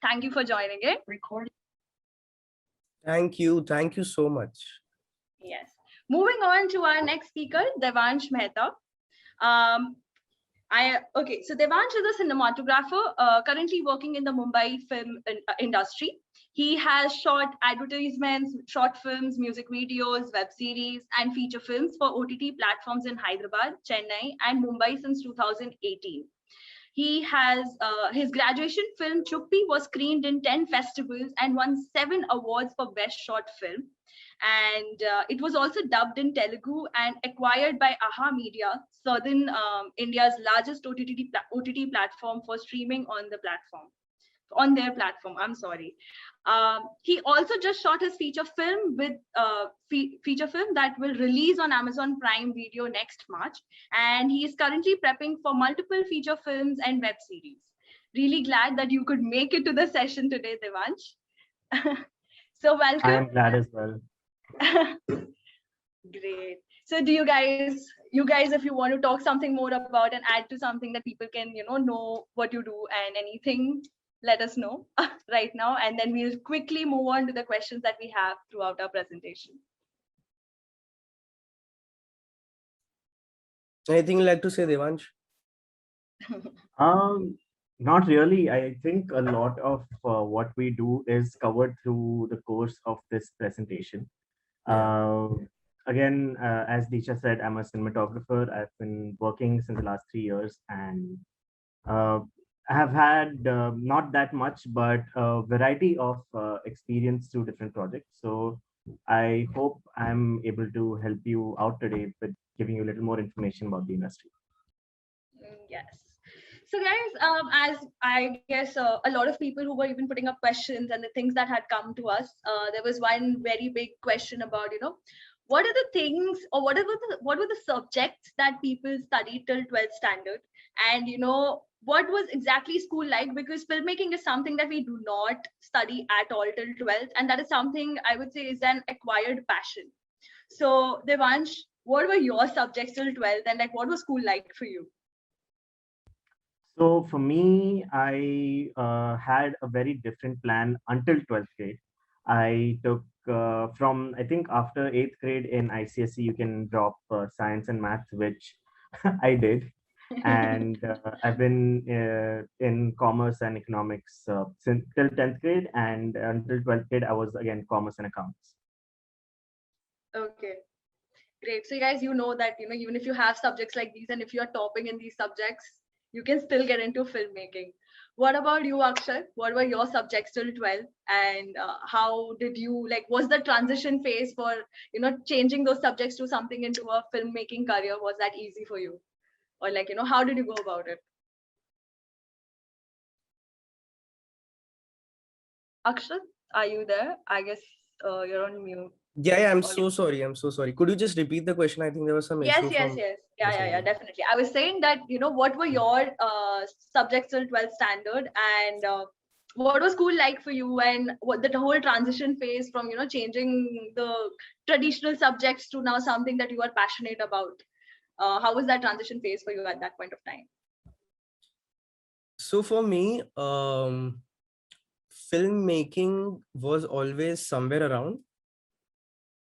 Thank you for joining it. Thank you. Thank you so much. Yes. Moving on to our next speaker, Devansh Mehta. So Devansh is a cinematographer currently working in the Mumbai film industry. He has shot advertisements, short films, music videos, web series, and feature films for OTT platforms in Hyderabad, Chennai, and Mumbai since 2018. He has his graduation film Chuppi was screened in 10 festivals and won 7 awards for Best Short Film. And it was also dubbed in Telugu and acquired by AHA Media, Southern India's largest OTT platform for streaming on their platform. I'm sorry. He also just shot his feature film that will release on Amazon Prime Video next March, and he is currently prepping for multiple feature films and web series. Really glad that you could make it to the session today, Devansh. So welcome. I am glad as well. Great. So do you guys, if you want to talk something more about and add to something that people can, know what you do and anything, let us know right now. And then we'll quickly move on to the questions that we have throughout our presentation. Anything you'd like to say, Devansh? Not really. I think a lot of what we do is covered through the course of this presentation. Again, as Disha said, I'm a cinematographer. I've been working since the last 3 years, and I have had not that much, but a variety of experience through different projects. So I hope I'm able to help you out today with giving you a little more information about the industry. Yes. So guys, as I guess a lot of people who were even putting up questions and the things that had come to us, there was one very big question about, what are the things or what were the subjects that people studied till 12th standard? And, what was exactly school like? Because filmmaking is something that we do not study at all till 12th. And that is something I would say is an acquired passion. So Devansh, what were your subjects till 12th and what was school like for you? So for me, I had a very different plan until 12th grade. I took from, I think after 8th grade in ICSE, you can drop science and maths, which I did. And I've been in commerce and economics since till 10th grade, and until 12th grade, I was again commerce and accounts. Okay, great. So you guys, that, even if you have subjects like these and if you're topping in these subjects, you can still get into filmmaking. What about you, Akshay? What were your subjects till 12? And how did you, was the transition phase for, changing those subjects to something into a filmmaking career? Was that easy for you? Or how did you go about it? Akshay, are you there? I guess you're on mute. Yeah, I'm so sorry. I'm so sorry. Could you just repeat the question? I think there was some issue. Yes. Yeah, definitely. I was saying that, what were your subjects till 12th standard, and what was school like for you, and what the whole transition phase from, changing the traditional subjects to now something that you are passionate about? How was that transition phase for you at that point of time? So for me, filmmaking was always somewhere around,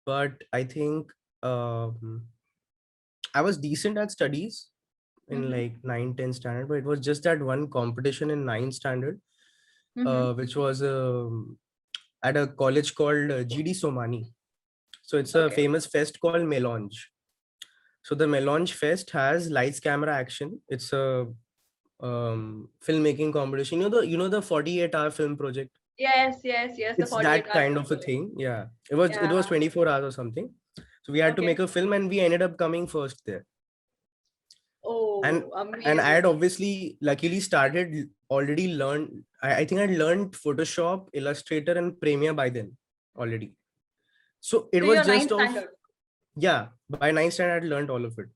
but I think I was decent at studies in 9, 10 standard, but it was just that one competition in 9th standard, which was at a college called GD Somani. So it's a famous fest called Melange. So the Melange Fest has lights, camera, action. It's a filmmaking competition. You know the 48-hour film project. Yes. It's that kind of a thing. Yeah, it was 24 hours or something. So we had to make a film, and we ended up coming first there. Oh, and I had obviously luckily learned. I think I'd learned Photoshop, Illustrator, and Premiere by then already. So it was just by 9th standard I learned all of it.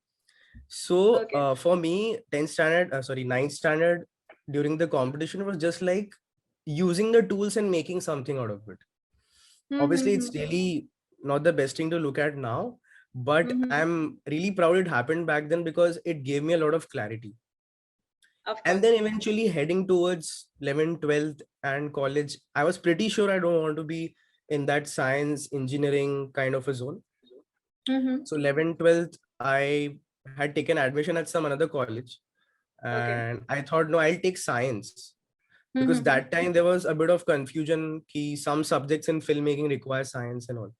So for me, 9th standard during the competition was just like using the tools and making something out of it. Obviously, it's really not the best thing to look at now, but I'm really proud it happened back then because it gave me a lot of clarity. And then eventually heading towards 11th, 12th and college, I was pretty sure I don't want to be in that science engineering kind of a zone. So 11th, 12th, I had taken admission at some another college, and I thought, no, I'll take science, because that time there was a bit of confusion ki some subjects in filmmaking require science and all.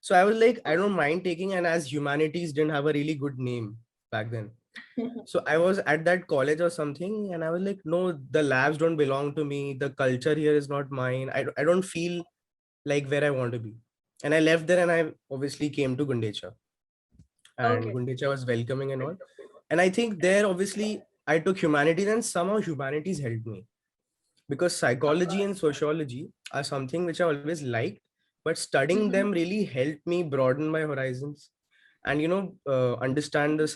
So I was like, I don't mind taking, and as humanities didn't have a really good name back then. So I was at that college or something, and I was like, no, the labs don't belong to me. The culture here is not mine. I don't feel like where I want to be. And I left there, and I obviously came to Gundecha. And Gundecha was welcoming and all. And I think there, obviously, I took humanities, and somehow humanities helped me, because psychology and sociology are something which I always liked, but studying them really helped me broaden my horizons and understand the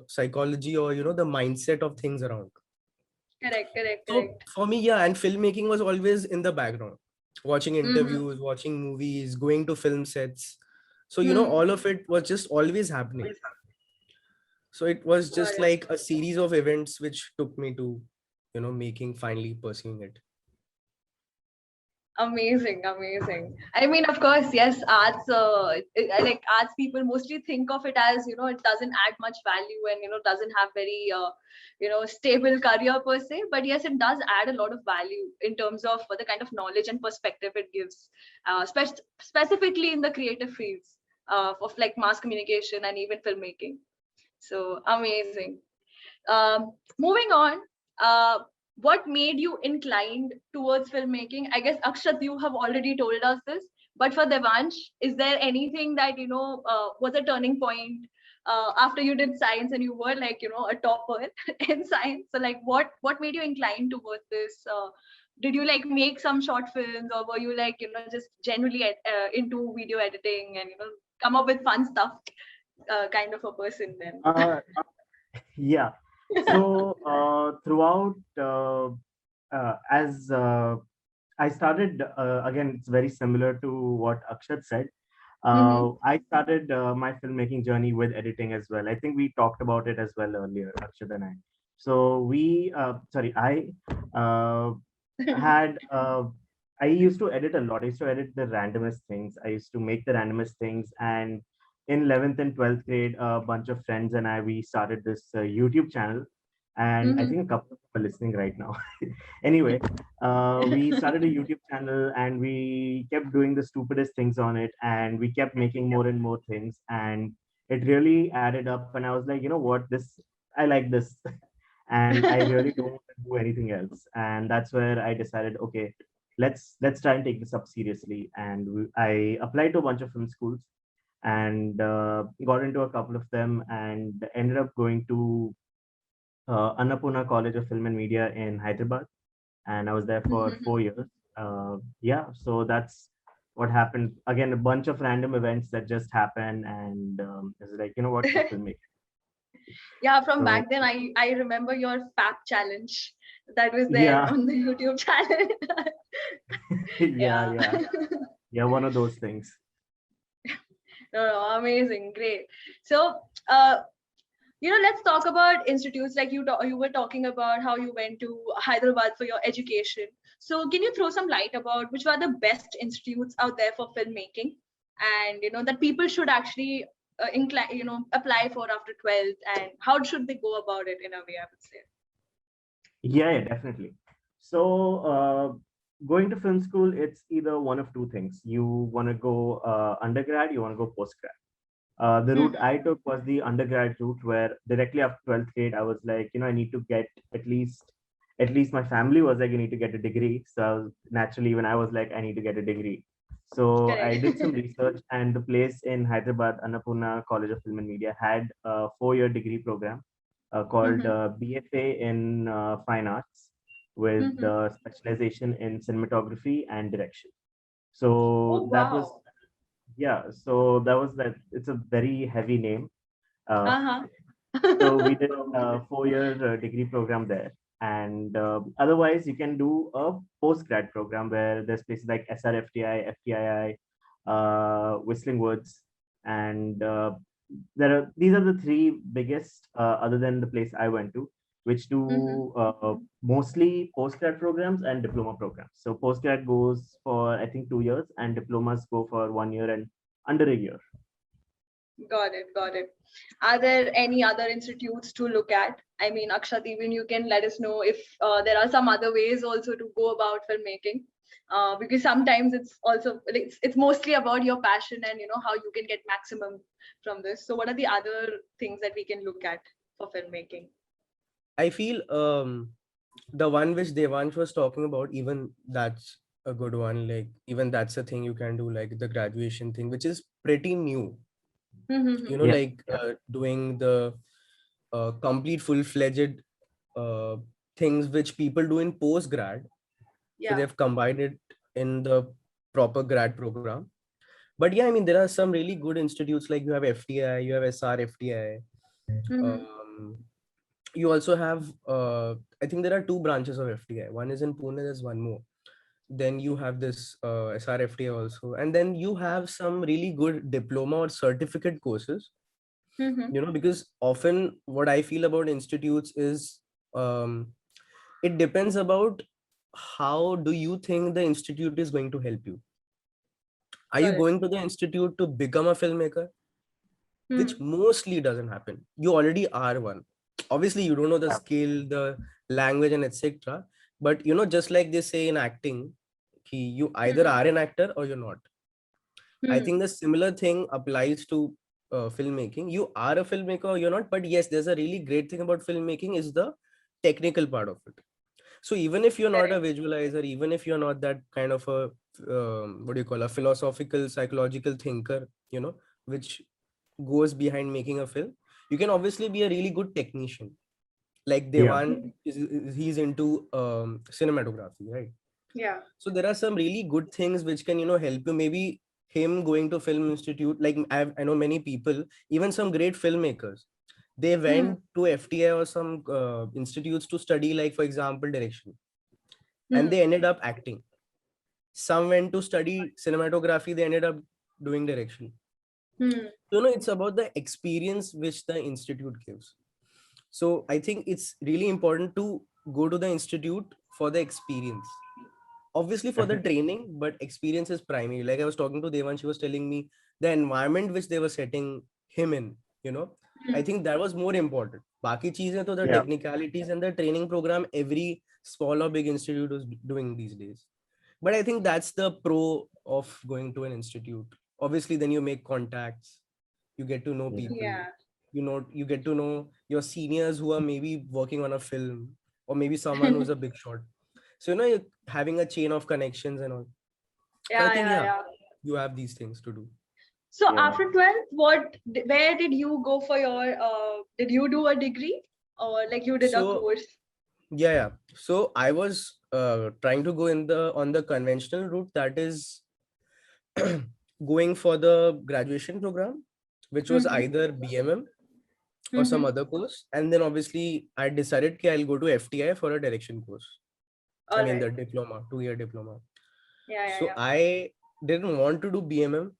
psychology, or the mindset of things around. So for me, yeah, and filmmaking was always in the background, watching interviews, watching movies, going to film sets. So all of it was just always happening. So it was just like a series of events which took me to finally pursuing it. Amazing. I mean, of course, yes, arts, like arts people mostly think of it as, it doesn't add much value and, doesn't have very, stable career per se. But yes, it does add a lot of value in terms of the kind of knowledge and perspective it gives, specifically in the creative fields of like mass communication and even filmmaking. So amazing. Moving on. What made you inclined towards filmmaking? I guess Akshat, you have already told us this, but for Devansh, is there anything that was a turning point after you did science and you were like a topper in science? So like what made you inclined towards this? Did you like make some short films, or were you like just generally into video editing and come up with fun stuff kind of a person then? Yeah. So throughout, as I started, again, it's very similar to what Akshat said. I started my filmmaking journey with editing as well. I think we talked about it as well earlier, Akshat and I. So I had, I used to edit a lot. I used to edit the randomest things. I used to make the randomest things. And in 11th and 12th grade, a bunch of friends and I, we started this YouTube channel. And I think a couple of people are listening right now. Anyway, we started a YouTube channel and we kept doing the stupidest things on it. And we kept making more and more things. And it really added up. And I was like, you know what, I like this. And I really don't want to do anything else. And that's where I decided, okay, let's try and take this up seriously. And I applied to a bunch of film schools and got into a couple of them and ended up going to Annapurna College of Film and Media in Hyderabad, and I was there for 4 years. Yeah, so that's what happened. Again, a bunch of random events that just happened, and it's like, you know what, filmmaking. Yeah, from back then, I remember your FAP challenge that was there on the YouTube channel. Yeah, one of those things. No, amazing, great. So, let's talk about institutes. Like you were talking about how you went to Hyderabad for your education. So, can you throw some light about which are the best institutes out there for filmmaking, and that people should actually apply for after 12th, and how should they go about it in a way, I would say? Yeah, definitely. So going to film school, it's either one of two things. You want to go undergrad, you want to go postgrad. The route I took was the undergrad route, where directly after 12th grade, I was like, I need to get at least my family was like, you need to get a degree. So naturally, when I was like, I need to get a degree. So I did some research, and the place in Hyderabad, Annapurna College of Film and Media, had a 4-year degree program called BFA in Fine Arts, with specialization in cinematography and direction. So that was, so that was that. It's a very heavy name. So we did a 4-year degree program there. And otherwise, you can do a postgrad program where there's places like SRFTI, FTII, Whistling Woods, and these are the three biggest, other than the place I went to, which do mostly postgrad programs and diploma programs. So postgrad goes for, I think, 2 years, and diplomas go for 1 year and under a year. Got it, got it. Are there any other institutes to look at? I mean, Akshat, even you can let us know if there are some other ways also to go about filmmaking. Because sometimes it's also, it's mostly about your passion and, you know, how you can get maximum from this. So what are the other things that we can look at for filmmaking? I feel the one which Devansh was talking about, even that's a good one. Like, even that's a thing you can do, like the graduation thing, which is pretty new. You know, Yeah. like doing the complete full-fledged things which people do in post-grad. So Yeah. they've combined it in the proper grad program. But yeah, I mean, there are some really good institutes, like you have FTI, you have SRFTI. You also have, I think there are two branches of FTI. One is in Pune, there's one more. Then you have this SRFTI also. And then you have some really good diploma or certificate courses. You know, because often what I feel about institutes is it depends about how do you think the institute is going to help you. Are you going to the institute to become a filmmaker? Which mostly doesn't happen. You already are one. Obviously, you don't know the skill, the language, and etc. But you know, just like they say in acting, you either are an actor or you're not. I think the similar thing applies to filmmaking. You are a filmmaker or you're not. But yes, there's a really great thing about filmmaking is the technical part of it. So even if you're not a visualizer, even if you're not that kind of a what do you call, a philosophical psychological thinker, you know, which goes behind making a film, you can obviously be a really good technician. Like Devan he's into cinematography, right? Yeah. So there are some really good things which can, you know, help you. Maybe him going to film institute, like I know many people, even some great filmmakers, they went to FTI or some institutes to study, like for example direction, and they ended up acting. Some went to study cinematography, they ended up doing direction. You know, it's about the experience which the institute gives. So I think it's really important to go to the institute for the experience, obviously for the training, but experience is primary. Like I was talking to Devan, she was telling me the environment which they were setting him in, you know, I think that was more important. Baki cheezein to the technicalities and the training program every small or big institute is doing these days. But I think that's the pro of going to an institute. Obviously then you make contacts, you get to know people, you know, you get to know your seniors who are maybe working on a film, or maybe someone who's a big shot. So, you know, you're having a chain of connections and all. So I think, you have these things to do. So after 12th, where did you go for your, did you do a degree or like you did a course? Yeah. So I was trying to go on the conventional route, that is going for the graduation program, which was either BMM or some other course. And then obviously I decided I'll go to FTI for a direction course. I mean the diploma, 2-year diploma. So I didn't want to do BMM.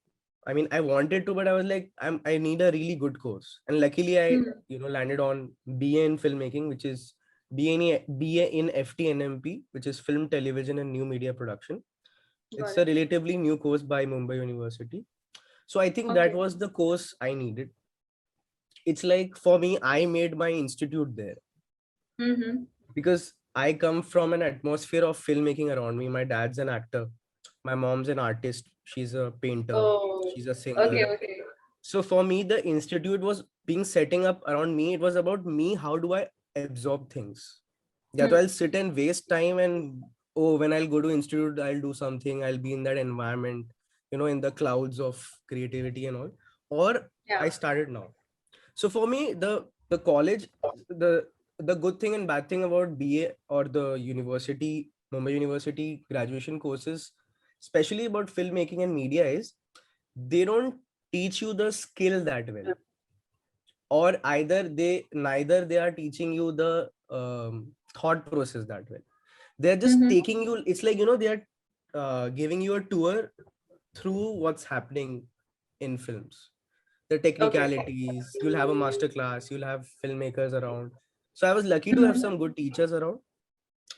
I mean, I wanted to, but I was like, I need a really good course. And luckily I, you know, landed on BA in filmmaking, which is BA in FTNMP, which is film, television and new media production. It's a relatively new course by Mumbai University. So I think that was the course I needed. It's like, for me, I made my institute there. Because I come from an atmosphere of filmmaking around me. My dad's an actor. My mom's an artist. She's a painter. She's a singer. So for me, the institute was being setting up around me. It was about me. How do I absorb things? That I'll sit and waste time, and when I'll go to institute, I'll do something. I'll be in that environment, you know, in the clouds of creativity and all. Or I started now. So for me, the college, the good thing and bad thing about BA or the university, Mumbai University graduation courses, especially about filmmaking and media, is they don't teach you the skill that well. Or neither they are teaching you the thought process that well. They're just taking you, it's like, you know, they are giving you a tour through what's happening in films, the technicalities. You'll have a master class, you'll have filmmakers around. So I was lucky to have some good teachers around.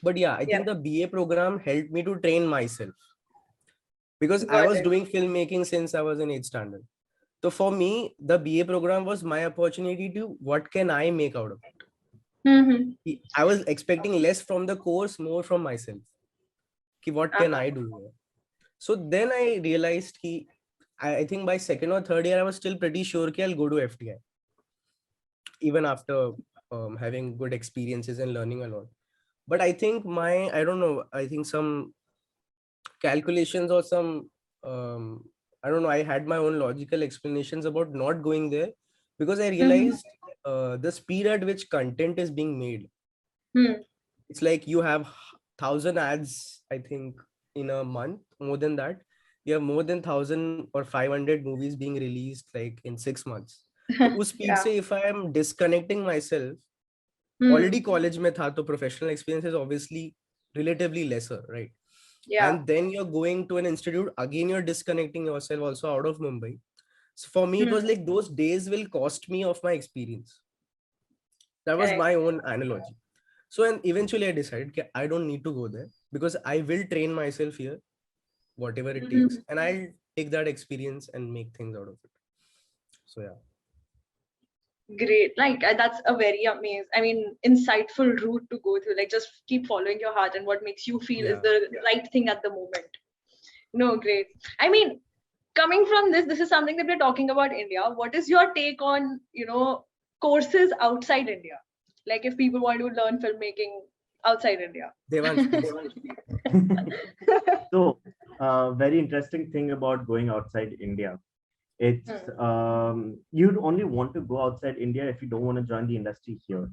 But yeah, I think the BA program helped me to train myself, because I was doing filmmaking since I was in 8th standard. So for me, the BA program was my opportunity to what can I make out of it. I was expecting less from the course, more from myself. What can I do here? So then I realized I think by 2nd or 3rd year, I was still pretty sure I'll go to FTI, even after having good experiences and learning a lot. But I think I don't know, I think some calculations or some, I don't know, I had my own logical explanations about not going there, because I realized the speed at which content is being made. It's like you have 1,000 ads, I think, in a month. More than that, you have more than 1,000 or 500 movies being released like in 6 months. So us speed se, if I am disconnecting myself, already college mein tha, to professional experience is obviously relatively lesser, right? And then you're going to an institute, again you're disconnecting yourself also out of Mumbai. So for me, it was like those days will cost me of my experience. That was my own analogy. So and eventually I decided I don't need to go there, because I will train myself here, whatever it takes, and I'll take that experience and make things out of it. So yeah. Great. Like that's a very amazing, I mean, insightful route to go through. Like just keep following your heart and what makes you feel is the right thing at the moment. No, great. I mean, coming from this is something that we're talking about India. What is your take on, courses outside India? Like if people want to learn filmmaking outside India. So, very interesting thing about going outside India. It's you'd only want to go outside India if you don't want to join the industry here,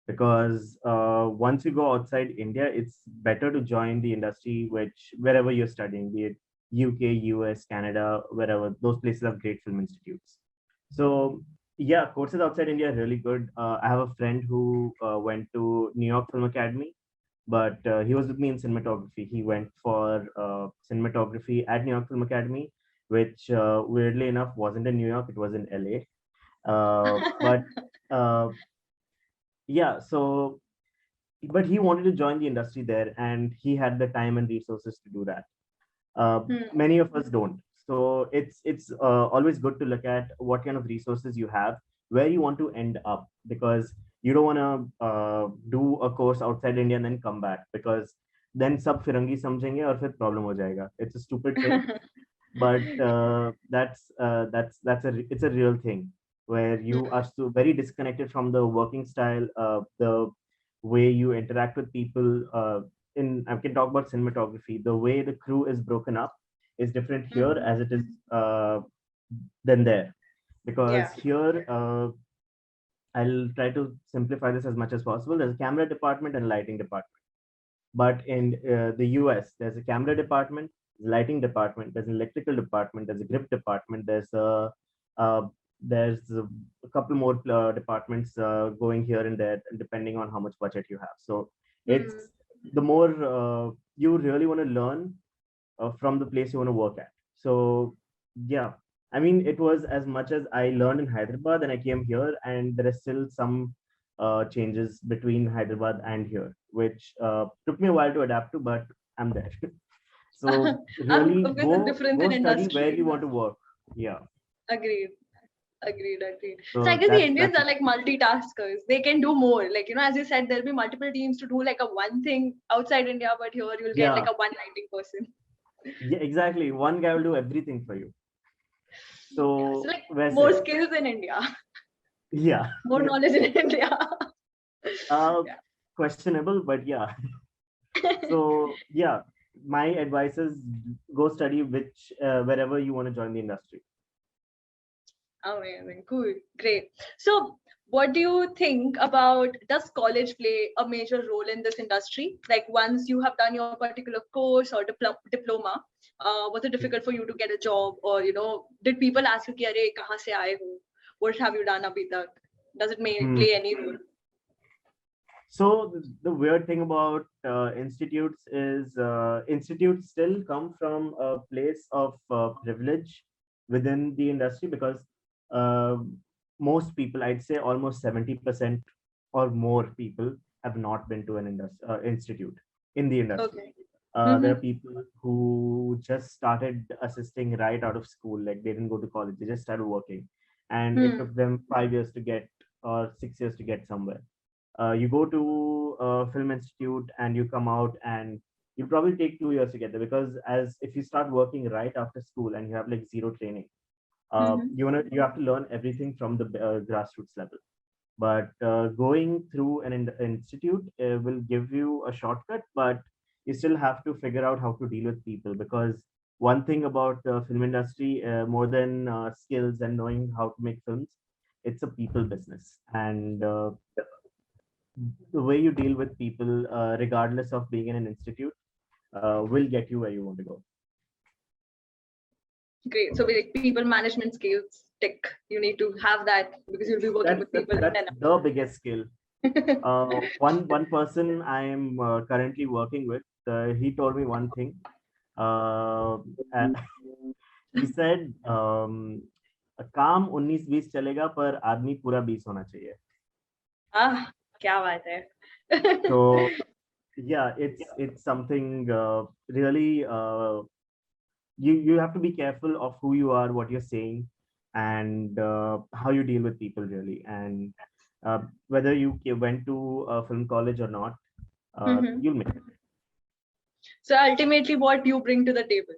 because once you go outside India, it's better to join the industry wherever you're studying, be it UK, US, Canada, wherever. Those places have great film institutes. So yeah, courses outside India are really good. I have a friend who went to New York Film Academy, but he was with me in cinematography. He went for cinematography at New York Film Academy, which weirdly enough wasn't in New York, it was in LA. But yeah, so, but he wanted to join the industry there, and he had the time and resources to do that. Many of us don't. So it's always good to look at what kind of resources you have, where you want to end up, because you don't want to do a course outside India and then come back, because then sab firangi samjhenge aur fir problem ho jayega. It's a stupid thing, but it's a real thing, where you are so very disconnected from the working style, the way you interact with people. I can talk about cinematography. The way the crew is broken up is different here as it is than there, because here I'll try to simplify this as much as possible. There's a camera department and lighting department, but in the US, there's a camera department, lighting department, there's an electrical department, there's a grip department, there's a couple more departments going here and there, depending on how much budget you have. So it's the more you really want to learn from the place you want to work at. So yeah, I mean, it was as much as I learned in Hyderabad and I came here, and there is still some changes between Hyderabad and here, which took me a while to adapt to, but I'm there. So really go study where you want to work. Yeah. Agreed. So I guess the Indians are like multitaskers. They can do more. Like, as you said, there'll be multiple teams to do like a one thing outside India, but here you'll get like a one lighting person. Yeah, exactly. One guy will do everything for you. So like more skills in India. Yeah. More knowledge in India. Questionable, but yeah. So yeah, my advice is go study wherever you want to join the industry. Amazing, cool, great. So what do you think about, does college play a major role in this industry? Like once you have done your particular course or diploma, was it difficult for you to get a job, or did people ask you ki, "Arey, kahan se aaye ho? What have you done abhi tak?" Does it play any role? So the weird thing about institutes is institutes still come from a place of privilege within the industry, because most people, I'd say almost 70% or more people have not been to an institute in the industry. Okay. There are people who just started assisting right out of school, like they didn't go to college, they just started working, and it took them 5 years to get or 6 years to get somewhere. You go to a film institute and you come out and you probably take 2 years to get there, because as if you start working right after school and you have like zero training, you have to learn everything from the grassroots level. But going through an institute will give you a shortcut, but you still have to figure out how to deal with people, because one thing about the film industry, more than skills and knowing how to make films, it's a people business. And the way you deal with people, regardless of being in an institute, will get you where you want to go. Great. So like people management skills, tech, you need to have that because you'll be working with people. That's the biggest skill. One person I am currently working with, he told me one thing. And he said, काम 19-20 चलेगा पर आदमी पूरा 20 होना चाहिए. क्या बात है. So yeah, it's something really. You have to be careful of who you are, what you're saying, and how you deal with people really. And whether you went to a film college or not, you'll make it. So ultimately, what you bring to the table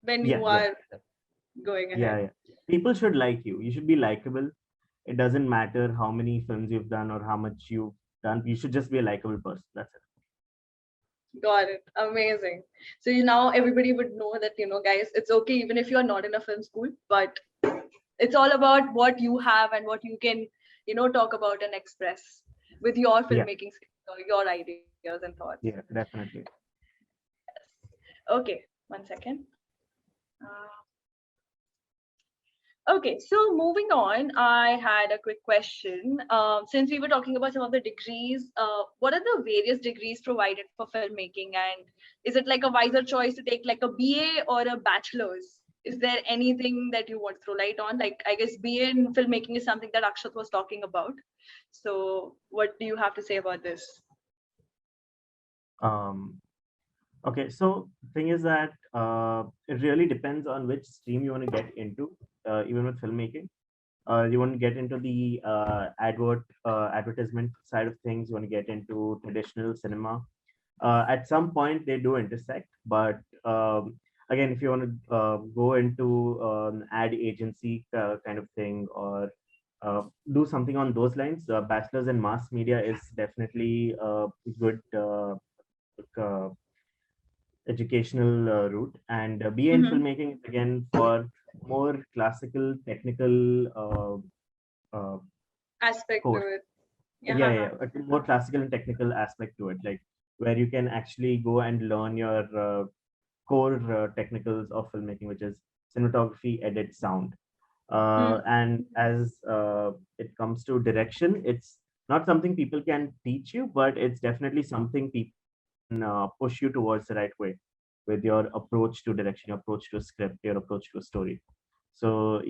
when you are going ahead. People should like you. You should be likable. It doesn't matter how many films you've done or how much you've done. You should just be a likable person. That's it. Got it. Amazing. So now everybody would know that, guys, it's okay even if you're not in a film school, but it's all about what you have and what you can, talk about and express with your filmmaking skills or your ideas and thoughts. Yeah, definitely. Yes. Okay, 1 second. Okay, so moving on, I had a quick question. Since we were talking about some of the degrees, what are the various degrees provided for filmmaking? And is it like a wiser choice to take like a BA or a bachelor's? Is there anything that you want to throw light on? Like, I guess BA in filmmaking is something that Akshat was talking about. So what do you have to say about this? Okay, so the thing is that it really depends on which stream you want to get into, even with filmmaking. You want to get into the advertisement side of things, you want to get into traditional cinema. At some point, they do intersect, but again, if you want to go into ad agency kind of thing, or do something on those lines, bachelor's in mass media is definitely a good educational route, and BA in filmmaking is again for more classical technical aspect course. to it. A more classical and technical aspect to it, like where you can actually go and learn your core technicals of filmmaking, which is cinematography, edit, sound. And as it comes to direction, it's not something people can teach you, but it's definitely something people can push you towards the right way with your approach to direction, your approach to a script, your approach to a story. So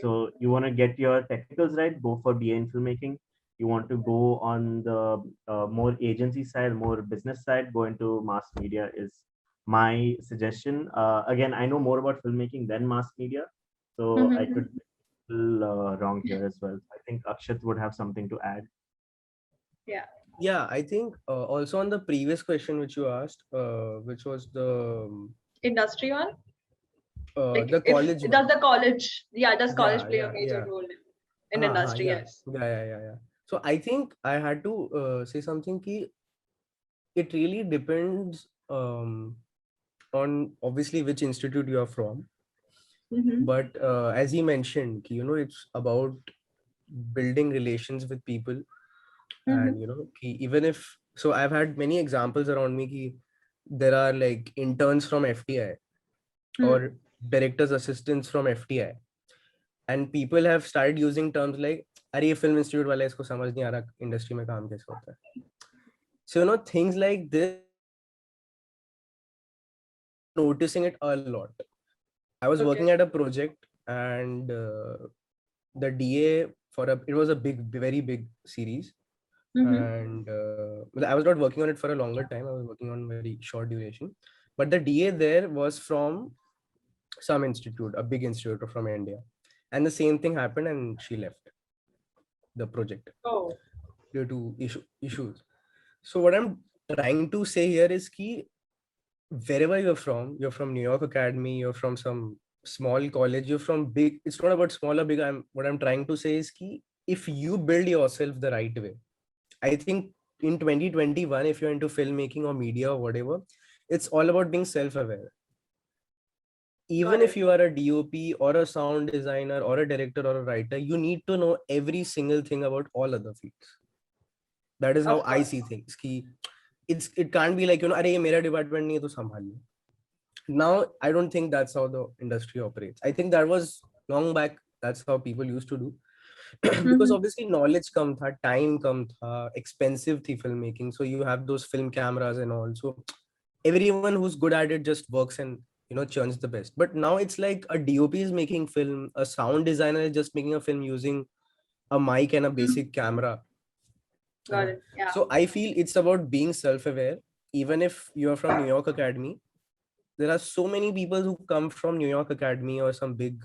so you want to get your technicals right, go for BA in filmmaking. You want to go on the more agency side, more business side, go into mass media is my suggestion. Again, I know more about filmmaking than mass media, so I could be a little wrong here as well. I think Akshat would have something to add. Yeah, I think also on the previous question which you asked, which was the industry one? Like the college. does the college, does college play a major role in industry? Yes. Yeah. So I think I had to say something ki it really depends on obviously which institute you are from. But as he mentioned, it's about building relations with people. And even if so, I've had many examples around me ki there are like interns from FTI or director's assistants from FTI, and people have started using terms like अरे ये film institute वाला इसको समझ नहीं आ रहा industry में काम कैसे होता है. So things like this, noticing it a lot. I was working at a project, and the DA it was a very big series. And well, I was not working on it for a longer time. I was working on very short duration. But the DA there was from some institute, a big institute from India. And the same thing happened and she left the project due to issues. So what I'm trying to say here is ki wherever you're from New York Academy, you're from some small college, you're from big, it's not about small or big. What I'm trying to say is ki if you build yourself the right way, I think in 2021, if you're into filmmaking or media or whatever, it's all about being self-aware. Even if you are a DOP or a sound designer or a director or a writer, you need to know every single thing about all other fields. That is how I see things. It can't be like, Arey, ye mera department nahi hai, to sambhal lo. Now, I don't think that's how the industry operates. I think that was long back. That's how people used to do. Because obviously knowledge come tha, time come tha, expensive thi filmmaking. So you have those film cameras and all. So everyone who's good at it just works and churns the best. But now it's like a DOP is making film, a sound designer is just making a film using a mic and a basic camera. Got it. Yeah. So I feel it's about being self-aware. Even if you're from New York Academy, there are so many people who come from New York Academy or some big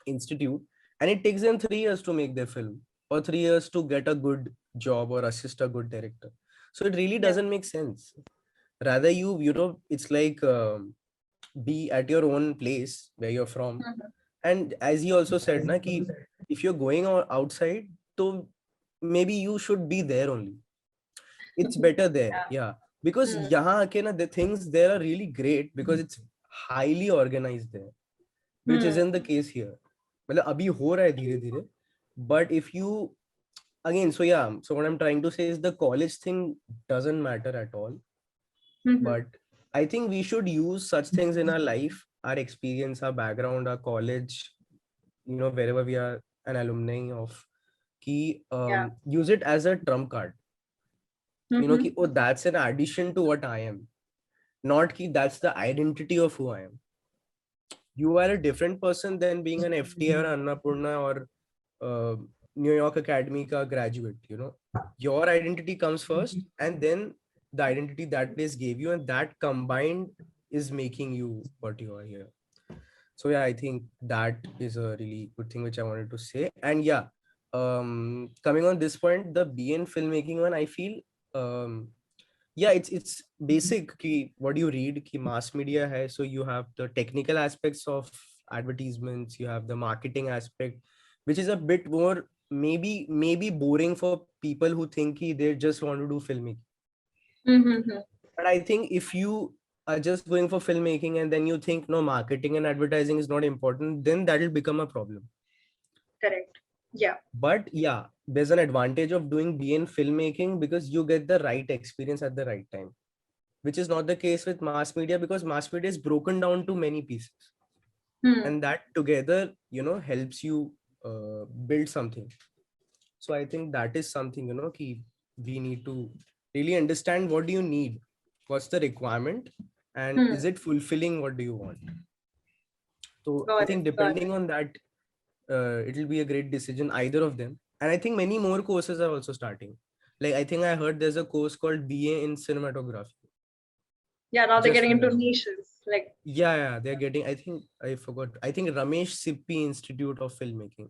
institute, and it takes them 3 years to make their film or 3 years to get a good job or assist a good director. So it really doesn't make sense. Rather it's like be at your own place where you're from. And as he also said, na, ki if you're going outside, so maybe you should be there only. It's better there. Yeah. Because the things there are really great because it's highly organized there, which isn't the case here. Well, abhi ho raha hai dheere dheere. But if you again, so what I'm trying to say is the college thing doesn't matter at all. But I think we should use such things in our life, our experience, our background, our college, wherever we are an alumni of, use it as a trump card. Oh, that's an addition to what I am. Not that's the identity of who I am. You are a different person than being an FTA or Annapurna or New York Academy ka graduate. Your identity comes first, and then the identity that place gave you, and that combined is making you what you are here. So I think that is a really good thing which I wanted to say. And coming on this point, the BN filmmaking one, I feel it's basic ki what you read ki mass media hai, so you have the technical aspects of advertisements, you have the marketing aspect, which is a bit more maybe boring for people who think they just want to do filmmaking. But I think if you are just going for filmmaking and then you think no, marketing and advertising is not important, then that will become a problem. Correct. Yeah. But there's an advantage of doing BN filmmaking because you get the right experience at the right time, which is not the case with mass media because mass media is broken down to many pieces. And that together, helps you build something. So I think that is something, we need to really understand what do you need, what's the requirement, and is it fulfilling what do you want. So I think depending on that, it will be a great decision, either of them. And I think many more courses are also starting. Like I think I heard there's a course called BA in cinematography. Yeah, now they're getting into niches. Like they're getting, I think Ramesh Sippy Institute of Filmmaking.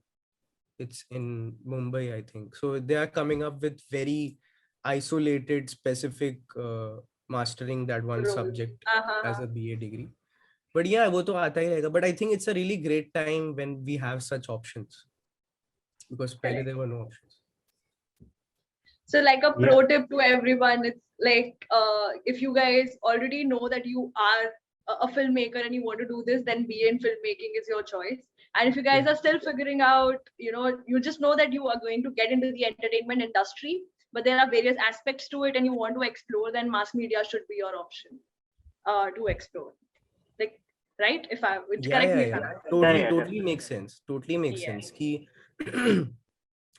It's in Mumbai, I think. So they are coming up with very isolated, specific mastering that one subject as a BA degree. But wo to aata hi rahega. But I think it's a really great time when we have such options. Because pehle there were no options. So like a pro tip to everyone, it's like if you guys already know that you are a filmmaker and you want to do this, then BA in filmmaking is your choice. And if you guys are still figuring out, you just know that you are going to get into the entertainment industry, but there are various aspects to it and you want to explore, then mass media should be your option to explore. Like, right? If I would correct me if I'm totally makes sense. Totally makes sense.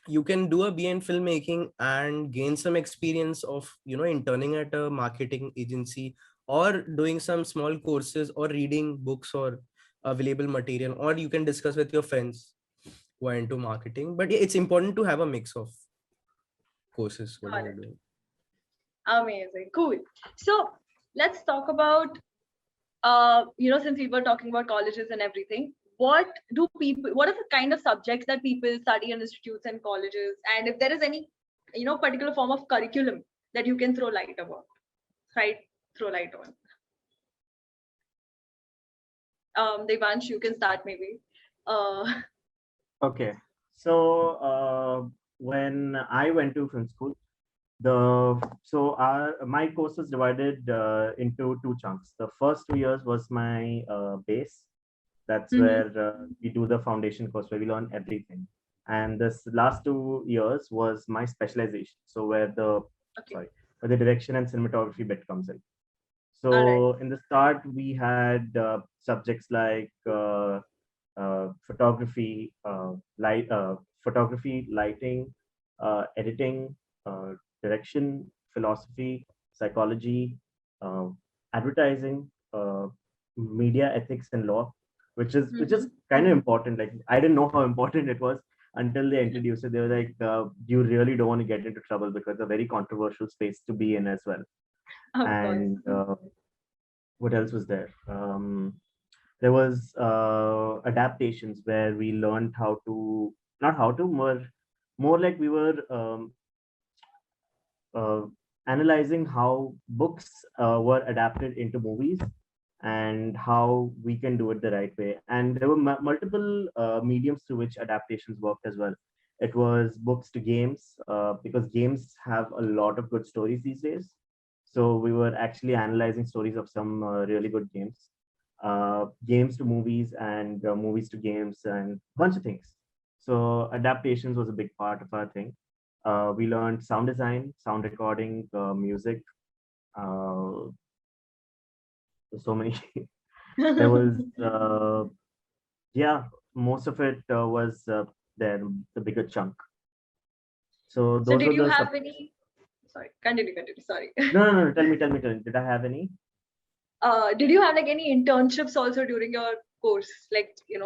You can do a BA in filmmaking and gain some experience of, interning at a marketing agency or doing some small courses or reading books or available material, or you can discuss with your friends who are into marketing. But it's important to have a mix of courses, what Got are it. you doing? Amazing. Cool. So let's talk about, since we were talking about colleges and everything, what are the kind of subjects that people study in institutes and colleges? And if there is any, particular form of curriculum that you can throw light on. Devansh, you can start maybe. Okay. So when I went to film school, my course was divided into two chunks. The first 2 years was my base. That's where we do the foundation course where we learn everything. And this last 2 years was my specialization. So where the direction and cinematography bit comes in. So in the start, we had subjects like photography, lighting, editing, direction, philosophy, psychology, advertising, media ethics and law, which is kind of important. Like, I didn't know how important it was until they introduced it. They were like, you really don't want to get into trouble because it's a very controversial space to be in as well. And what else was there? There was adaptations where we learned more like we were analyzing how books were adapted into movies and how we can do it the right way. And there were multiple mediums through which adaptations worked as well. It was books to games, because games have a lot of good stories these days. So we were actually analyzing stories of some really good games. Games to movies and movies to games and a bunch of things. So adaptations was a big part of our thing. We learned sound design, sound recording, music. So many. There was, most of it was there, the bigger chunk. So those did were you the have any? Sorry, continue. Sorry. No. Tell me. Did I have any? Did you have like any internships also during your course? Like, in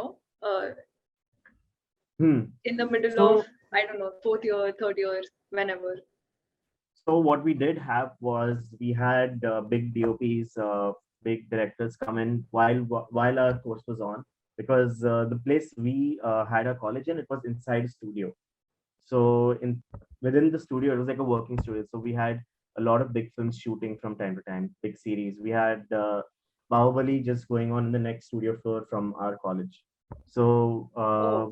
the middle of, I don't know, 4th year, 3rd year, whenever. So what we did have was we had big DOPs, big directors come in while our course was on, because the place we had our college in, it was inside a studio. So within the studio, it was like a working studio. So we had a lot of big films shooting from time to time, big series. We had Bahubali just going on in the next studio floor from our college. So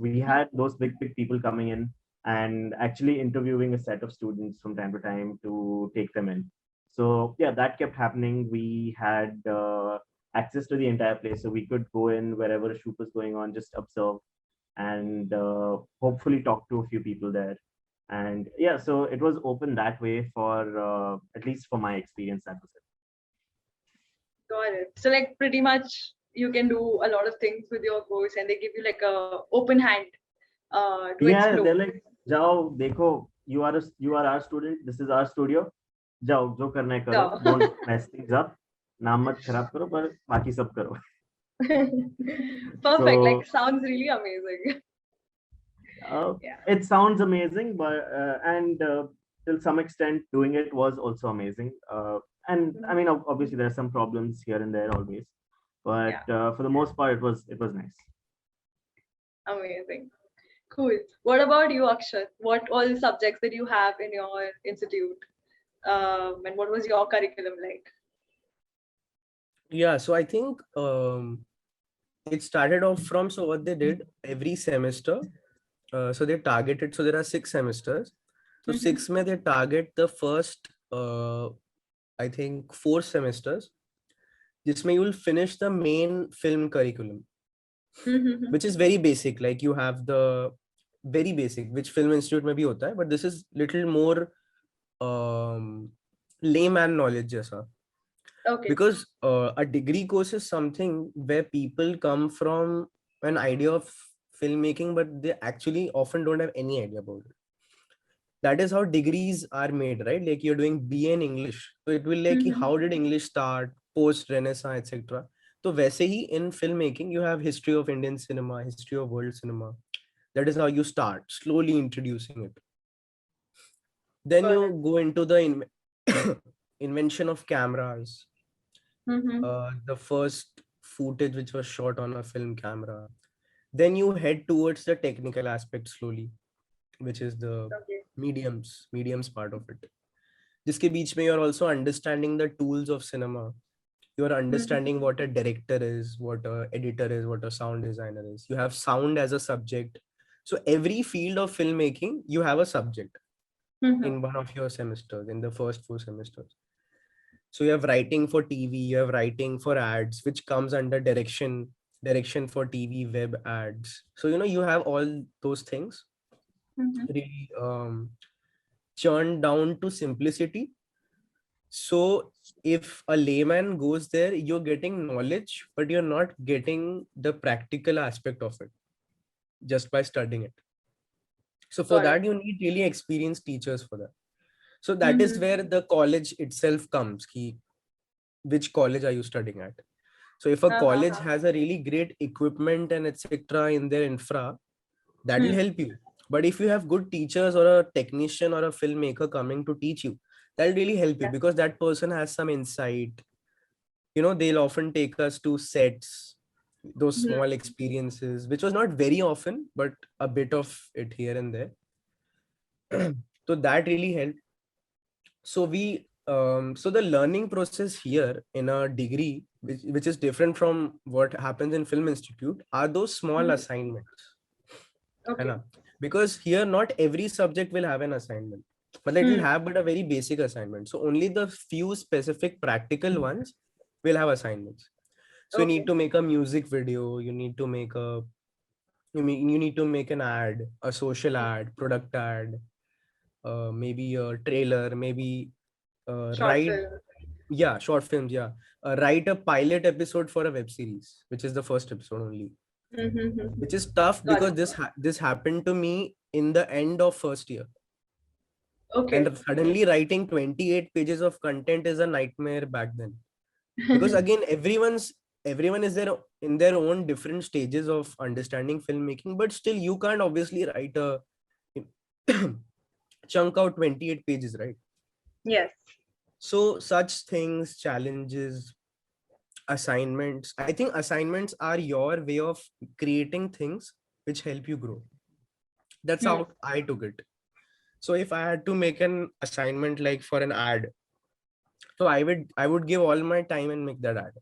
we had those big people coming in and actually interviewing a set of students from time to time to take them in. So yeah, that kept happening. We had access to the entire place, so we could go in wherever a shoot was going on, just observe and hopefully talk to a few people there. And yeah, so it was open that way for at least for my experience, that was it. Got it. So like pretty much you can do a lot of things with your course and they give you like a open hand to explore. They're like, Jao, dekho, you are our student, this is our studio. Jao, jo karna hai karo. Don't mess things up. Naam mat kharab karo, par baki sab karo. Perfect. Like, sounds really amazing. It sounds amazing, but and till some extent doing it was also amazing. And I mean, obviously there are some problems here and there always, but for the most part, it was nice. Amazing. Cool. What about you, Akshat? What all subjects that you have in your institute? And what was your curriculum like? Yeah, so I think it started off from, so what they did every semester, so they targeted, so there are 6 semesters. So 6 mein they target the first, I think 4 semesters, jisme you will finish the main film curriculum, which is very basic. Like you have the very basic, which film institute mein bhi hota hai, but this is little more layman knowledge jaisa. Okay. Because a degree course is something where people come from an idea of filmmaking, but they actually often don't have any idea about it. That is how degrees are made, right? Like you're doing BA in English, so it will like how did English start, post Renaissance, etc. So वैसे ही in filmmaking you have history of Indian cinema, history of world cinema. That is how you start slowly introducing it. Then Got you go into the invention of cameras, Mm-hmm. the first footage which was shot on a film camera. Then you head towards the technical aspect slowly, which is the Okay. mediums part of it. जिसके बीच में you're also understanding the tools of cinema. You're understanding what a director is, what a editor is, what a sound designer is. You have sound as a subject. So every field of filmmaking, you have a subject Mm-hmm. in one of your semesters, in the first 4 semesters. So you have writing for TV, you have writing for ads, which comes under direction for TV, web ads. So, you have all those things Mm-hmm. really churned down to simplicity. So if a layman goes there, you're getting knowledge, but you're not getting the practical aspect of it just by studying it. So for Got it. that, you need really experienced teachers for that. So that is Mm-hmm. where the college itself comes. Which college are you studying at? So if a college has a really great equipment and etc. in their infra, that will help you. But if you have good teachers or a technician or a filmmaker coming to teach you, that'll really help you, Yeah. because that person has some insight. They'll often take us to sets, those small experiences, which was not very often, but a bit of it here and there. So that really helped. So the learning process here in a degree, which is different from what happens in film institute, are those small assignments. Okay. Because here not every subject will have an assignment, but it will have but a very basic assignment. So only the few specific practical ones will have assignments. So you need to make a music video, you need to make an ad, a social ad, product ad, maybe a trailer, maybe Short write, film. yeah, short films, yeah, write a pilot episode for a web series, which is the first episode only, which is tough Got because it. this happened to me in the end of first year. Okay. And suddenly writing 28 pages of content is a nightmare back then, because again everyone is there in their own different stages of understanding filmmaking, but still you can't obviously write a chunk out 28 pages, right? Yes. So such things, challenges, assignments, I think assignments are your way of creating things which help you grow. That's how I took it. So if I had to make an assignment like for an ad, so I would give all my time and make that ad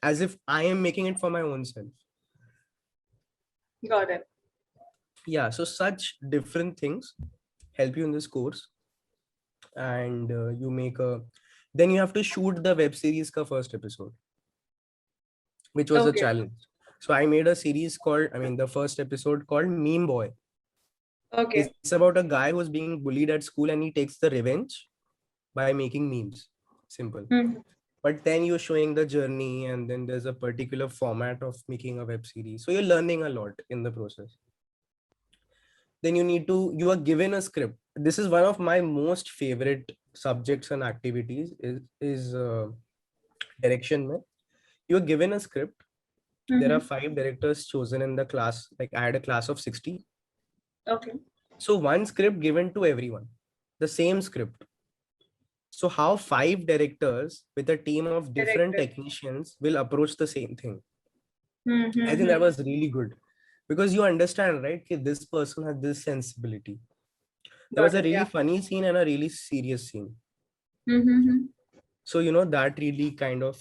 as if I am making it for my own self. Got it. Yeah, so such different things help you in this course. And then you have to shoot the web series ka first episode, which was a Okay. challenge. So I made a series the first episode called Meme Boy. Okay. It's about a guy who's being bullied at school and he takes the revenge by making memes. Simple. But then you're showing the journey, and then there's a particular format of making a web series. So you're learning a lot in the process. Then you are given a script. This is one of my most favorite subjects and activities is direction. You are given a script. There are 5 directors chosen in the class. Like I had a class of 60. Okay. So one script given to everyone, the same script. So how 5 directors with a team of different technicians will approach the same thing. I think that was really good, because you understand, right? This person has this sensibility. There was a really funny scene and a really serious scene. So, that really kind of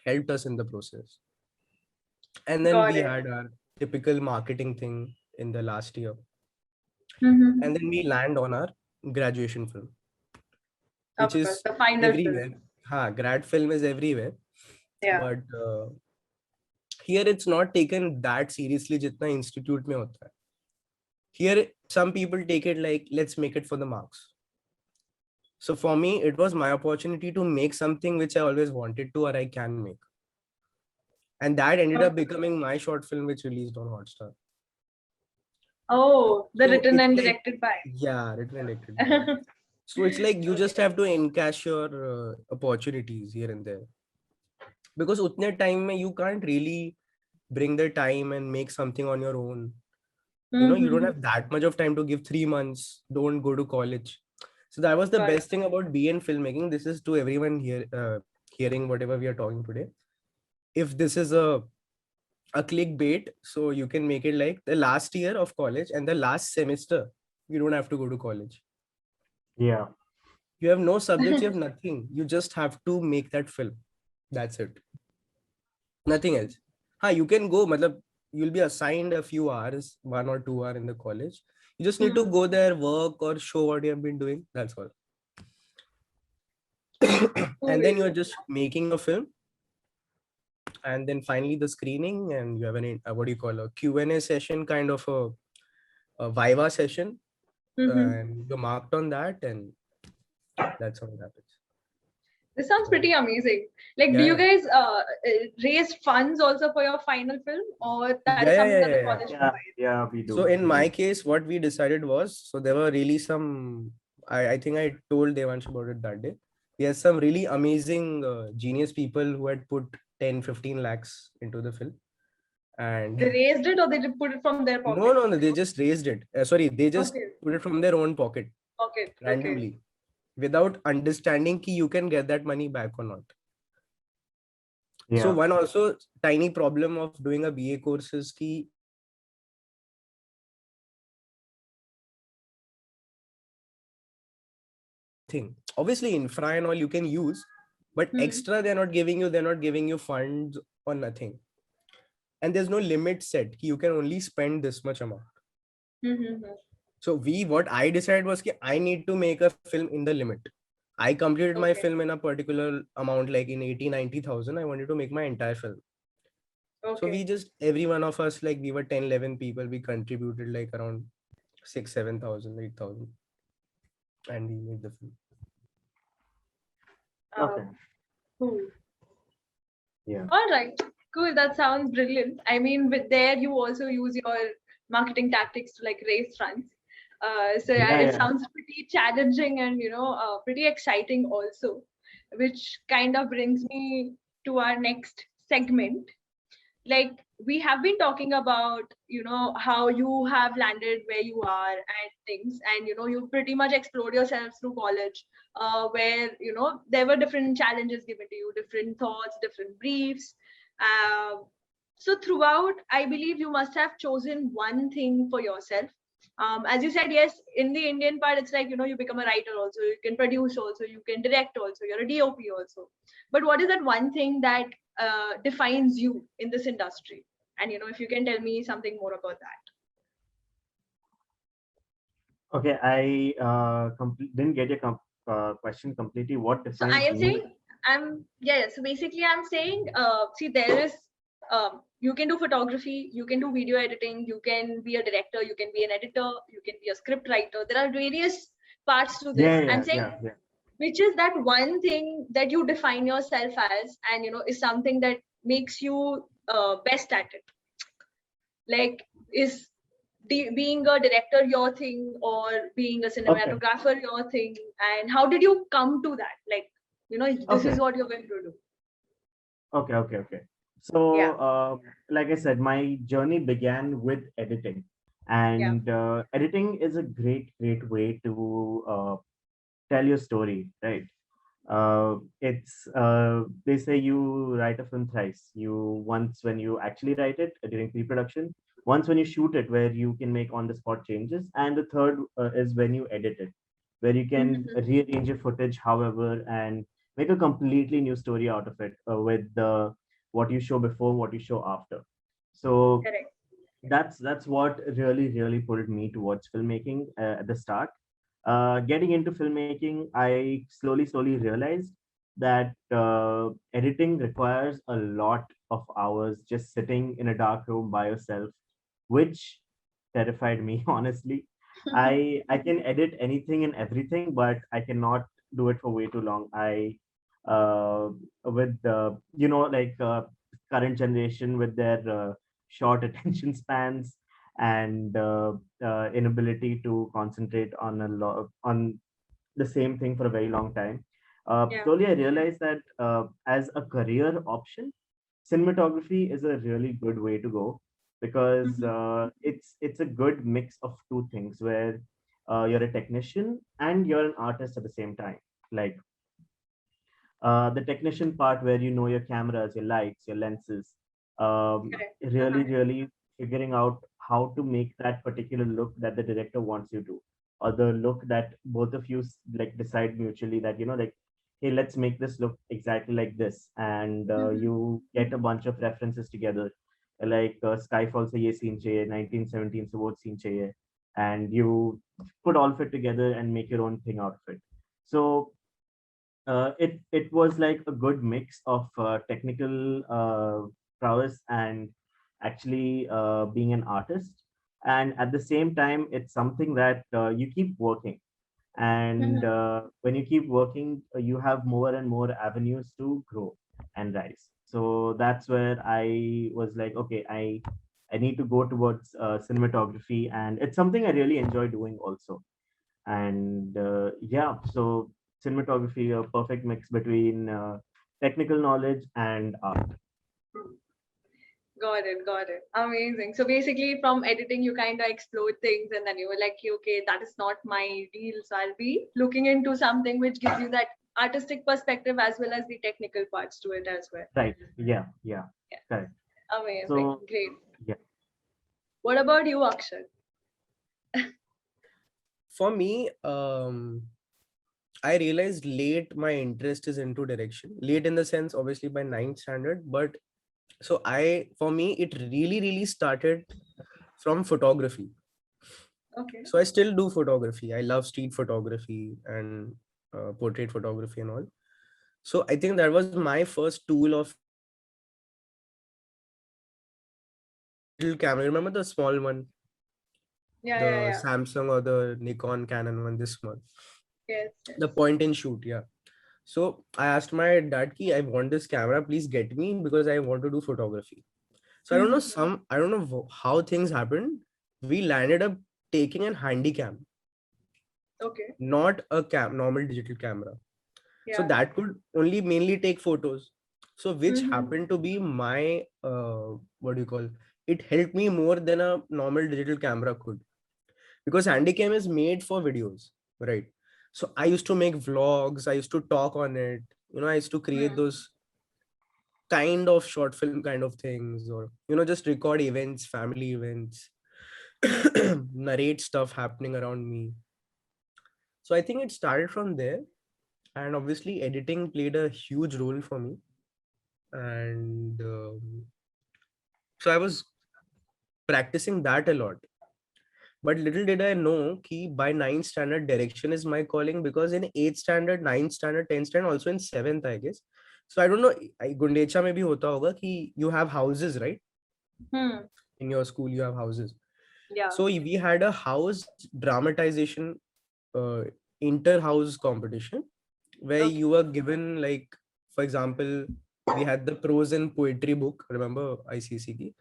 helped us in the process. And then we had our typical marketing thing in the last year. And then we land on our graduation film, which is the final everywhere. Grad film is everywhere. Yeah. But here it's not taken that seriously jitna institute mein hota hai. Here some people take it like, let's make it for the marks. So for me, it was my opportunity to make something which I always wanted to, or I can make. And that ended up becoming my short film, which released on Hotstar. Oh, the So written it's and like, directed by. yeah, written and directed by. So it's like you just have to encash your opportunities here and there. Because utne time mein you can't really bring the time and make something on your own. you don't have that much of time to give 3 months. Don't go to college. So that was the best thing about BA in filmmaking. This is to everyone here hearing whatever we are talking today. If this is a clickbait, so you can make it like the last year of college and the last semester, you don't have to go to college. Yeah. You have no subjects, you have nothing. You just have to make that film. That's it. Nothing else. You can go, you'll be assigned a few hours, 1 or 2 hours in the college. You just need to go there, work or show what you have been doing. That's all. And then you're just making a film. And then finally the screening, and you have what do you call a Q&A session, kind of a �WIVA session. And you're marked on that, and that's how it happens. This sounds pretty amazing. Like, do you guys raise funds also for your final film, or that is something that the college? Yeah, we do. So in my case, what we decided was, so there were really some, I think I told Devansh about it that day. We had some really amazing genius people who had put 10-15 lakhs into the film. And they raised it, or they put it from their pocket? No, they just raised it. They just put it from their own pocket. Randomly. Without understanding ki you can get that money back or not. So one also tiny problem of doing a BA course is ki obviously infra and all you can use, but extra they're not giving you funds or nothing. And there's no limit set. You can only spend this much amount. So what I decided was that I need to make a film in the limit. I completed my film in a particular amount, like in 80,000-90,000. I wanted to make my entire film. So we just, every one of us, like we were 10-11 people, we contributed like around 6,000-7,000, 8,000. And we made the film. Okay. Cool. Yeah. All right. Cool. That sounds brilliant. I mean, with there, you also use your marketing tactics to like raise funds. It sounds pretty challenging and, pretty exciting also, which kind of brings me to our next segment. Like, we have been talking about, how you have landed where you are and things, and, you pretty much explored yourself through college, where, there were different challenges given to you, different thoughts, different briefs. So throughout, I believe you must have chosen one thing for yourself. As you said, yes, in the Indian part, it's like, you become a writer also, you can produce also, you can direct also, you're a DOP also. But what is that one thing that defines you in this industry? And, if you can tell me something more about that. Okay, I didn't get your question completely. What defines So I am saying, so basically I'm saying, see, there is, you can do photography, you can do video editing, you can be a director, you can be an editor, you can be a script writer. There are various parts to this. I'm saying, which is that one thing that you define yourself as, and, is something that makes you best at it. Like, is being a director your thing, or being a cinematographer your thing? And how did you come to that? Like, this is what you're going to do. Okay. So, like I said, my journey began with editing, and editing is a great way to tell your story, right? It's they say you write a film thrice. Once when you actually write it during pre-production, once when you shoot it, where you can make on-the-spot changes, and the third is when you edit it, where you can rearrange your footage, however, and make a completely new story out of it with what you show before, what you show after. So that's what really pulled me towards filmmaking at the start. Getting into filmmaking, I slowly realized that editing requires a lot of hours just sitting in a dark room by yourself, which terrified me, honestly. I can edit anything and everything, but I cannot do it for way too long. With current generation with their short attention spans and inability to concentrate on the same thing for a very long time. Slowly, I realized that as a career option, cinematography is a really good way to go, because it's a good mix of two things where you're a technician and you're an artist at the same time. Like the technician part where you know your cameras, your lights, your lenses, really figuring out how to make that particular look that the director wants you to, or the look that both of you like decide mutually that, you know, like, hey, let's make this look exactly like this. And you get a bunch of references together, like Skyfall se ye scene chahiye, 1917 se wo scene chahiye, and you put all of it together and make your own thing out of it. So it was like a good mix of technical prowess and actually being an artist, and at the same time it's something that you keep working, and when you keep working you have more and more avenues to grow and rise. So that's where I was like, okay, I need to go towards cinematography, and it's something I really enjoy doing also. And yeah, so cinematography, a perfect mix between technical knowledge and art. Got it, got it. Amazing. So basically, from editing, you kind of explored things, and then you were like, okay, that is not my deal. So I'll be looking into something which gives you that artistic perspective as well as the technical parts to it as well. Right. Yeah. Yeah. Yeah. Correct. Amazing. So, great. Yeah. What about you, Akshat? For me, I realized late my interest is into direction. Late in the sense, obviously by ninth standard, but so for me, it really started from photography. Okay. So I still do photography. I love street photography and portrait photography and all. So I think that was my first tool of digital camera. Remember the small one? The Yeah. Samsung or the Nikon Canon one, this one. Yes. The point and shoot, yeah. So I asked my dad ki I want this camera, please get me because I want to do photography. So I don't know how things happened. We landed up taking a handy cam. Okay. Not a normal digital camera. Yeah. So that could only mainly take photos. So which happened to be my what do you call? It helped me more than a normal digital camera could, because handycam is made for videos, right? So I used to make vlogs, I used to talk on it, I used to create those kind of short film kind of things, or just record events, family events, narrate stuff happening around me. So I think it started from there, and obviously editing played a huge role for me. And so I was practicing that a lot. But little did I know ki by ninth standard direction is my calling, because in 8th standard, ninth standard, 10th standard, also in 7th, I guess. So I don't know, Gundecha mein bhi hota hoga ki you have houses, right? In your school, you have houses. Yeah. So we had a house dramatization inter-house competition where you were given, like, for example, we had the prose and poetry book, remember ICC ki?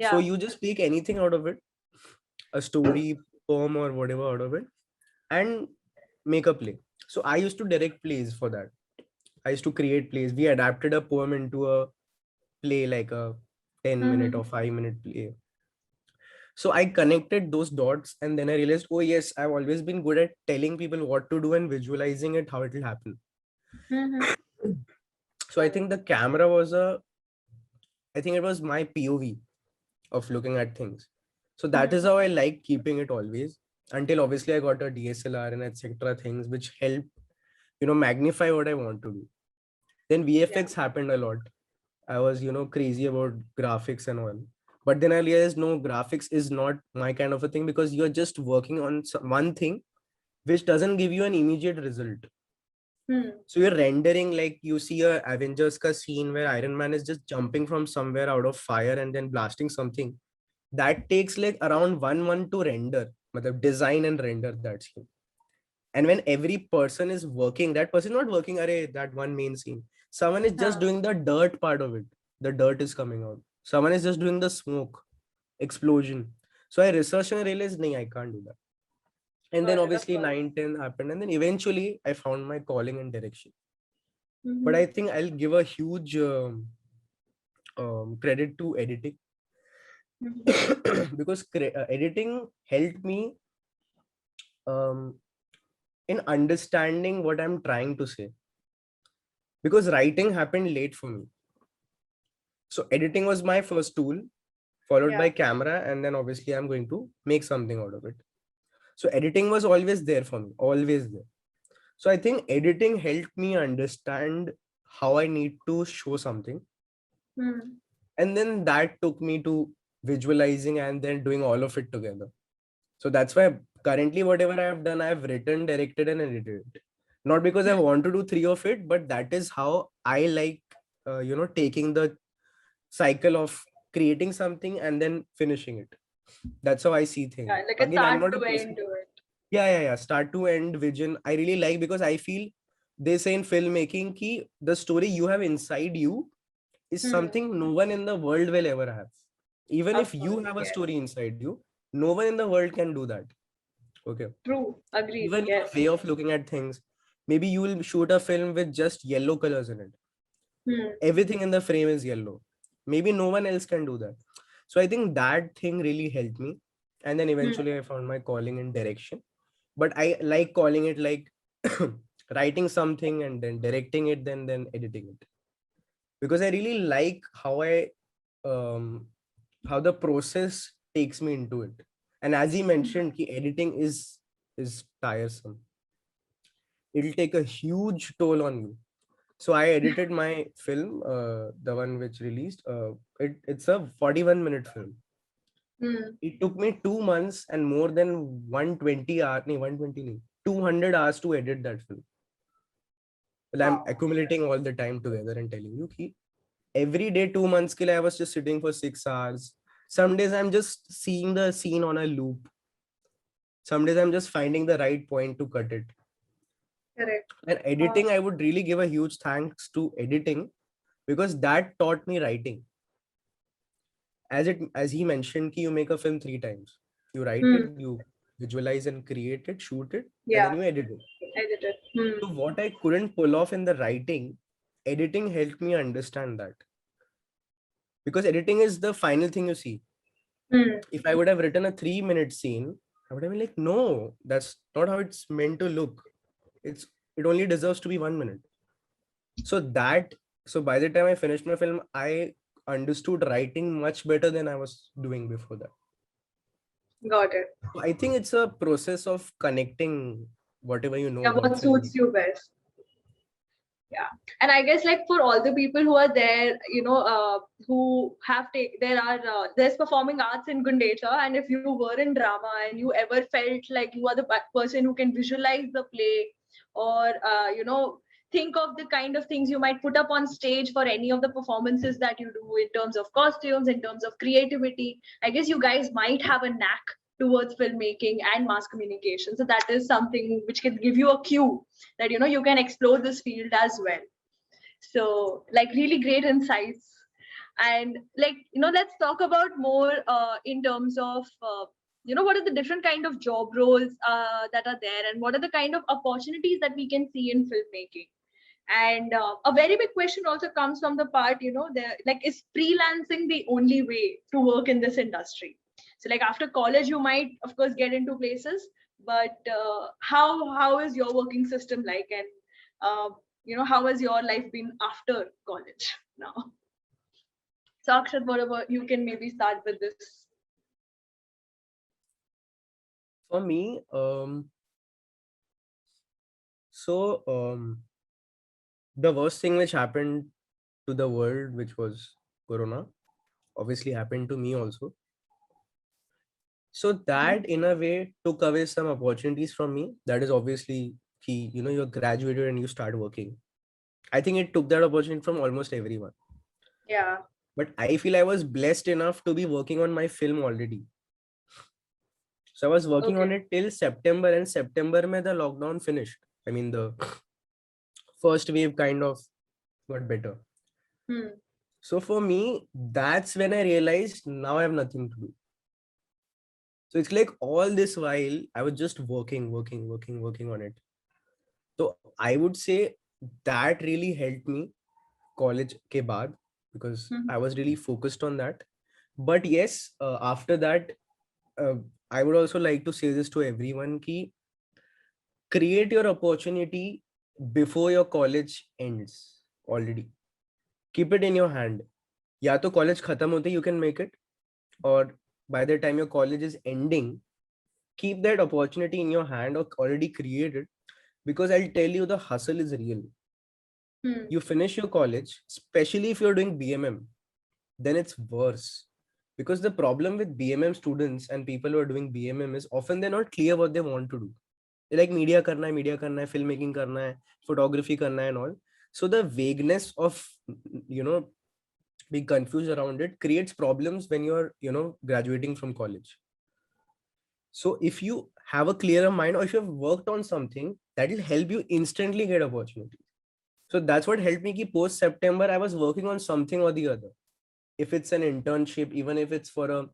So you just pick anything out of it, a story, poem, or whatever out of it, and make a play. So I used to direct plays for that. I used to create plays. We adapted a poem into a play, like a 10-minute or 5-minute play. So I connected those dots, and then I realized, oh yes, I've always been good at telling people what to do and visualizing it, how it will happen. So I think the camera was I think it was my POV of looking at things. So that is how I like keeping it always, until obviously I got a DSLR and etc. things which help, magnify what I want to do. Then VFX happened a lot. I was, crazy about graphics and all. But then I realized, no, graphics is not my kind of a thing, because you're just working on one thing which doesn't give you an immediate result. So you're rendering, like you see a Avengers ka scene where Iron Man is just jumping from somewhere out of fire and then blasting something. That takes like around 1 month to render, design and render that scene. And when every person is working, that person is not working that one main scene. Someone is just doing the dirt part of it. The dirt is coming out. Someone is just doing the smoke, explosion. So I researched and I realized, no, I can't do that. And then obviously 9, 10 happened. And then eventually I found my calling and direction. But I think I'll give a huge credit to editing. because editing helped me in understanding what I'm trying to say. Because writing happened late for me. So editing was my first tool, followed by camera, and then obviously I'm going to make something out of it. So editing was always there for me, always there. So I think editing helped me understand how I need to show something. And then that took me to visualizing and then doing all of it together. So that's why currently whatever I have done, I've written, directed, and edited it. Not because I want to do 3 of it, but that is how I like, taking the cycle of creating something and then finishing it. That's how I see things. Yeah, like a Again, I'm start not a to person. end to it. Yeah. Start to end vision. I really like, because I feel they say in filmmaking ki the story you have inside you is something no one in the world will ever have. Even if you have a story inside you, no one in the world can do that. Okay. True. Agreed. Even your Yes. way of looking at things. Maybe you will shoot a film with just yellow colors in it. Everything in the frame is yellow. Maybe no one else can do that. So I think that thing really helped me. And then eventually I found my calling in direction. But I like calling it like writing something and then directing it, then editing it. Because I really like how the process takes me into it. And as he mentioned, editing is tiresome. It'll take a huge toll on you. So I edited my film, the one which released. It's a 41-minute film. It took me 2 months and more than 120 hours, 200 hours to edit that film. Well, I'm accumulating all the time together and telling you, every day 2 months I was just sitting for 6 hours. Some days I'm just seeing the scene on a loop. Some days I'm just finding the right point to cut it. Correct. And editing, I would really give a huge thanks to editing, because that taught me writing. As he mentioned, you make a film 3 times. You write it, you visualize and create it, shoot it, and then you edit it. So what I couldn't pull off in the writing, editing helped me understand that. Because editing is the final thing you see. If I would have written a 3-minute scene, I would have been like, no, that's not how it's meant to look. It only deserves to be 1 minute. So by the time I finished my film, I understood writing much better than I was doing before that. Got it. I think it's a process of connecting whatever you know. Yeah, what suits you best. Yeah. And I guess like for all the people who are there, who have there's performing arts in Gundeta, and if you were in drama and you ever felt like you are the person who can visualize the play, or think of the kind of things you might put up on stage for any of the performances that you do in terms of costumes, in terms of creativity, I guess you guys might have a knack towards filmmaking and mass communication. So that is something which can give you a cue that you can explore this field as well. So like really great insights. And let's talk about more in terms of what are the different kind of job roles that are there, and what are the kind of opportunities that we can see in filmmaking. And a very big question also comes from the part, is freelancing the only way to work in this industry? So like after college, you might of course get into places, but how is your working system like? And how has your life been after college now? So Akshat, whatever, you can maybe start with this. For me, the worst thing which happened to the world, which was Corona, obviously happened to me also. So that in a way took away some opportunities from me. That is obviously key. You're graduated and you start working. I think it took that opportunity from almost everyone. Yeah. But I feel I was blessed enough to be working on my film already. So I was working on it till September, and September mein the lockdown finished. I mean, the first wave kind of got better. So for me, that's when I realized now I have nothing to do. So it's like all this while I was just working on it. So I would say that really helped me college ke baad, because I was really focused on that. But yes, after that, I would also like to say this to everyone ki create your opportunity before your college ends already. Keep it in your hand. या तो college खत्म होते you can make it, or by the time your college is ending, keep that opportunity in your hand or already created, because I'll tell you the hustle is real. You finish your college, especially if you're doing BMM, then it's worse. Because the problem with BMM students and people who are doing BMM is often they're not clear what they want to do. They like media karna hai, filmmaking karna hai, photography karna hai and all. So the vagueness of, being confused around it creates problems when you're, graduating from college. So if you have a clearer mind, or if you have worked on something, that will help you instantly get opportunities. So that's what helped me. Post September, I was working on something or the other. If it's an internship, even if it's for a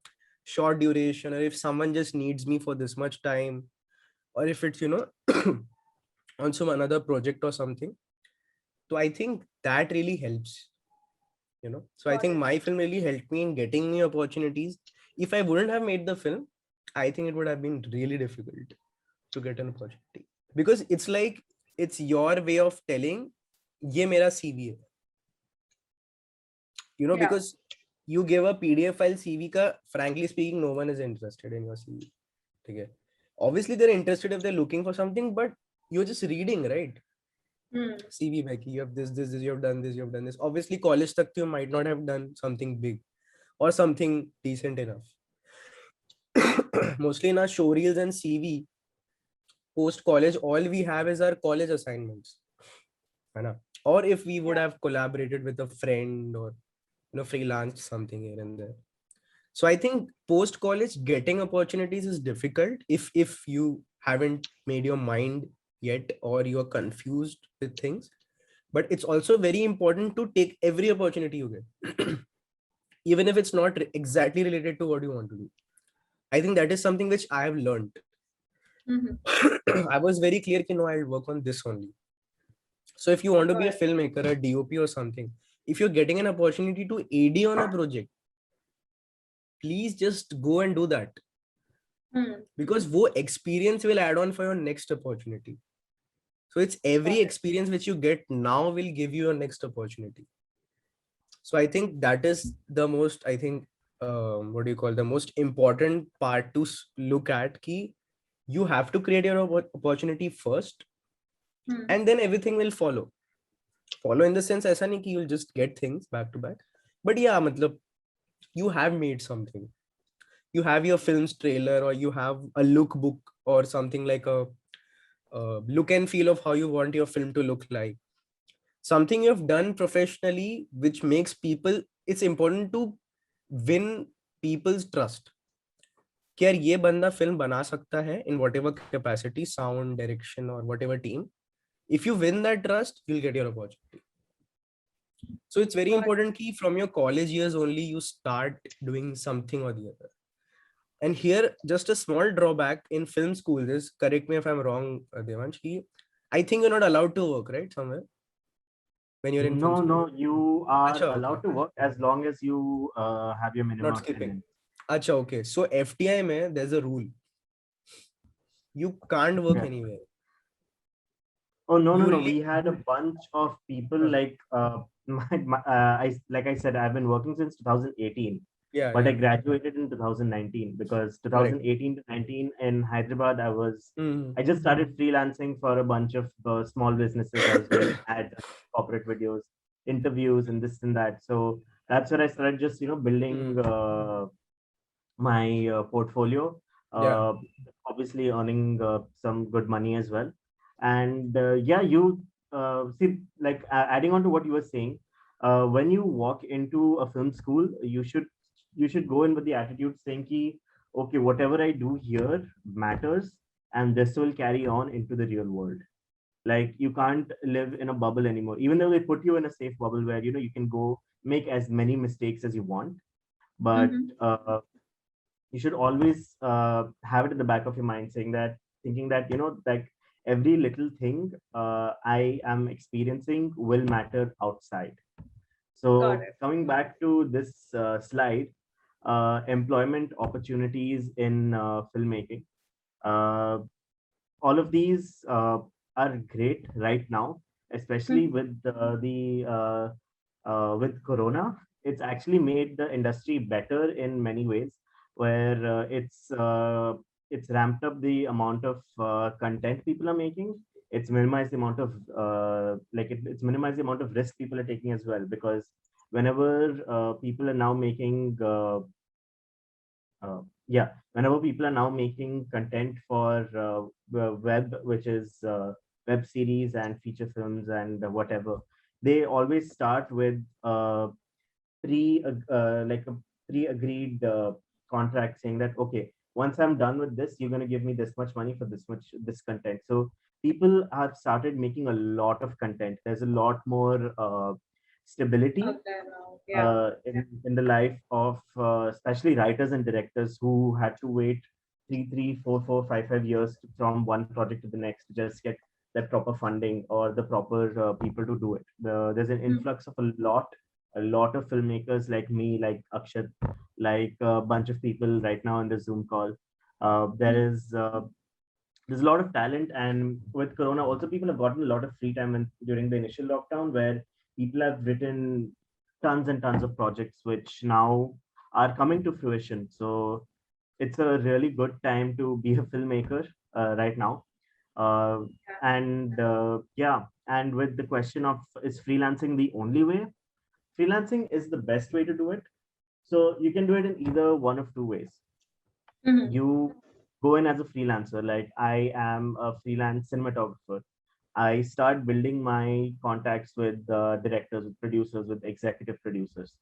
short duration, or if someone just needs me for this much time, or if it's, on some another project or something. So I think that really helps, So I think my film really helped me in getting me opportunities. If I wouldn't have made the film, I think it would have been really difficult to get an opportunity, because it's like, it's your way of telling, ye mera CV hai. Because you give a PDF file CV ka, frankly speaking, no one is interested in your CV. Okay. Obviously they're interested if they're looking for something, but you're just reading, right? CV back, you have this, you have done this, you have done this. Obviously college tak you might not have done something big or something decent enough. Mostly in our show reels and CV, post college, all we have is our college assignments. Or if we would have collaborated with a friend, or freelanced something here and there. So I think post college getting opportunities is difficult if you haven't made your mind yet, or you're confused with things. But it's also very important to take every opportunity you get, even if it's not exactly related to what you want to do. I think that is something which I have learned. I was very clear, no, I'll work on this only. So if you want to be a filmmaker, a DOP or something, if you're getting an opportunity to AD on a project, please just go and do that. Because wo experience will add on for your next opportunity. So it's every experience which you get now will give you your next opportunity. So I think that is the most, the most important part to look at. Ki you have to create your opportunity first, and then everything will follow. Follow in the sense, aisa nahi ki you'll just get things back to back. But yeah, matlab, you have made something. You have your film's trailer, or you have a lookbook, or something like a look and feel of how you want your film to look like. Something you have done professionally, which makes people, it's important to win people's trust. कि यार ये बंदा film बना सकता है in whatever capacity, sound, direction, or whatever team. If you win that trust, you'll get your opportunity. So it's very important कि from your college years only you start doing something or the other. And here, just a small drawback in film schools is, correct me if I'm wrong, Devansh, I think you're not allowed to work, right? Somewhere when you're in film school. No, you are Achha, allowed to work as long as you have your minimum not skipping. attendance. Achha, okay. So FTI mein, there's a rule. You can't work anywhere. Oh no, we had a bunch of people like like I said, I've been working since 2018. Yeah, but I graduated in 2019 because 2018 to 19 in Hyderabad, I just started freelancing for a bunch of small businesses. I was doing ads, corporate videos, interviews, and this and that. So that's where I started just building my portfolio. Obviously earning some good money as well. And you see, like adding on to what you were saying, when you walk into a film school, you should go in with the attitude saying ki, okay, whatever I do here matters, and this will carry on into the real world. Like you can't live in a bubble anymore, even though they put you in a safe bubble where you can go make as many mistakes as you want, but you should always have it in the back of your mind, thinking that like every little thing I am experiencing will matter outside. So coming back to this slide, employment opportunities in filmmaking. Uh, all of these are great right now, especially with with Corona. It's actually made the industry better in many ways, where it's ramped up the amount of content people are making. It's minimized the amount of it's minimized the amount of risk people are taking as well, because whenever people are now making whenever people are now making content for web, which is web series and feature films and whatever, they always start with pre like a pre-agreed contract saying that, okay, once I'm done with this, you're going to give me this much money for this content. So people have started making a lot of content. There's a lot more stability in the life of especially writers and directors who had to wait 3, 3, 4, 4, 5 5 years from one project to the next to just get that proper funding or the proper people to do it. There's an influx of a lot of filmmakers like me, like Akshat, like a bunch of people right now in the Zoom call. There's a lot of talent, and with Corona also people have gotten a lot of free time during the initial lockdown, where people have written tons and tons of projects which now are coming to fruition. So it's a really good time to be a filmmaker right now. uh, and with the question of, is freelancing the only way? Freelancing is the best way to do it. So you can do it in either one of two ways. You go in as a freelancer, like I am a freelance cinematographer. I start building my contacts with directors, with producers, with executive producers.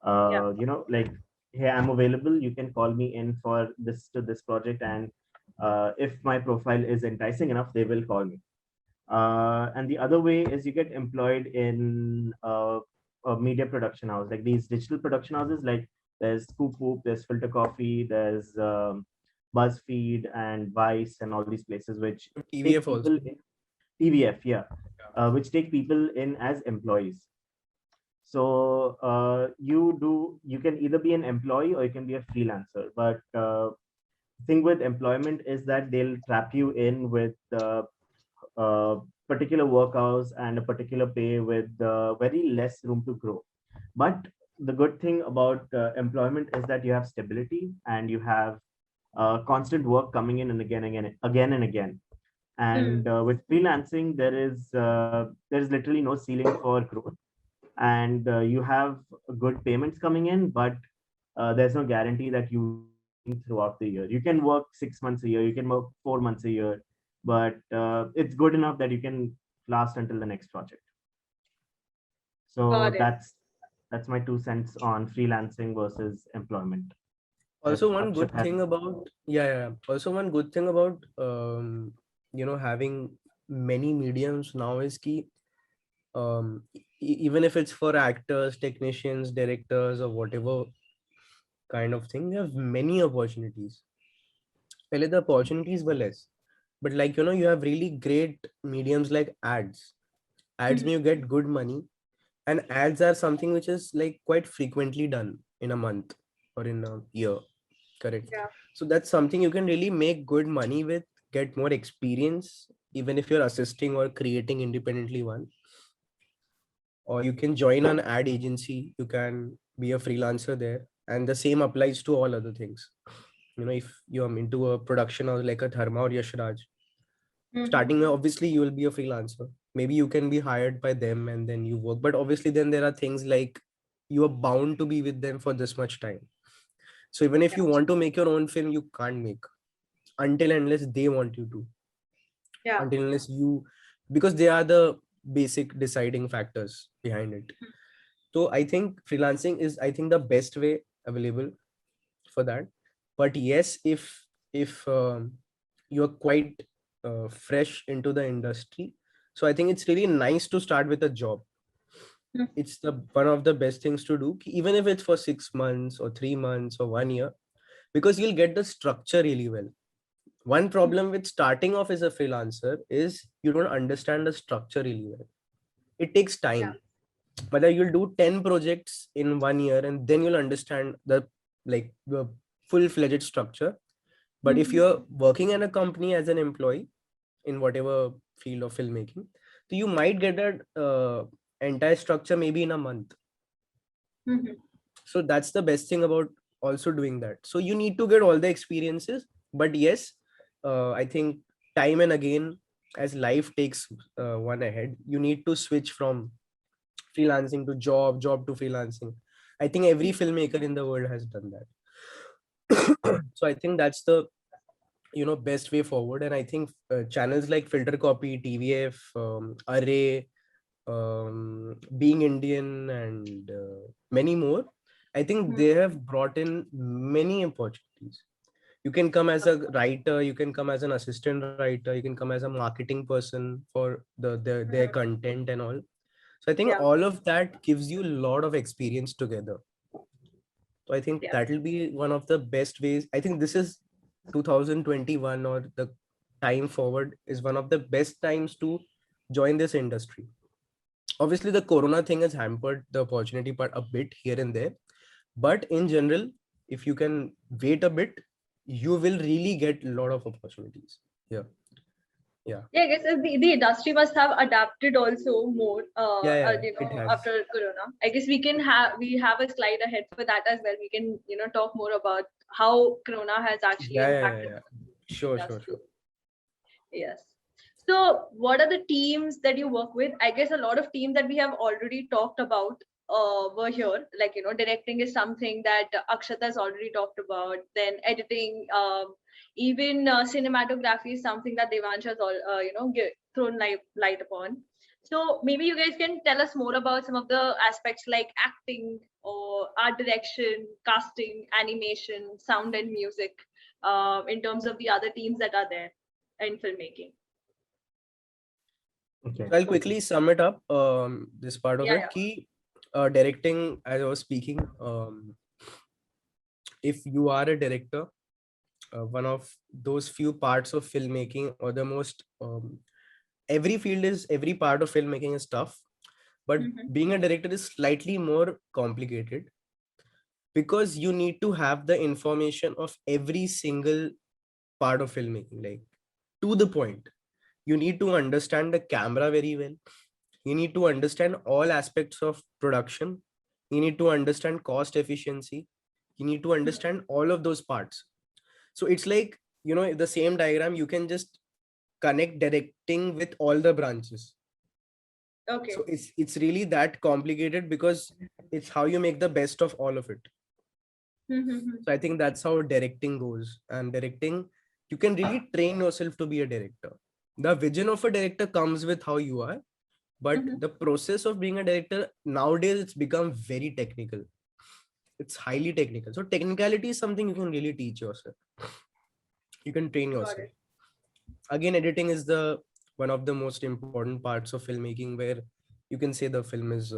Like, hey, I'm available. You can call me in for this project, and if my profile is enticing enough, they will call me. And the other way is you get employed in a media production house, like these digital production houses, like there's Scoop, there's Filter Coffee, there's BuzzFeed and Vice, and all these places which take TVF people also. in, TVF, yeah, which take people in as employees. So you can either be an employee or you can be a freelancer. But thing with employment is that they'll trap you in with particular work hours and a particular pay with very less room to grow. But the good thing about employment is that you have stability and you have constant work coming in and again and again. And with freelancing, there is literally no ceiling for growth, and you have good payments coming in, but there's no guarantee that you throughout the year. You can work 6 months a year, you can work 4 months a year, but it's good enough that you can last until the next project. So that's my 2 cents on freelancing versus employment. Also one good thing about also one good thing about having many mediums now is key. Even if it's for actors, technicians, directors, or whatever kind of thing, you have many opportunities. Earlier the opportunities were less, but you have really great mediums like ads may you get good money, and ads are something which is like quite frequently done in a month or in a year. Correct. So that's something you can really make good money with, get more experience, even if you're assisting or creating independently one. Or you can join an ad agency, you can be a freelancer there. And the same applies to all other things. If you're into a production or like a Dharma or Yashraj, starting obviously you will be a freelancer. Maybe you can be hired by them and then you work. But obviously then there are things like you are bound to be with them for this much time. So even if you want to make your own film, you can't make until unless they want you to. Until unless because they are the basic deciding factors behind it. So I think freelancing is, I think, the best way available for that. But yes, if you're quite fresh into the industry, so I think it's really nice to start with a job. It's the one of the best things to do, even if it's for 6 months or 3 months or 1 year, because you'll get the structure really well. One problem with starting off as a freelancer is you don't understand the structure really well. It takes time. Whether you'll do 10 projects in 1 year and then you'll understand the like the full-fledged structure. But if you're working in a company as an employee in whatever field of filmmaking, so you might get that entire structure maybe in a month. So that's the best thing about also doing that. So you need to get all the experiences, but yes, I think time and again, as life takes one ahead, you need to switch from freelancing to job to freelancing. I think every filmmaker in the world has done that. So I think that's the best way forward. And I think channels like Filter Copy, TVF, Array, Being Indian, and many more, I think they have brought in many opportunities. You can come as a writer, you can come as an assistant writer, you can come as a marketing person for their content and all. So I think all of that gives you a lot of experience together. So I think that will be one of the best ways. I think this is 2021, or the time forward is one of the best times to join this industry. Obviously, the corona thing has hampered the opportunity part a bit here and there. But in general, if you can wait a bit, you will really get a lot of opportunities. Yeah. Yeah, I guess the industry must have adapted also more it has. after corona. I guess we have a slide ahead for that as well. We can talk more about how corona has actually impacted. Sure. Yes. So what are the teams that you work with? I guess a lot of teams that we have already talked about were here. Like, directing is something that Akshata has already talked about. Then editing, even cinematography is something that Devansh has thrown light upon. So maybe you guys can tell us more about some of the aspects like acting or art direction, casting, animation, sound and music, in terms of the other teams that are there in filmmaking. Okay. So I'll quickly sum it up. This part of it. Key directing, as I was speaking, if you are a director, one of those few parts of filmmaking, or the most every part of filmmaking is tough, but being a director is slightly more complicated, because you need to have the information of every single part of filmmaking, like to the point. You need to understand the camera very well. You need to understand all aspects of production. You need to understand cost efficiency. You need to understand all of those parts. So it's like, the same diagram, you can just connect directing with all the branches. Okay. So it's really that complicated, because it's how you make the best of all of it. So I think that's how directing goes. And directing, you can really train yourself to be a director. The vision of a director comes with how you are, but the process of being a director nowadays, it's become very technical. It's highly technical. So technicality is something you can really teach yourself. You can train yourself. Again, editing is the one of the most important parts of filmmaking, where you can say the film is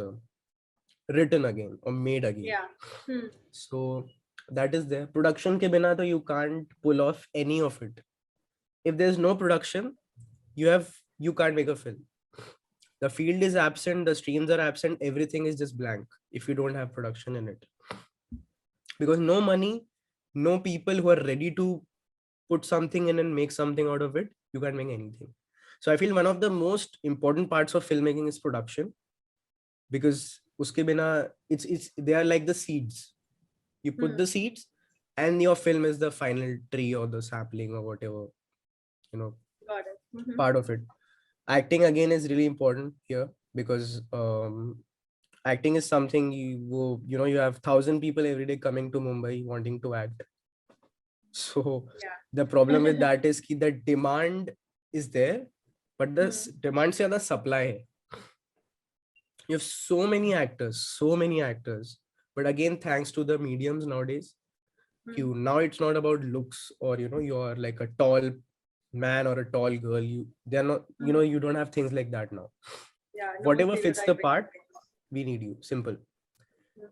written again or made again. So that is there. Production ke bina, you can't pull off any of it. If there's no production, you can't make a film. The field is absent, the streams are absent, everything is just blank if you don't have production in it. Because no money, no people who are ready to put something in and make something out of it, you can't make anything. So I feel one of the most important parts of filmmaking is production, because uske bina, they are like the seeds. You put the seeds and your film is the final tree or the sapling or whatever, Got it. part of it. Acting again is really important here, because acting is something you have 1,000 people every day coming to Mumbai wanting to act. So the problem with that is that the demand is there, but the demand se zyada supply hai. You have so many actors, but again, thanks to the mediums nowadays, now it's not about looks, or you're like a tall man or a tall girl. They're not, you don't have things like that now. Whatever fits the part, we need you. Simple.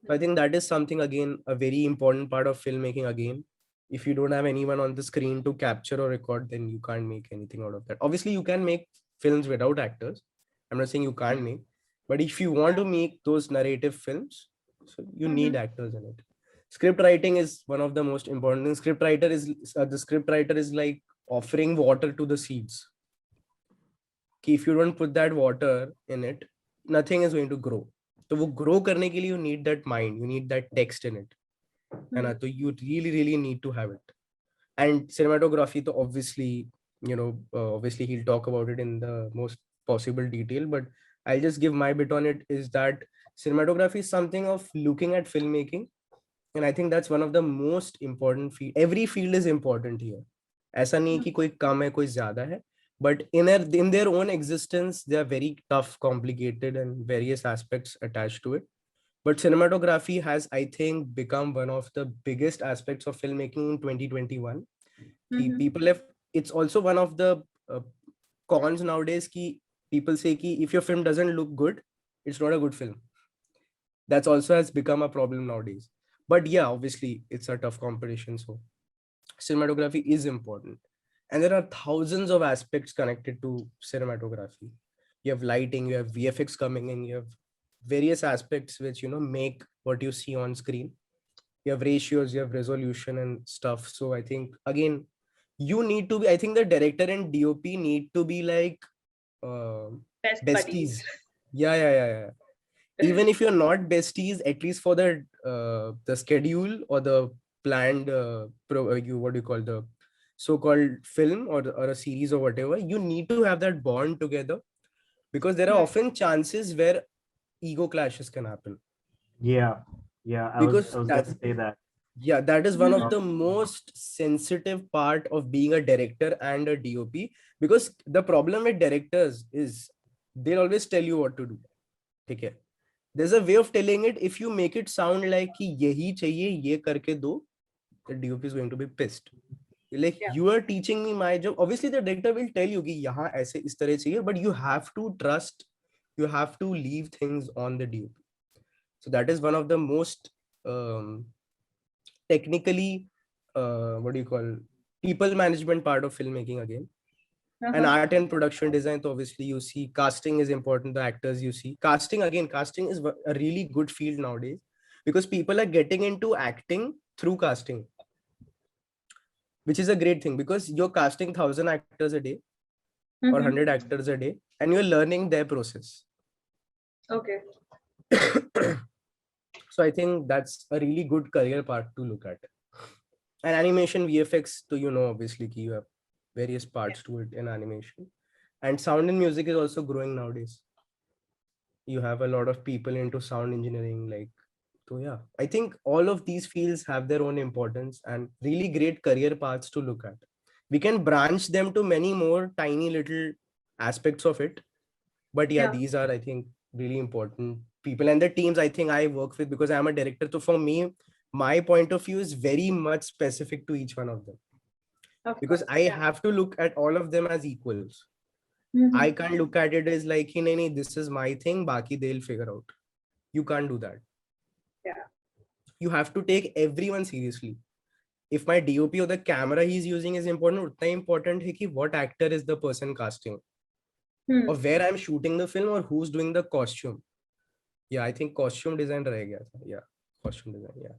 So I think that is something, again, a very important part of filmmaking. Again, if you don't have anyone on the screen to capture or record, then you can't make anything out of that. Obviously, you can make films without actors. I'm not saying you can't make, but if you want to make those narrative films, so you need actors in it. Script writing is one of the most important things. The script writer is like offering water to the seeds. If you don't put that water in it, nothing is going to grow. So वो grow करने के लिए you need that mind, you need that text in it. And so you really need to have it. And cinematography, तो obviously, obviously he'll talk about it in the most possible detail, but I'll just give my bit on it, is that cinematography is something of looking at filmmaking. And I think that's one of the most important field. Every field is important here. ऐसा नहीं कि कोई कम है, कोई ज़्यादा है. But in their own existence, they are very tough, complicated, and various aspects attached to it. But cinematography has, I think, become one of the biggest aspects of filmmaking in 2021. People have, it's also one of the cons nowadays. People say if your film doesn't look good, it's not a good film. That's also has become a problem nowadays. But yeah, obviously it's a tough competition. So cinematography is important. And there are thousands of aspects connected to cinematography. You have lighting, you have VFX coming in, you have various aspects which, make what you see on screen. You have ratios, you have resolution and stuff. So I think, again, you need to be, I think the director and DOP need to be like Best besties. buddies. Yeah. Even if you're not besties, at least for the schedule or the planned, what do you call, the so-called film or a series or whatever, you need to have that bond together, because there are often chances where ego clashes can happen. Yeah, I was going to say that. Yeah, that is one of the most sensitive part of being a director and a DOP, because the problem with directors is they'll always tell you what to do. Okay. There's a way of telling it. If you make it sound like कि यही चाहिए, ये करके दो, the DOP is going to be pissed. Like, you are teaching me my job. Obviously the director will tell you कि यहाँ ऐसे इस तरह चाहिए, but you have to trust, you have to leave things on the DOP. So that is one of the most technically what do you call, people management part of filmmaking again. And art and production design, so obviously you see casting is important, the actors you see. Casting is a really good field nowadays, because people are getting into acting through casting, which is a great thing, because you're casting 1,000 actors a day or 100 actors a day, and you're learning their process. Okay. So I think that's a really good career part to look at. And animation, VFX, so obviously you have various parts to it in animation. And sound and music is also growing nowadays. You have a lot of people into sound engineering, like, so yeah, I think all of these fields have their own importance and really great career paths to look at. We can branch them to many more tiny little aspects of it. But yeah, these are, I think, really important people. And the teams I think I work with, because I'm a director. So for me, my point of view is very much specific to each one of them. Because I have to look at all of them as equals. I can't look at it as like, hey, this is my thing, baki they'll figure out. You can't do that. Yeah. You have to take everyone seriously. If my DOP or the camera he's using is important, utna important hai ki what actor is the person casting, or where I'm shooting the film, or who's doing the costume. Yeah, I think costume design rahe gaya tha. Yeah, costume design. Yeah.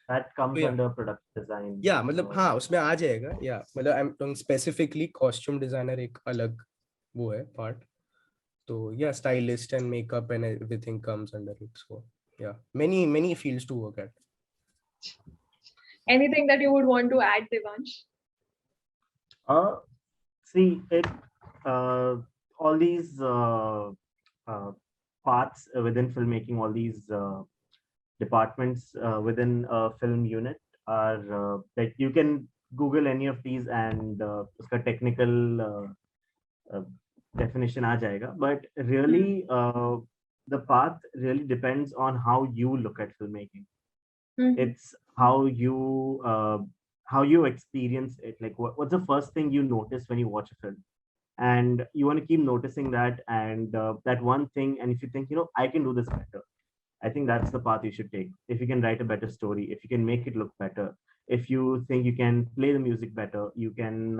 That comes under production design. Yeah, मतलब हाँ उसमें आ जाएगा. Yeah, मतलब I'm talking specifically costume designer एक अलग वो है part. So yeah, stylist and makeup and everything comes under it. So yeah, many fields to work at. Anything that you would want to add, Devansh? See it. All these parts within filmmaking, all these departments within a film unit are like, you can Google any of these and uska technical definition aa jayega. But really, the path really depends on how you look at filmmaking. It's how you experience it. Like, what's the first thing you notice when you watch a film? And you want to keep noticing that, and that one thing. And if you think, I can do this better, I think that's the path you should take. If you can write a better story, if you can make it look better, if you think you can play the music better, you can,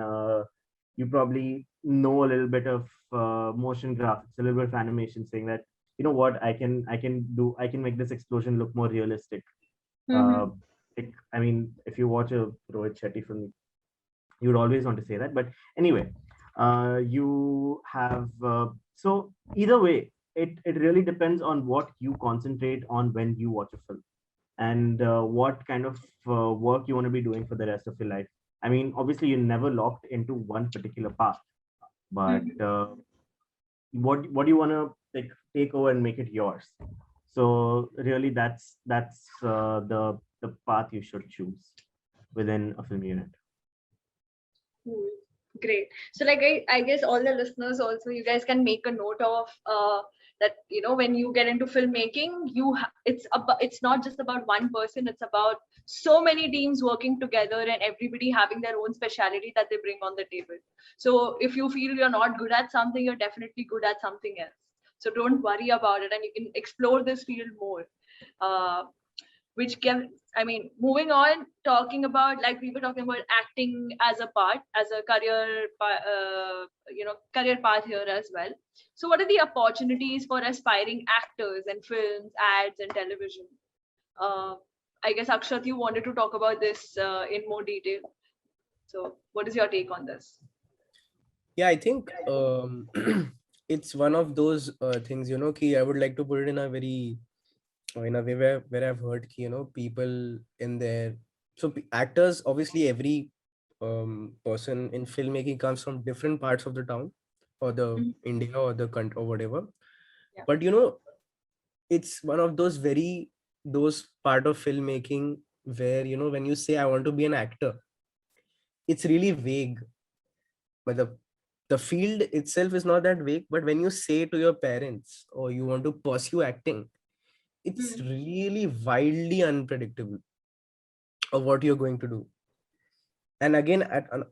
you probably know a little bit of motion graphics, a little bit of animation, saying that, what I can make this explosion look more realistic. like, I mean, if you watch a Rohit Shetty film, you would always want to say that. But anyway, you have so either way, it really depends on what you concentrate on when you watch a film, and what kind of work you want to be doing for the rest of your life. I mean, obviously, you're never locked into one particular path, but what do you want to like take over and make it yours? So really, that's the path you should choose within a film unit. Cool. Great. So like I guess all the listeners also, you guys can make a note of that, you know, when you get into filmmaking, it's not just about one person, it's about so many teams working together and everybody having their own speciality that they bring on the table. So if you feel you're not good at something, you're definitely good at something else. So don't worry about it and you can explore this field more. Which can, I mean, moving on, talking about, like we were talking about acting as a part, as a career, career path here as well. So what are the opportunities for aspiring actors in films, ads, and television? I guess Akshat, you wanted to talk about this in more detail. So what is your take on this? Yeah, I think it's one of those things, you know, I would like to put it in a very in a way where I've heard, you know, people in there. So actors, obviously, every person in filmmaking comes from different parts of the town or the India or the country or whatever. Yeah. But you know, it's one of those part of filmmaking where, you know, when you say I want to be an actor, it's really vague. But the field itself is not that vague. But when you say to your parents or you want to pursue acting, it's really wildly unpredictable of what you're going to do. And again,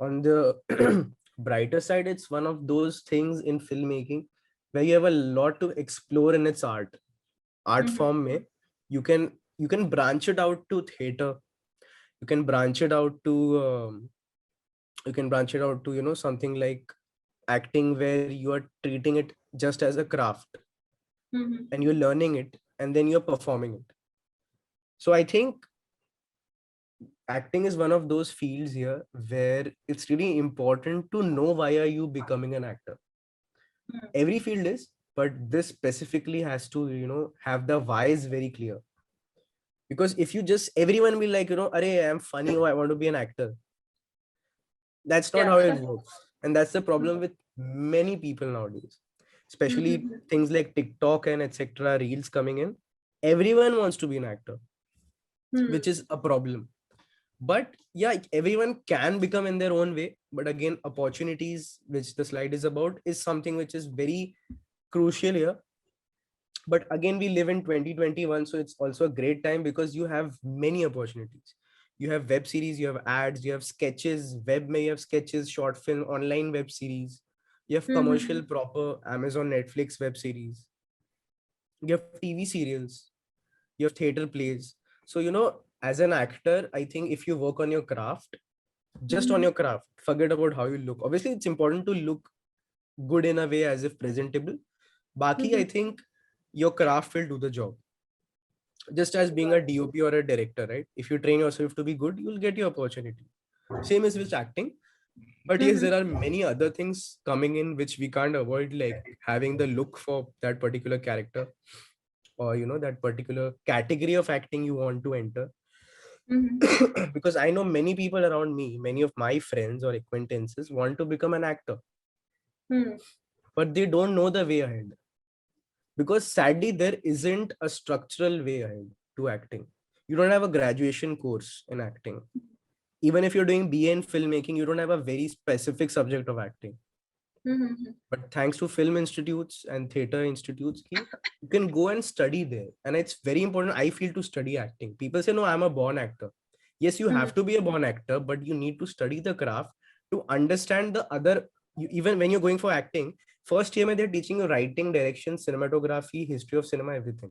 on the brighter side, it's one of those things in filmmaking where you have a lot to explore in its art form. Mein, you can branch it out to theater. You can branch it out to you know, something like acting where you are treating it just as a craft and you're learning it and then you're performing it. So I think acting is one of those fields here where it's really important to know why are you becoming an actor. Every field is, but this specifically has to, you know, have the whys very clear. Because if you just, everyone will like, you know, Arey, I'm funny, oh, I want to be an actor. That's not how it works. And that's the problem with many people nowadays, especially things like TikTok and etc. reels coming in. Everyone wants to be an actor, which is a problem. But yeah, everyone can become in their own way. But again, opportunities, which the slide is about, is something which is very crucial here. But again, we live in 2021, so it's also a great time because you have many opportunities. You have web series, you have ads, you have sketches, web may you have sketches, short film, online web series. You have commercial proper Amazon, Netflix web series. You have TV serials, you have theater plays. So, you know, as an actor, I think if you work on your craft, just on your craft, forget about how you look. Obviously, it's important to look good in a way as if presentable. Baki, I think your craft will do the job. Just as being a DOP or a director, right? If you train yourself to be good, you'll get your opportunity. Same as with acting. But yes, there are many other things coming in which we can't avoid, like having the look for that particular character or, you know, that particular category of acting you want to enter. Because I know many people around me, many of my friends or acquaintances want to become an actor, but they don't know the way ahead. Because sadly, there isn't a structural way ahead to acting. You don't have a graduation course in acting. Even if you're doing BA in filmmaking, you don't have a very specific subject of acting. But thanks to film institutes and theater institutes, you can go and study there. And it's very important, I feel, to study acting. People say, no, I'm a born actor. Yes, you have to be a born actor, but you need to study the craft to understand the other. Even when you're going for acting, first year, they're teaching you writing, direction, cinematography, history of cinema, everything,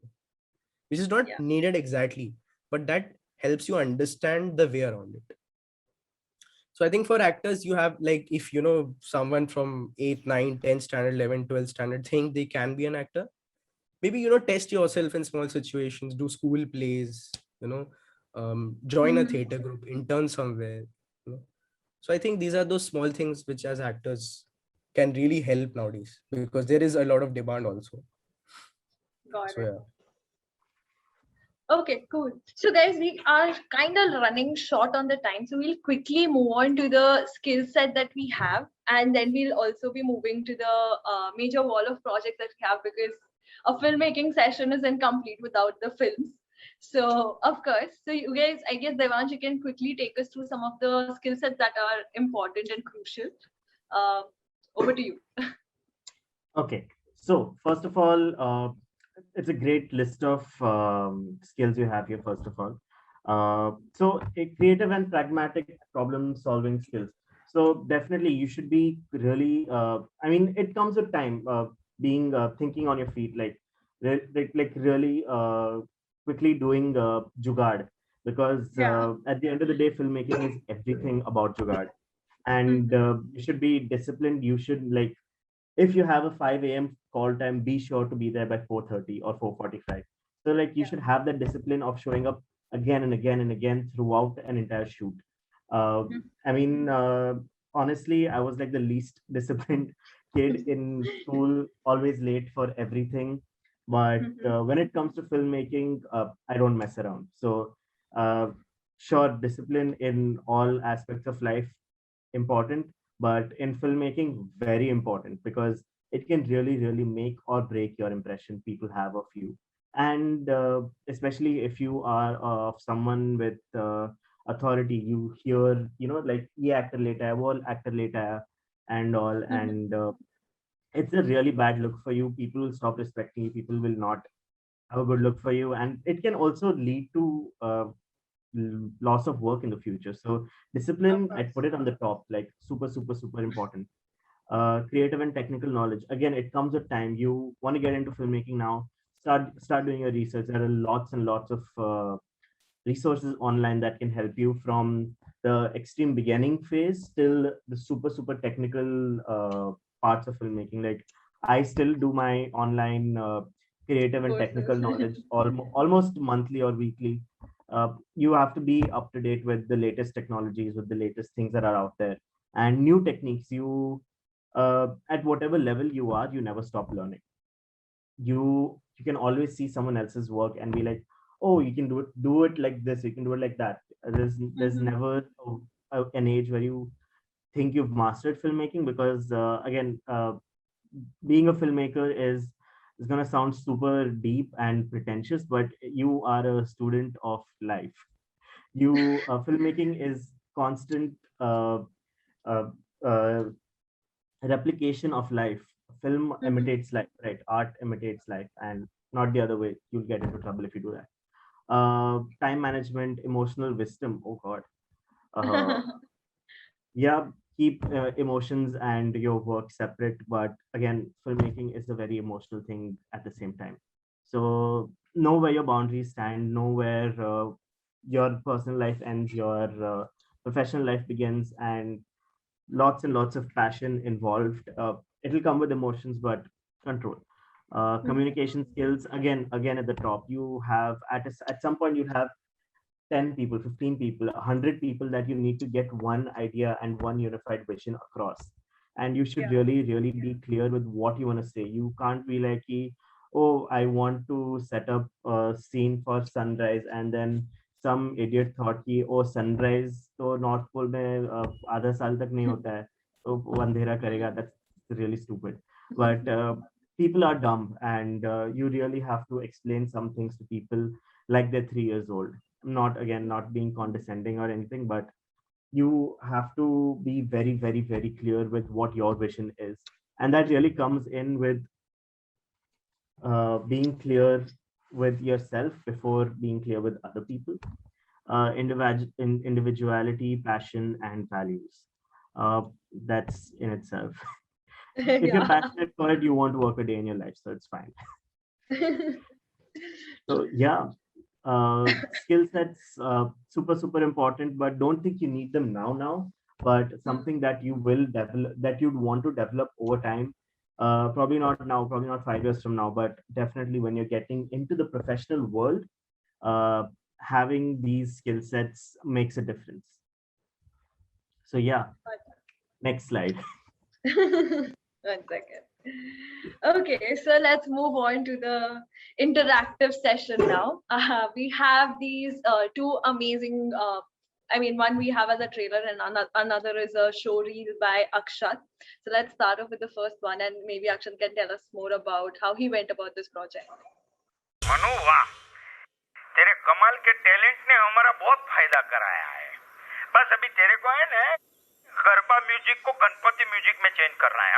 which is not needed exactly, but that helps you understand the way around it. So I think for actors, you have, like, if you know someone from 8, 9, 10 standard, 11, 12 standard think they can be an actor, maybe, you know, test yourself in small situations, do school plays, you know, join a theater group, intern somewhere. So I think these are those small things which as actors can really help nowadays, because there is a lot of demand also. Got So it. yeah. Okay, cool. So guys, we are kind of running short on the time. So we'll quickly move on to the skill set that we have. And then we'll also be moving to the major wall of projects that we have, because a filmmaking session is incomplete without the films. So of course, so you guys, I guess Devansh, you can quickly take us through some of the skill sets that are important and crucial. Over to you. Okay, so first of all, it's a great list of skills you have here, first of all. So a creative and pragmatic problem solving skills. So definitely you should be really, I mean, it comes with time, being thinking on your feet, like really quickly doing jugaad, because Yeah. at the end of the day, filmmaking is everything about jugaad. And you should be disciplined. You should, like, if you have a 5 a.m. call time, be sure to be there by 4:30 or 4:45. So like you Yeah. should have that discipline of showing up again and again and again throughout an entire shoot. Uh, I mean, honestly, I was like the least disciplined kid in school, always late for everything. But when it comes to filmmaking, I don't mess around. So uh, sure, discipline in all aspects of life important, but in filmmaking, very important, because it can really, really make or break your impression people have of you. And especially if you are of someone with authority, you hear, like, ye actor leta hai, wo actor leta hai, and all. And it's a really bad look for you. People will stop respecting you. People will not have a good look for you. And it can also lead to loss of work in the future. So Of discipline, I'd course. put it on the top, like super, super, super important. Creative and technical knowledge. Again, it comes with time. You want to get into filmmaking now, start doing your research. There are lots and lots of resources online that can help you from the extreme beginning phase till the super, super technical parts of filmmaking. Like I still do my online creative and technical Courses. knowledge almost monthly or weekly. You have to be up to date with the latest technologies, with the latest things that are out there, and new techniques. You at whatever level you are, you never stop learning. You can always see someone else's work and be like, oh, you can do it like this, you can do it like that. There's never an age where you think you've mastered filmmaking, because again, being a filmmaker is going to sound super deep and pretentious, but you are a student of life. You Filmmaking is constant uh, uh, replication of life. Film imitates life, right? Art imitates life, and not the other way. You'll get into trouble if you do that. Time management, emotional wisdom. Oh God. Uh, yeah, keep emotions and your work separate. But again, filmmaking is a very emotional thing at the same time. So know where your boundaries stand. Know where your personal life ends, your professional life begins, and lots and lots of passion involved. It'll come with emotions, but control. Communication skills, again at the top. You have at some point you'll have 10 people, 15 people, 100 people that you need to get one idea and one unified vision across. And you should Yeah. really, really be clear with what you want to say. You can't be like, oh, I want to set up a scene for sunrise, and then some idiot thought कि oh, sunrise तो North Pole में आधा साल तक नहीं होता है, तो वो अंधेरा करेगा. That's really stupid. But people are dumb, and you really have to explain some things to people like they're 3 years old. Not being condescending or anything, but you have to be very, very, very clear with what your vision is. And that really comes in with being clear with yourself before being clear with other people. Individuality, passion, and values. That's in itself. If you're Yeah. passionate for it, you won't work a day in your life, so it's fine. So yeah, skill sets, super, super important, but don't think you need them now, but something that you will develop, that you'd want to develop over time. Probably not now, probably not 5 years from now, but definitely when you're getting into the professional world, uh, having these skill sets makes a difference. So yeah, next slide. 1 second. Okay, so let's move on to the interactive session now. We have these two amazing, one we have as a trailer and another is a show reel by Akshat. So let's start off with the first one, and maybe Akshat can tell us more about how he went about this project. Manu वाह, तेरे कमाल के talent ने हमारा बहुत फायदा कराया है। बस अभी तेरे को है ना गरबा म्यूजिक को गणपति म्यूजिक में चेंज करना है।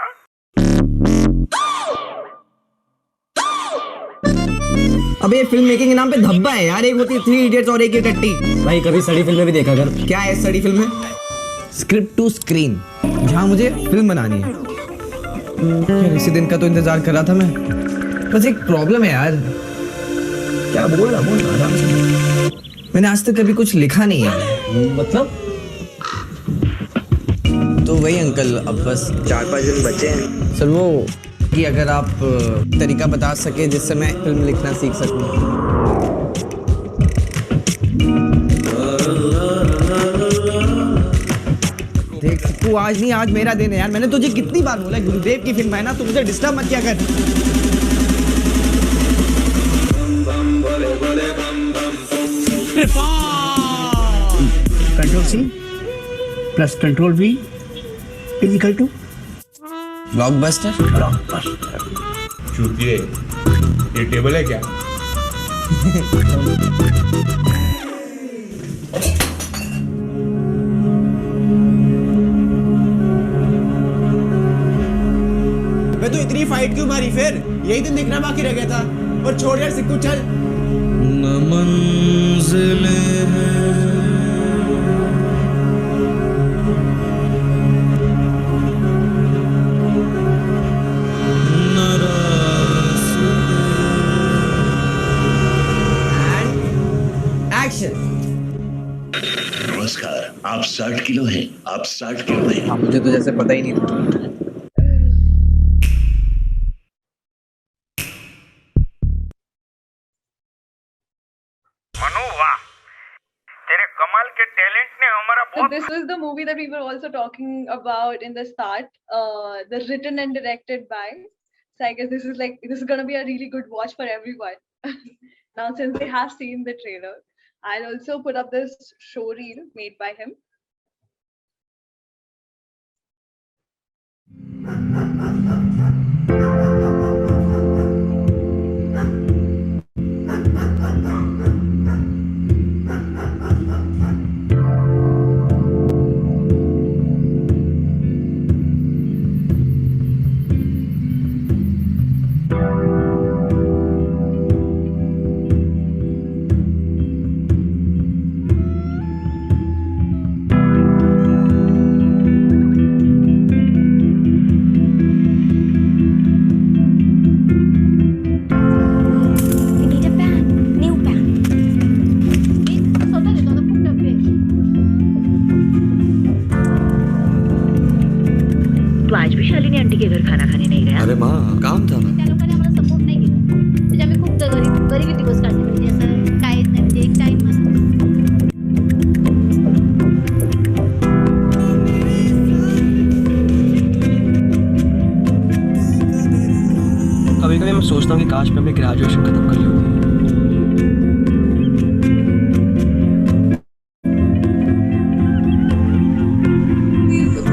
अबे फिल्म मेकिंग के नाम पे धब्बा है यार। एक होती है 3 इडियट्स और एक ये टट्टी। भाई कभी सड़ी फिल्में भी देखा कर। क्या है सड़ी फिल्में? स्क्रिप्ट टू स्क्रीन, जहाँ मुझे फिल्म बनानी है। इसी दिन का तो इंतजार कर रहा था मैं। बस एक प्रॉब्लम है यार। क्या बोल रहा आराम से। मैंने आज तक कभी कुछ लिखा नहीं है। मतलब? तो वही अंकल, अब बस 4-5 दिन बचे हैं। सर वो कि अगर आप तरीका बता सके जिससे मैं फिल्म लिखना सीख सकूं। देख तू आज नहीं, आज मेरा दिन है यार। मैंने तुझे कितनी बार बोला गुरुदेव की फिल्म है ना, तू मुझे डिस्टर्ब मत किया कर। Ctrl+C plus Ctrl+V is equal to blockbuster. चूतिए, ये टेबल है क्या? मैं तो इतनी फाइट क्यों मारी फिर? यही दिन दिखना बाकी रह गया था। और छोड़ यार सिक्कू, चल। न मंजिलें नमस्कार, आप 60 किलो हैं। आप 60 किलो हैं। हाँ, मुझे तो जैसे पता ही नहीं था। मनु वाह, तेरे कमाल के टैलेंट ने हमारा So बहुत this is the movie that we were also talking about in the start, the written and directed by. So I guess this is going to be a really good watch for everyone. Now, since they have seen the trailer, I'll also put up this show reel made by him. आज भी Shalini aunty के घर खाना खाने नहीं गया? अरे माँ, काम था ना। त्या लोकांनी आम्हाला सपोर्ट नाही केला. म्हणजे आम्ही खूप गरिबी दिवस काढले. म्हणजे असं काय नाही, म्हणजे एक टाइम कभी-कभी मैं सोचता हूँ कि काश मैं अपनी ग्रेजुएशन खत्म कर ली होती।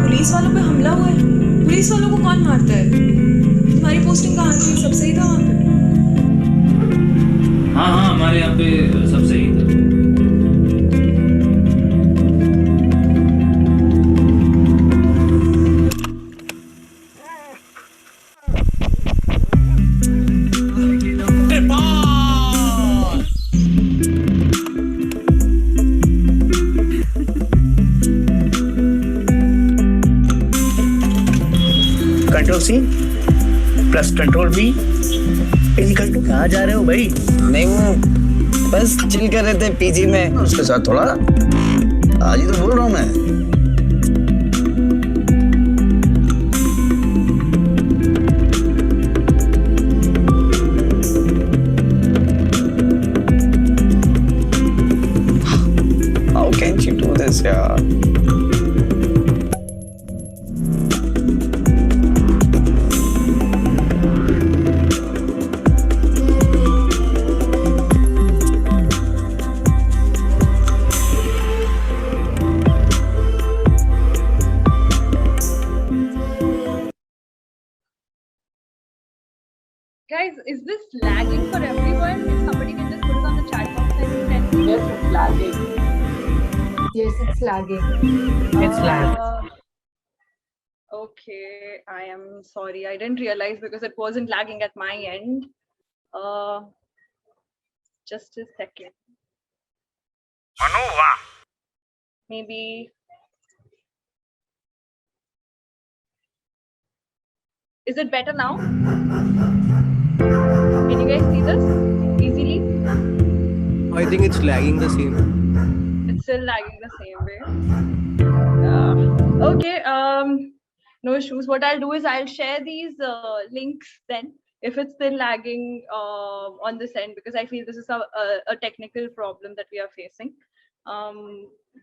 पुलिस वालों पे हमला हुआ है। पुलिस वालों को कौन मारता है? तुम्हारी पोस्टिंग कहाँ थी? सब सही था वहाँ पे? हाँ, हमारे यहाँ पे सब सही था। Ctrl+C plus Ctrl+V is equal to। कहाँ जा रहे हो भाई? नहीं, वो बस चिल कर रहे थे पीजी में। उसके साथ थोड़ा आज ही तो बोल रहा हूँ मैं। यार। Guys, is this lagging for everyone? If somebody can just put it on the chat box and tell me. Yes, it's lagging. Yes, it's lagging. It's lag. Okay, I am sorry. I didn't realize because it wasn't lagging at my end. Just a second. Manu, wow. Maybe. Is it better now? Can you guys see this easily? I think it's lagging the same. It's still lagging the same way. Okay. No issues. What I'll do is I'll share these links then if it's still lagging on this end, because I feel this is a technical problem that we are facing.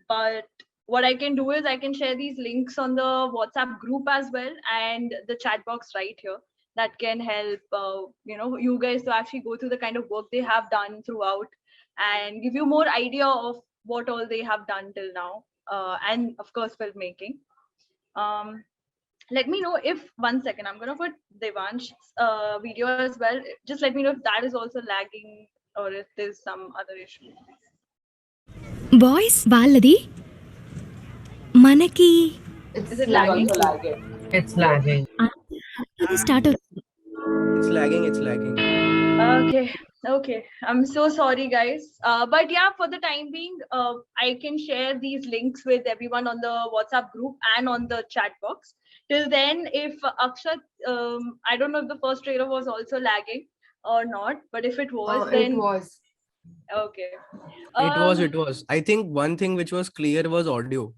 But what I can do is I can share these links on the WhatsApp group as well and the chat box right here. That can help you guys to actually go through the kind of work they have done throughout and give you more idea of what all they have done till now, and of course filmmaking. Let me know if, one second, I'm gonna put Devansh's video as well. Just let me know if that is also lagging or if there's some other issue. Boys, వాళ్ళది మనకి Is it lagging? It's lagging. start It's lagging. It's lagging. Okay. I'm so sorry, guys. But yeah, for the time being, I can share these links with everyone on the WhatsApp group and on the chat box. Till then, if Akshat, I don't know if the first trailer was also lagging or not, but if it was, then it was. Okay. It was. I think one thing which was clear was audio.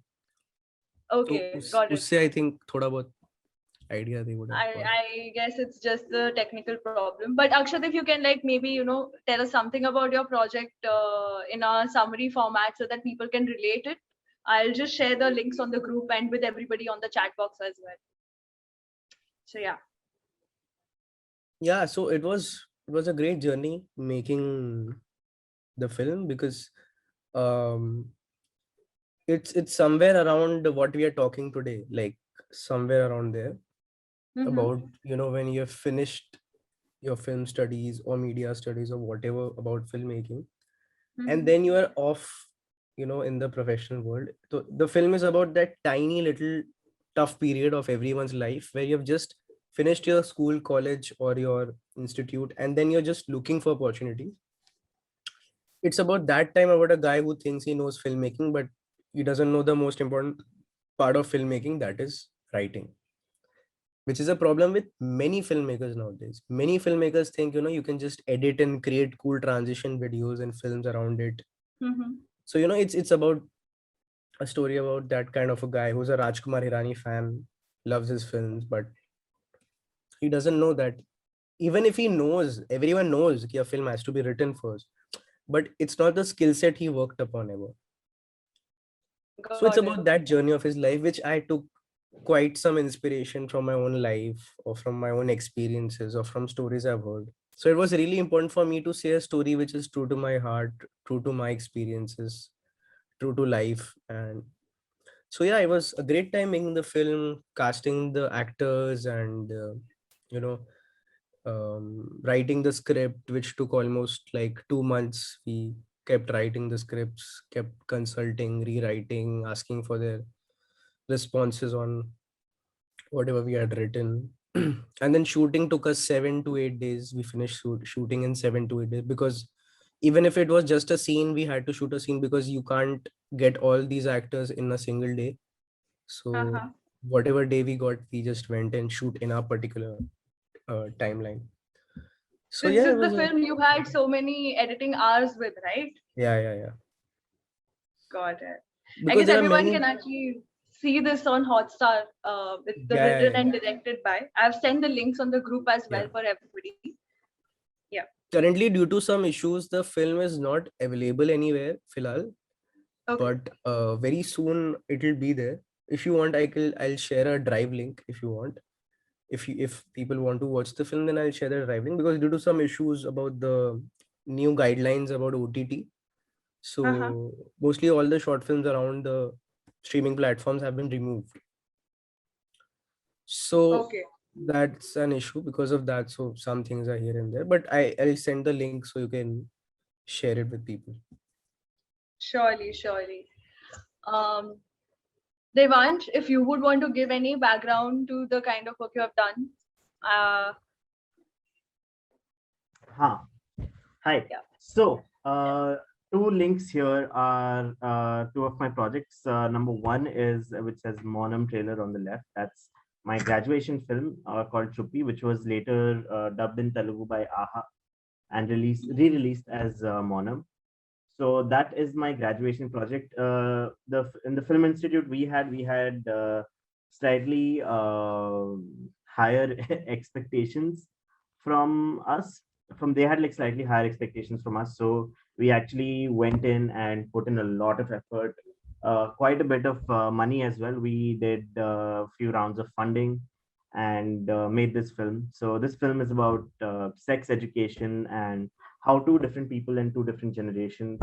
Okay, So, got it. usse I think thoda bahut idea they would have. I guess it's just the technical problem. But Akshat, if you can maybe tell us something about your project in a summary format so that people can relate it. I'll just share the links on the group and with everybody on the chat box as well. So yeah. Yeah, so it was a great journey making the film, because it's somewhere around what we are talking today, like somewhere around there. About when you have finished your film studies or media studies or whatever about filmmaking, and then you are off in the professional world. So the film is about that tiny little tough period of everyone's life where you have just finished your school, college, or your institute, and then you're just looking for opportunities. It's about that time, about a guy who thinks he knows filmmaking, but he doesn't know the most important part of filmmaking, that is writing, which is a problem with many filmmakers nowadays. Many filmmakers think you can just edit and create cool transition videos and films around it. So it's about a story about that kind of a guy who's a Rajkumar Hirani fan, loves his films, but he doesn't know that even if he knows, everyone knows that a film has to be written first, but it's not the skill set he worked upon ever. So it's about that journey of his life, which I took quite some inspiration from my own life or from my own experiences or from stories I've heard. So it was really important for me to say a story which is true to my heart, true to my experiences, true to life. And so yeah, it was a great time making the film, casting the actors, and writing the script, which took almost like 2 months. We kept writing the scripts, kept consulting, rewriting, asking for their responses on whatever we had written. And then shooting took us 7 to 8 days. We finished shooting in 7 to 8 days, because even if it was just a scene, we had to shoot a scene, because you can't get all these actors in a single day. So whatever day we got, we just went and shoot in our particular timeline. So this is the film you had so many editing hours with, right? Yeah. Got it. Because I guess everyone can actually see this on Hotstar with the written and directed by. I've sent the links on the group as well for everybody. Yeah. Currently, due to some issues, the film is not available anywhere, Filal. but very soon it will be there. If you want, I'll share a drive link if you want. If people want to watch the film, then I'll share the drive link, because due to some issues about the new guidelines about OTT, so mostly all the short films around the streaming platforms have been removed. So that's an issue because of that. So some things are here and there, but I'll send the link so you can share it with people. Surely. Devansh, if you would want to give any background to the kind of work you have done. Hi. Yeah. So two links here are two of my projects. Number one is which says Monam trailer on the left. That's my graduation film called Chuppi, which was later dubbed in Telugu by 𝐼𝐴 and re-released as Monam. So that is my graduation project. In the Film Institute, we had slightly higher expectations from us. They had like slightly higher expectations from us. So we actually went in and put in a lot of effort, quite a bit of money as well. We did a few rounds of funding and made this film. So this film is about sex education and how two different people in two different generations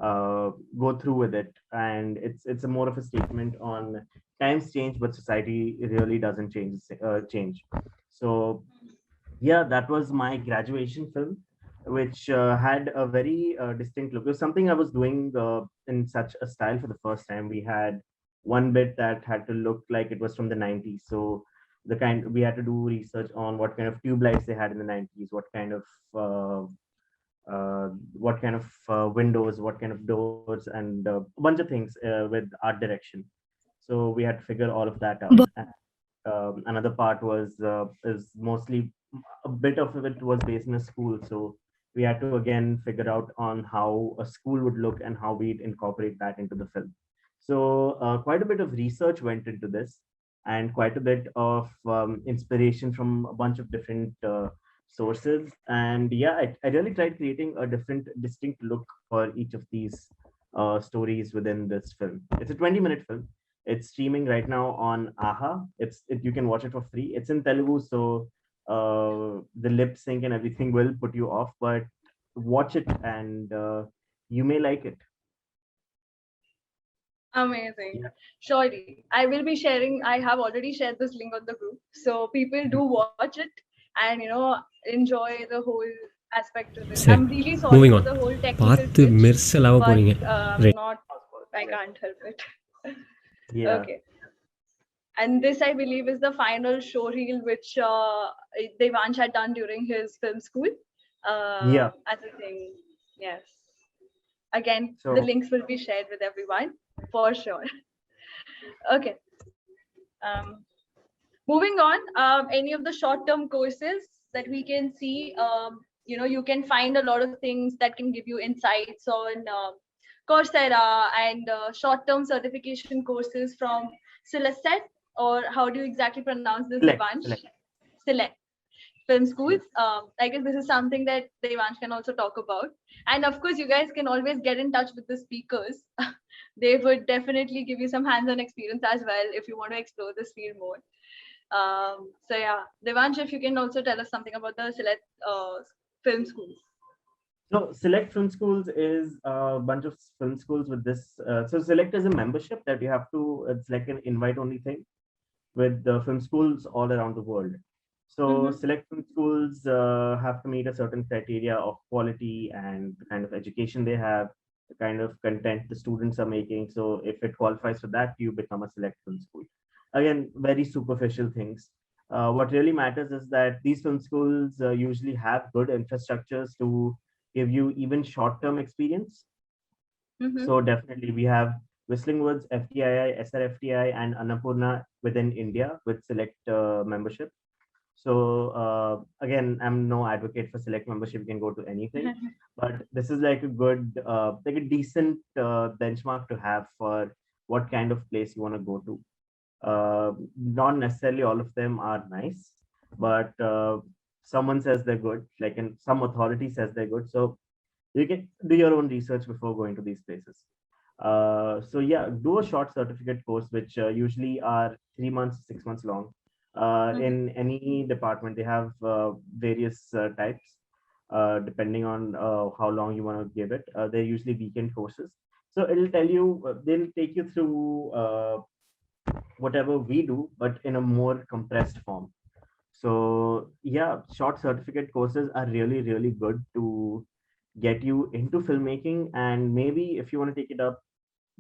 go through with it. And it's a more of a statement on times change, but society really doesn't change. So yeah, that was my graduation film, which had a very distinct look. It was something I was doing in such a style for the first time. We had one bit that had to look like it was from the 90s. So we had to do research on what kind of tube lights they had in the 90s, what kind of windows, what kind of doors, and a bunch of things with art direction. So we had to figure all of that out. Another part is mostly a bit of it was based in a school. So we had to again figure out on how a school would look and how we'd incorporate that into the film. So quite a bit of research went into this, and quite a bit of inspiration from a bunch of different sources. And yeah, I really tried creating a distinct look for each of these stories within this film. It's a 20-minute film. It's streaming right now on 𝐼𝐴. You can watch it for free. It's in Telugu, so the lip sync and everything will put you off, but watch it and you may like it. Amazing. Yeah. Surely. I will be sharing. I have already shared this link on the group. So people do watch it and, enjoy the whole aspect of it. I'm really sorry Moving for on. the whole technical glitch, but I can't help it. Yeah. Okay. And this, I believe, is the final show reel which Devansh had done during his film school. Yeah. As a thing. Yes. Again, the links will be shared with everyone for sure. Okay. Moving on, any of the short-term courses that we can see, you can find a lot of things that can give you insights on Coursera and short-term certification courses from Select, or how do you exactly pronounce this, Devansh? Select film schools. I guess this is something that Devansh can also talk about. And of course, you guys can always get in touch with the speakers. They would definitely give you some hands-on experience as well if you want to explore this field more. So yeah, Devansh, if you can also tell us something about the Select film schools. So Select Film Schools is a bunch of film schools with this. So Select is a membership that you have to, it's like an invite-only thing with the film schools all around the world. So Select Film Schools have to meet a certain criteria of quality and the kind of education they have, the kind of content the students are making. So if it qualifies for that, you become a Select Film School. Again, very superficial things. What really matters is that these film schools usually have good infrastructures to give you even short-term experience. So definitely we have Whistling Woods, FTII, SRFTI, and Annapurna within India with Select membership. So again, I'm no advocate for Select membership. You can go to anything, but this is like a good, like a decent benchmark to have for what kind of place you want to go to. Not necessarily all of them are nice, but someone says they're good, like some authority says they're good. So you can do your own research before going to these places. So yeah, do a short certificate course, which usually are 3 months, 6 months long. In any department, they have various types, depending on how long you want to give it. They're usually weekend courses. So it'll tell you, they'll take you through whatever we do, but in a more compressed form. So yeah, short certificate courses are really, really good to get you into filmmaking. And maybe if you want to take it up,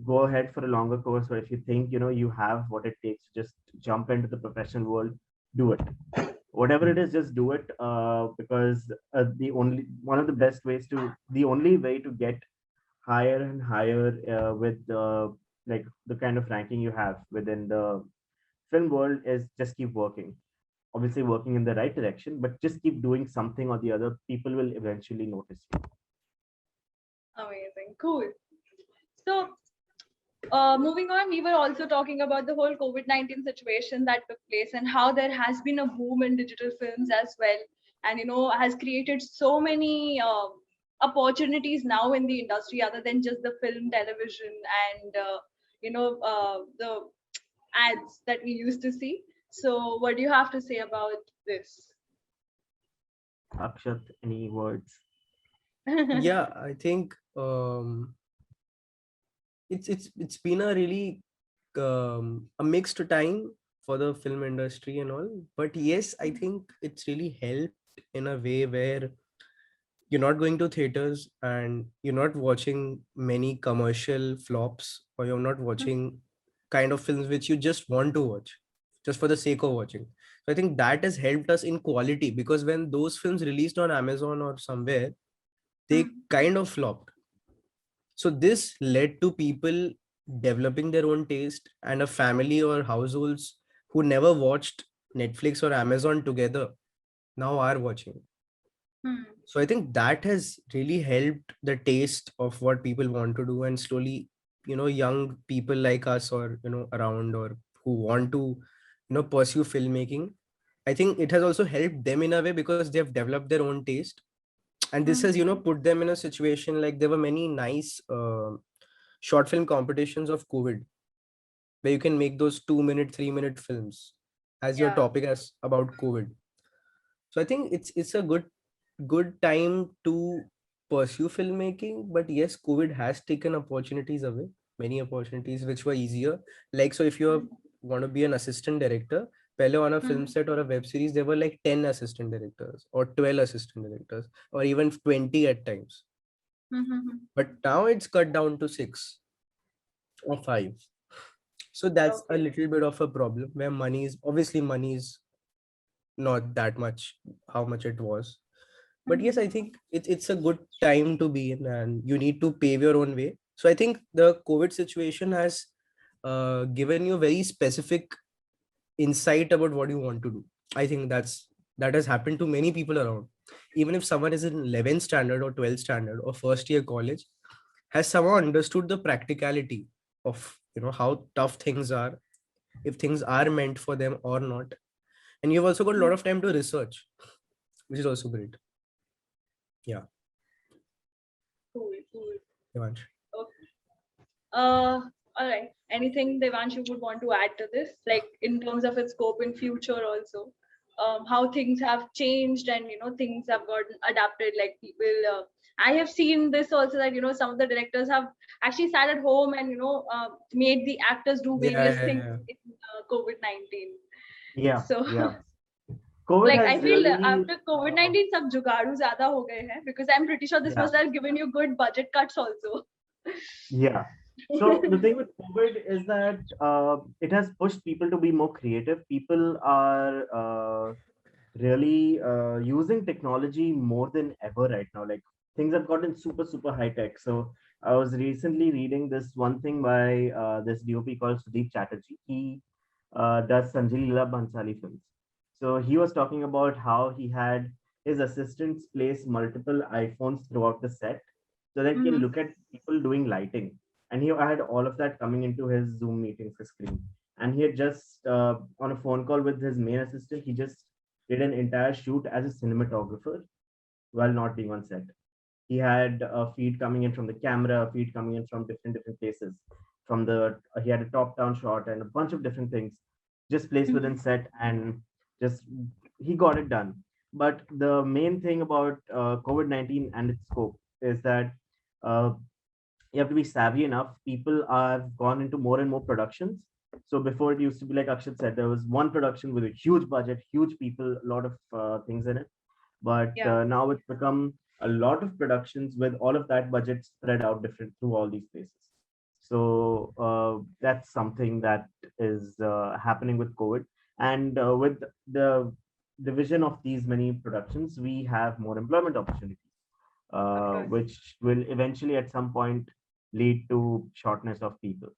go ahead for a longer course, or if you think you have what it takes to just jump into the professional world, do it. Whatever it is, just do it, because the only way to get higher and higher with like the kind of ranking you have within the film world is just keep working. Obviously working in the right direction, but just keep doing something or the other. People will eventually notice you. Amazing, cool. So moving on, we were also talking about the whole COVID-19 situation that took place and how there has been a boom in digital films as well, and has created so many opportunities now in the industry other than just the film, television, and the ads that we used to see. So what do you have to say about this? Akshat, any words? Yeah, I think it's been a really a mixed time for the film industry and all, but yes, I think it's really helped in a way where you're not going to theaters and you're not watching many commercial flops, or you're not watching kind of films which you just want to watch just for the sake of watching. So I think that has helped us in quality, because when those films released on Amazon or somewhere, they kind of flopped. So this led to people developing their own taste, and a family or households who never watched Netflix or Amazon together now are watching. So I think that has really helped the taste of what people want to do, and slowly, young people like us, or around, or who want to pursue filmmaking, I think it has also helped them in a way, because they have developed their own taste. And this has put them in a situation, like there were many nice short film competitions of COVID, where you can make those 2-minute 3-minute films as your topic as about COVID. So I think it's a good time to pursue filmmaking. But yes, COVID has taken opportunities away, many opportunities which were easier. Like, so if you want to be an assistant director, pehle on a film set or a web series, there were like 10 assistant directors or 12 assistant directors, or even 20 at times. But now it's cut down to 6 or 5. So that's a little bit of a problem, where money is not that much how much it was. But yes, I think it's a good time to be in, and you need to pave your own way. So I think the COVID situation has given you very specific insight about what you want to do. I think that has happened to many people around. Even if someone is in 11th standard or 12th standard or first year college, has someone understood the practicality of how tough things are, if things are meant for them or not. And you've also got a lot of time to research, which is also great. Yeah. Cool. Devansh. Okay. All right. Anything Devansh you would want to add to this, like in terms of its scope in future also, how things have changed and things have gotten adapted, like people. I have seen this also, that some of the directors have actually sat at home and made the actors do various things in COVID-19. Yeah. So yeah. COVID like has I feel really, after COVID-19 sab jugaadu zyada ho gaye hain, because I'm pretty sure this must have given you good budget cuts also. Yeah. So the thing with COVID is that it has pushed people to be more creative. People are really using technology more than ever right now. Like, things have gotten super, super high tech. So I was recently reading this one thing by this DOP called Sudeep Chatterjee. He does Sanjay Leela Bhansali films. So he was talking about how he had his assistants place multiple iPhones throughout the set, so that he can look at people doing lighting. And he had all of that coming into his Zoom meetings screen. And he had just, on a phone call with his main assistant, he just did an entire shoot as a cinematographer while not being on set. He had a feed coming in from the camera, a feed coming in from different places. He had a top-down shot and a bunch of different things just placed within set, and just he got it done. But the main thing about COVID-19 and its scope is that uh, you have to be savvy enough. People have gone into more and more productions. So before, it used to be like Akshat said, there was one production with a huge budget, huge people, a lot of things in it. But now it's become a lot of productions with all of that budget spread out different through all these places. So that's something that is happening with COVID. And with the division of these many productions, we have more employment opportunities, which will eventually at some point lead to shortness of people.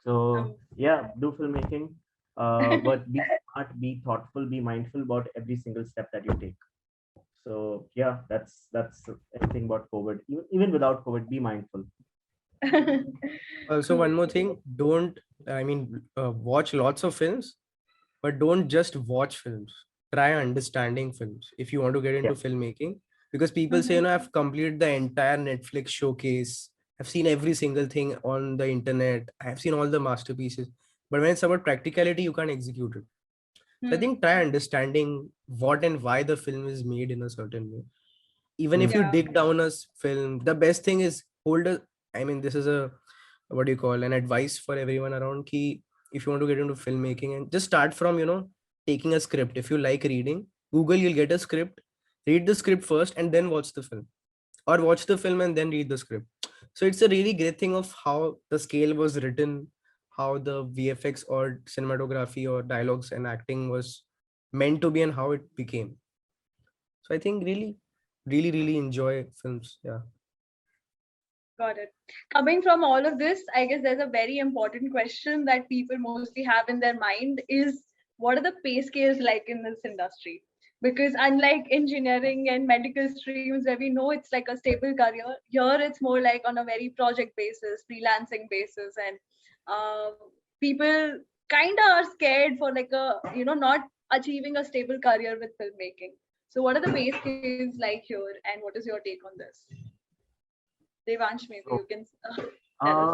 So yeah, do filmmaking, but be smart, be thoughtful, be mindful about every single step that you take. So yeah, that's everything about COVID. Even without COVID, be mindful. Also, one more thing, watch lots of films, but don't just watch films. Try understanding films if you want to get into filmmaking, because people say, I've completed the entire Netflix showcase. I've seen every single thing on the internet. I've seen all the masterpieces. But when it's about practicality, you can't execute it. So I think try understanding what and why the film is made in a certain way. Even if you dig down a film, the best thing is this is an advice for everyone around. Ki if you want to get into filmmaking, and just start from, taking a script. If you like reading, Google, you'll get a script, read the script first and then watch the film, or watch the film and then read the script. So it's a really great thing of how the scale was written, how the VFX or cinematography or dialogues and acting was meant to be, and how it became. So I think really enjoy films. Yeah. Got it. Coming from all of this, I guess there's a very important question that people mostly have in their mind is, what are the pay scales like in this industry? Because unlike engineering and medical streams where we know it's like a stable career, here it's more like on a very project basis, freelancing basis, and people kind of are scared for like not achieving a stable career with filmmaking. So what are the pay scales like here, and what is your take on this? Devansh, maybe you can tell us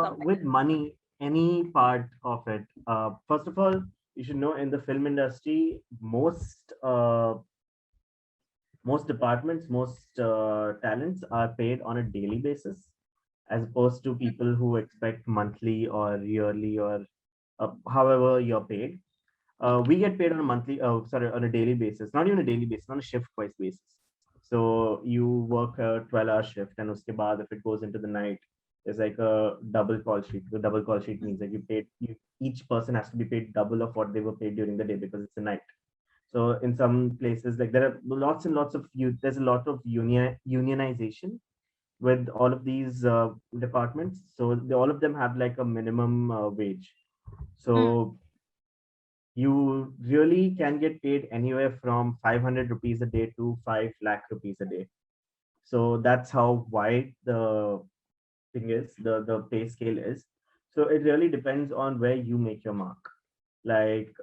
something. With money, any part of it. First of all, you should know in the film industry, most departments, most talents are paid on a daily basis, as opposed to people who expect monthly or yearly or however you're paid. We get paid on a daily basis, not even a daily basis, on a shift-wise basis. So you work a 12-hour shift, and uske baad, if it goes into the night, there's like a double call sheet. The double call sheet means that each person has to be paid double of what they were paid during the day because it's a night. So in some places, like there are lots and lots of there's a lot of unionization with all of these departments. So all of them have like a minimum wage. So you really can get paid anywhere from 500 rupees a day to 5 lakh rupees a day. So that's how wide the thing is, the pay scale is. So it really depends on where you make your mark. Like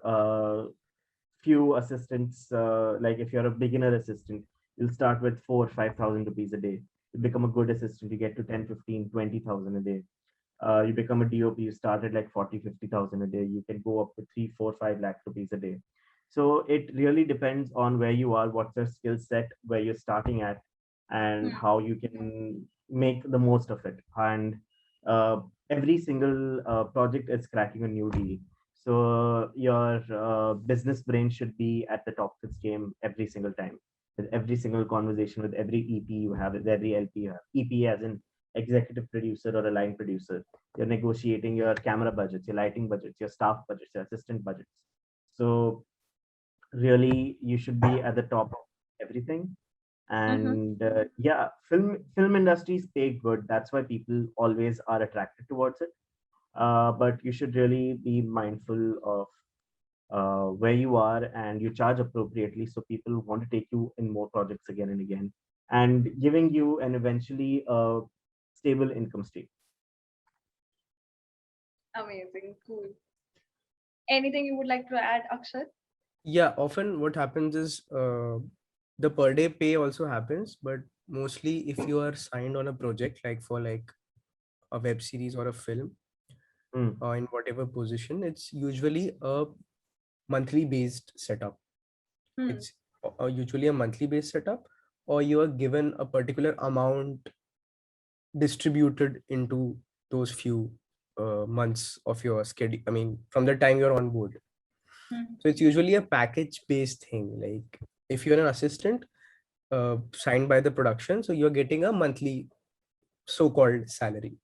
few assistants, like if you're a beginner assistant, you'll start with 4,000 or 5,000 rupees a day. You become a good assistant, you get to 10, 15, 20,000 a day. You become a DOP, you start at like 40, 50,000 a day. You can go up to 3, 4, 5 lakh rupees a day. So it really depends on where you are, what's your skill set, where you're starting at, and how you can make the most of it. And every single project is cracking a new deal. So your business brain should be at the top of its game every single time, with every single conversation, with every EP you have, with every LP you have. EP as in executive producer or a line producer. You're negotiating your camera budgets, your lighting budgets, your staff budgets, your assistant budgets. So really, you should be at the top of everything. And yeah, film industries pay good. That's why people always are attracted towards it. But you should really be mindful of where you are, and you charge appropriately so people want to take you in more projects again and again, and giving you an eventually stable income stream. Amazing, cool. Anything you would like to add, Akshat? Yeah, often what happens is the per day pay also happens, but mostly if you are signed on a project, like for like a web series or a film, or in whatever position, it's usually a monthly based setup. It's usually a monthly based setup, or you are given a particular amount distributed into those few months of your schedule. I mean, from the time you're on board. So it's usually a package based thing. Like if you're an assistant signed by the production, so you're getting a monthly so-called salary.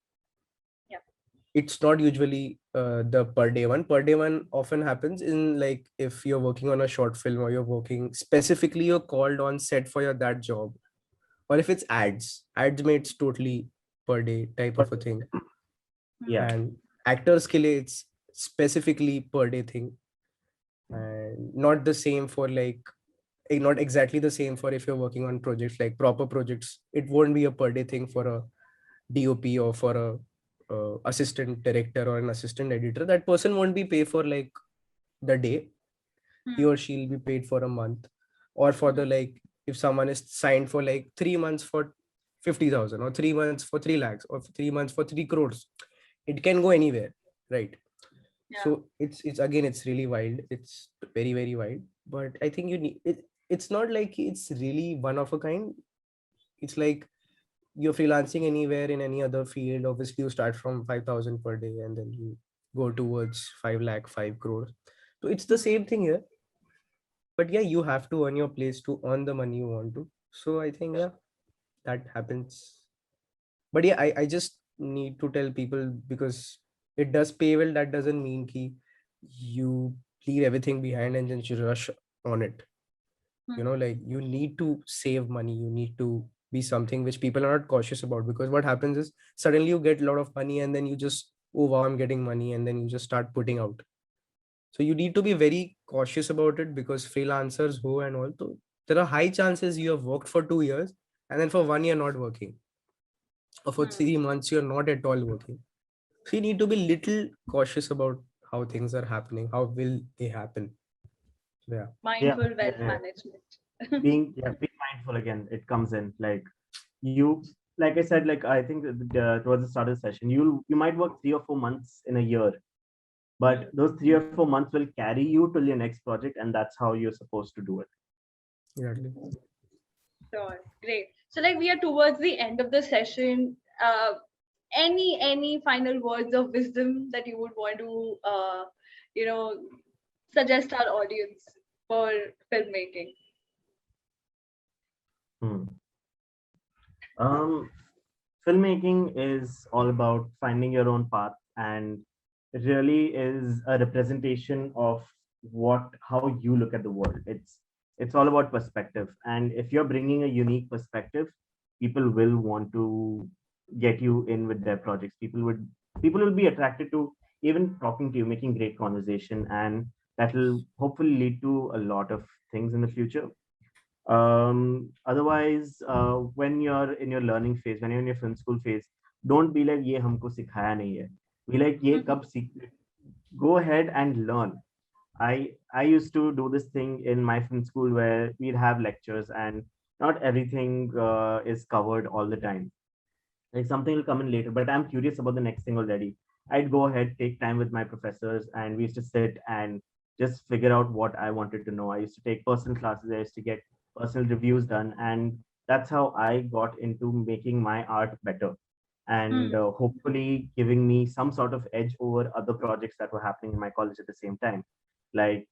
It's not usually the per day one. Per day one often happens in like if you're working on a short film, or you're working specifically, you're called on set for that job, or if it's ads made it's totally per day type of a thing. And actors ke liye it's specifically per day thing, and not the same for like not exactly the same for if you're working on projects like proper projects. It won't be a per day thing for a DOP or for a assistant director or an assistant editor. That person won't be paid for like the day. He or she will be paid for a month, or for the like if someone is signed for like 3 months for 50,000, or 3 months for 3 lakhs, or 3 months for 3 crores. It can go anywhere, right? So it's again, it's really wild. It's very, very wild. But I think you need it. It's not like it's really one of a kind. It's like you're freelancing anywhere in any other field. Obviously you start from 5,000 per day, and then you go towards 5 lakh, 5 crores. So it's the same thing here. But yeah, you have to earn your place to earn the money you want to. So I think that happens. But yeah, I just need to tell people, because it does pay well, that doesn't mean ki you leave everything behind and then you rush on it. You know, like you need to save money. You need to be something which people are not cautious about, because what happens is suddenly you get a lot of money and then you just, oh wow, I'm getting money, and then you just start putting out. So you need to be very cautious about it, because freelancers who and all, so there are high chances you have worked for 2 years and then for 1 year not working, or for 3 months you're not at all working. So you need to be little cautious about how things are happening, how will they happen. Mindful wealth management. Being mindful again, it comes in like you, like I said, like I think towards the start of the session, you might work 3 or 4 months in a year, but those 3 or 4 months will carry you till your next project, and that's how you're supposed to do it. Exactly. Sure, great. So like we are towards the end of the session. Any final words of wisdom that you would want to suggest our audience for filmmaking? Filmmaking is all about finding your own path, and it really is a representation of how you look at the world. It's all about perspective, and if you're bringing a unique perspective, people will want to get you in with their projects. People will be attracted to even talking to you, making great conversation, and that will hopefully lead to a lot of things in the future. Otherwise, when you're in your learning phase, when you're in your film school phase, don't be like ye humko sikhaya nahi hai. Be like ye kab seekh. Go ahead and learn. I used to do this thing in my film school where we'd have lectures, and not everything is covered all the time. Like something will come in later, but I'm curious about the next thing already. I'd go ahead, take time with my professors, and we used to sit and just figure out what I wanted to know. I used to take personal classes. I used to get personal reviews done, and that's how I got into making my art better, and hopefully giving me some sort of edge over other projects that were happening in my college at the same time. Like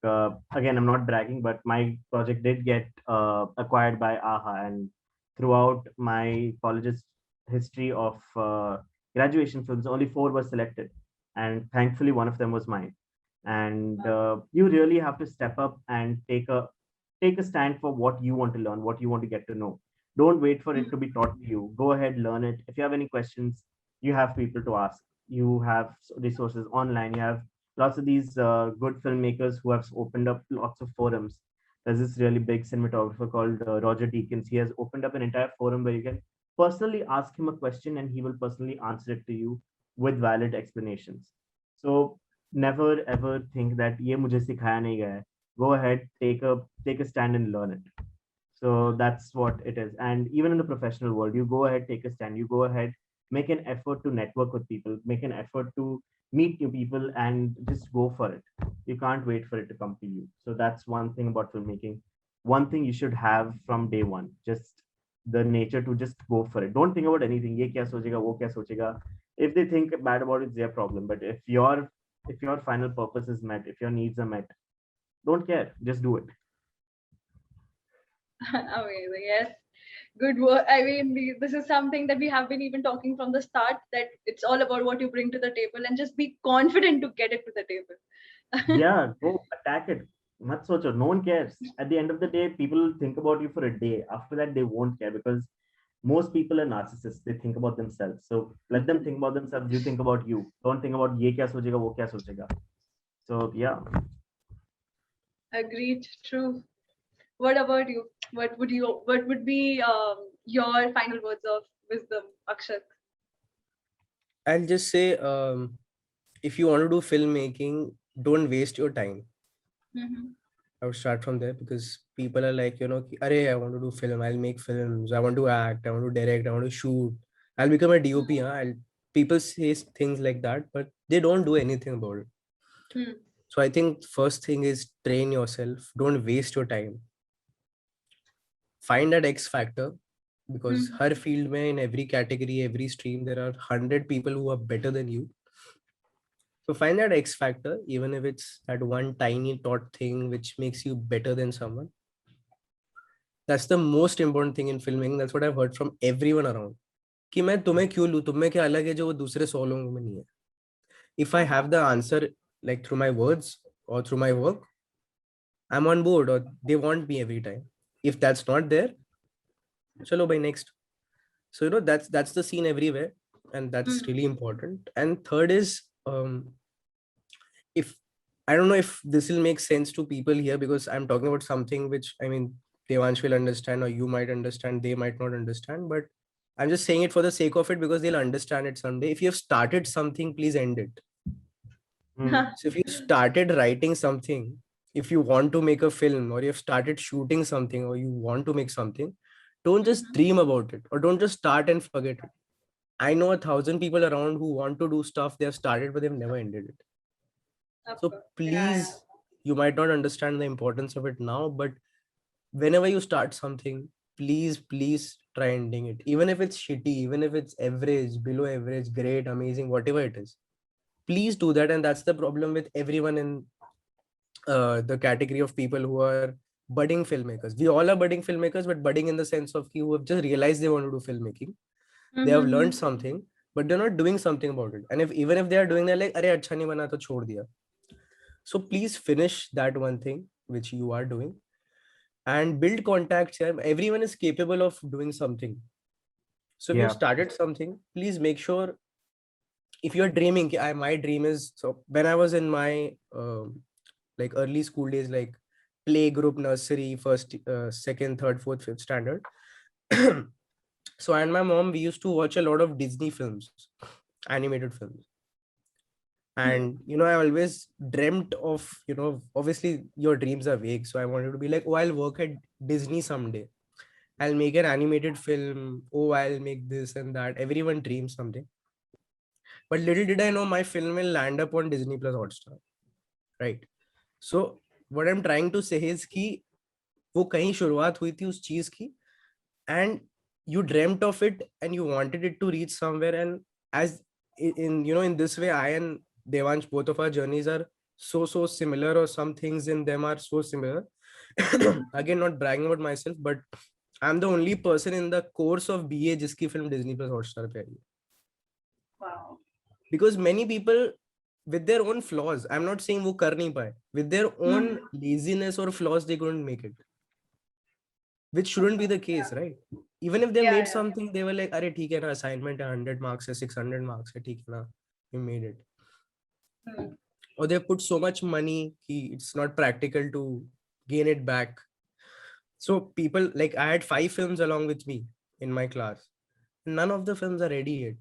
again, I'm not bragging, but my project did get acquired by AHA, and throughout my college's history of graduation films, only 4 were selected, and thankfully one of them was mine. And you really have to step up and take a stand for what you want to learn, what you want to get to know. Don't wait for it to be taught to you. Go ahead, learn it. If you have any questions, you have people to ask. You have resources online. You have lots of these good filmmakers who have opened up lots of forums. There's this really big cinematographer called Roger Deakins. He has opened up an entire forum where you can personally ask him a question, and he will personally answer it to you with valid explanations. So never ever think that ye mujhe sikhaya nahi gaya. Go ahead, take a stand and learn it. So that's what it is. And even in the professional world, you go ahead, take a stand, you go ahead, make an effort to network with people, make an effort to meet new people, and just go for it. You can't wait for it to come to you. So that's one thing about filmmaking. One thing you should have from day one, just the nature to just go for it. Don't think about anything. Ye kya sochega, wo kya sochega. If they think bad about it, it's their problem. But if your final purpose is met, if your needs are met, don't care. Just do it. Amazing. Yes. Good work. I mean, this is something that we have been even talking from the start, that it's all about what you bring to the table and just be confident to get it to the table. Yeah, go attack it. Mat socho. No one cares. At the end of the day, people think about you for a day. After that, they won't care because most people are narcissists. They think about themselves. So let them think about themselves. You think about you. Don't think about ye kya sochega, wo kya sochega. So yeah. Agreed. True. What about you? What would be your final words of wisdom, Akshat? I'll just say, if you want to do filmmaking, don't waste your time. I would start from there, because people are like, Arey, I want to do film, I'll make films, I want to act, I want to direct, I want to shoot, I'll become a DOP. People say things like that, but they don't do anything about it. So I think first thing is train yourself. Don't waste your time. Find that X factor, because her field mein, in every category, every stream, there are 100 people who are better than you. So find that X factor, even if it's that one tiny tot thing which makes you better than someone. That's the most important thing in filming. That's what I've heard from everyone around. कि मैं तुम्हें क्यों लूं, तुम में क्या अलग है जो वो दूसरे 100 लोगों में नहीं है. If I have the answer, like through my words or through my work, I'm on board, or they want me every time. If that's not there, chalo bhai, next. So that's the scene everywhere, and that's really important. And third is, if I don't know if this will make sense to people here, because I'm talking about something which, I mean, Devansh will understand, or you might understand, they might not understand, but I'm just saying it for the sake of it, because they'll understand it someday. If you have started something, please end it. So if you started writing something, if you want to make a film, or you have started shooting something, or you want to make something, don't just dream about it, or don't just start and forget it. I know 1,000 people around who want to do stuff they have started, but they've never ended it. So please, you might not understand the importance of it now, but whenever you start something, please try ending it. Even if it's shitty, even if it's average, below average, great, amazing, whatever it is, please do that. And that's the problem with everyone in the category of people who are budding filmmakers. We all are budding filmmakers, but budding in the sense of who have just realized they want to do filmmaking. They have learned something, but they're not doing something about it. And even if they are doing, they're like, "Arey, acha nahi bana, to chhod diya." So please finish that one thing which you are doing, and build contacts here. Everyone is capable of doing something. So if you started something, please make sure, if you're dreaming, my dream is, so when I was in my like early school days, like play group, nursery, first, second, third, fourth, fifth standard. So I and my mom, we used to watch a lot of Disney films, animated films. And, I always dreamt of, obviously your dreams are vague. So I wanted to be like, oh, I'll work at Disney someday. I'll make an animated film. Oh, I'll make this and that. Everyone dreams someday. But little did I know, my film will land up on Disney Plus Hotstar. Right. So what I'm trying to say is कि वो कहीं शुरुआत हुई थी उस चीज की, and you dreamt of it and you wanted it to reach somewhere. And as in this way, I and Devansh, both of our journeys are so similar, or some things in them are so similar. Again, not bragging about myself, but I'm the only person in the course of BA जिसकी film Disney Plus Hotstar पे आई. Wow. Because many people with their own flaws, I'm not saying वो कर नहीं पाए, with their own laziness or flaws, they couldn't make it. Which shouldn't be the case, right? Even if they made something, they were like, "Arey, theek hai na, assignment 100 marks, 600 marks, theek hai na, you made it." Or they put so much money, it's not practical to gain it back. So people, like, I had 5 films along with me in my class. None of the films are ready yet.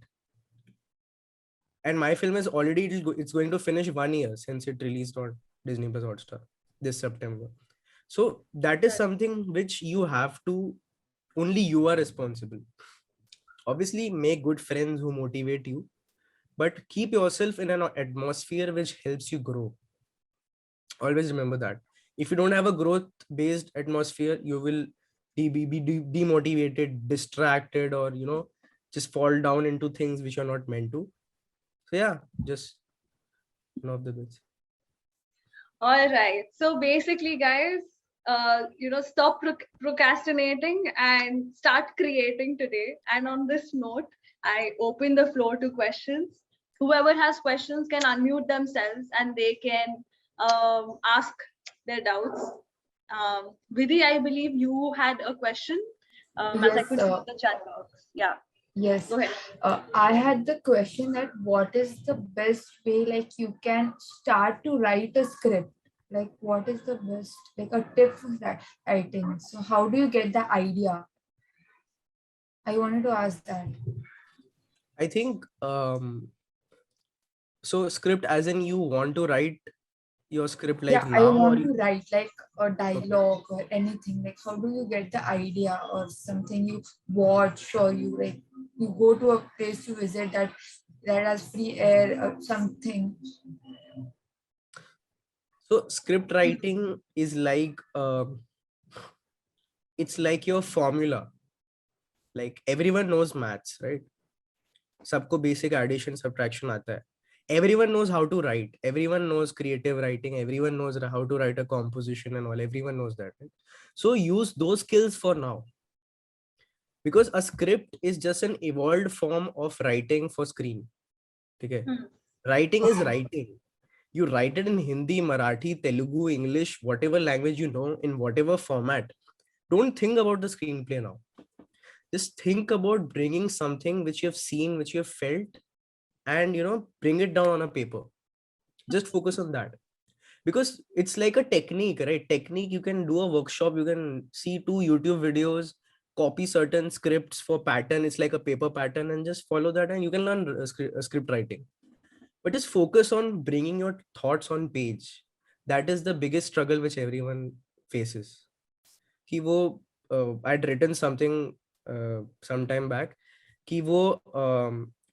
And my film is already, it's going to finish 1 year since it released on Disney Plus Hotstar this September. So that is something which you have to, only you are responsible. Obviously, make good friends who motivate you, but keep yourself in an atmosphere which helps you grow. Always remember that. If you don't have a growth based atmosphere, you will be demotivated, distracted, or just fall down into things which are not meant to. So yeah, just one of the bits. All right. So basically, guys, stop procrastinating and start creating today. And on this note, I open the floor to questions. Whoever has questions can unmute themselves and they can ask their doubts. Vidhi, I believe you had a question. As I Yes, could see the chat box. Yeah. yes. Go ahead. I had the question that what is the best way, like you can start to write a script? Like what is the best, like a tip for writing? So how do you get the idea? I wanted to ask that. I think so script as in you want to write your script like Yeah, I now, or want to write like a dialogue or anything. Like how do you get the idea, or something you watch, or you like you go to a place you visit that has free air or something? so script writing is like it's like your formula. Like everyone knows maths, right? सबको basic addition subtraction आता है. Everyone knows how to write. Everyone knows creative writing. Everyone knows how to write a composition and all. Everyone knows that, right? So use those skills for now, because a script is just an evolved form of writing for screen. Okay? Writing is writing. You write it in Hindi, Marathi, Telugu, English, whatever language you know, in whatever format. Don't think about the screenplay now. Just think about bringing something which you have seen, which you have felt, and bring it down on a paper. Just focus on that, because it's like a technique, right? Technique, you can do a workshop, you can see 2 YouTube videos, copy certain scripts for pattern. It's like a paper pattern, and just follow that and you can learn script writing. But just focus on bringing your thoughts on page. That is the biggest struggle which everyone faces. I'd written something some time back कि वो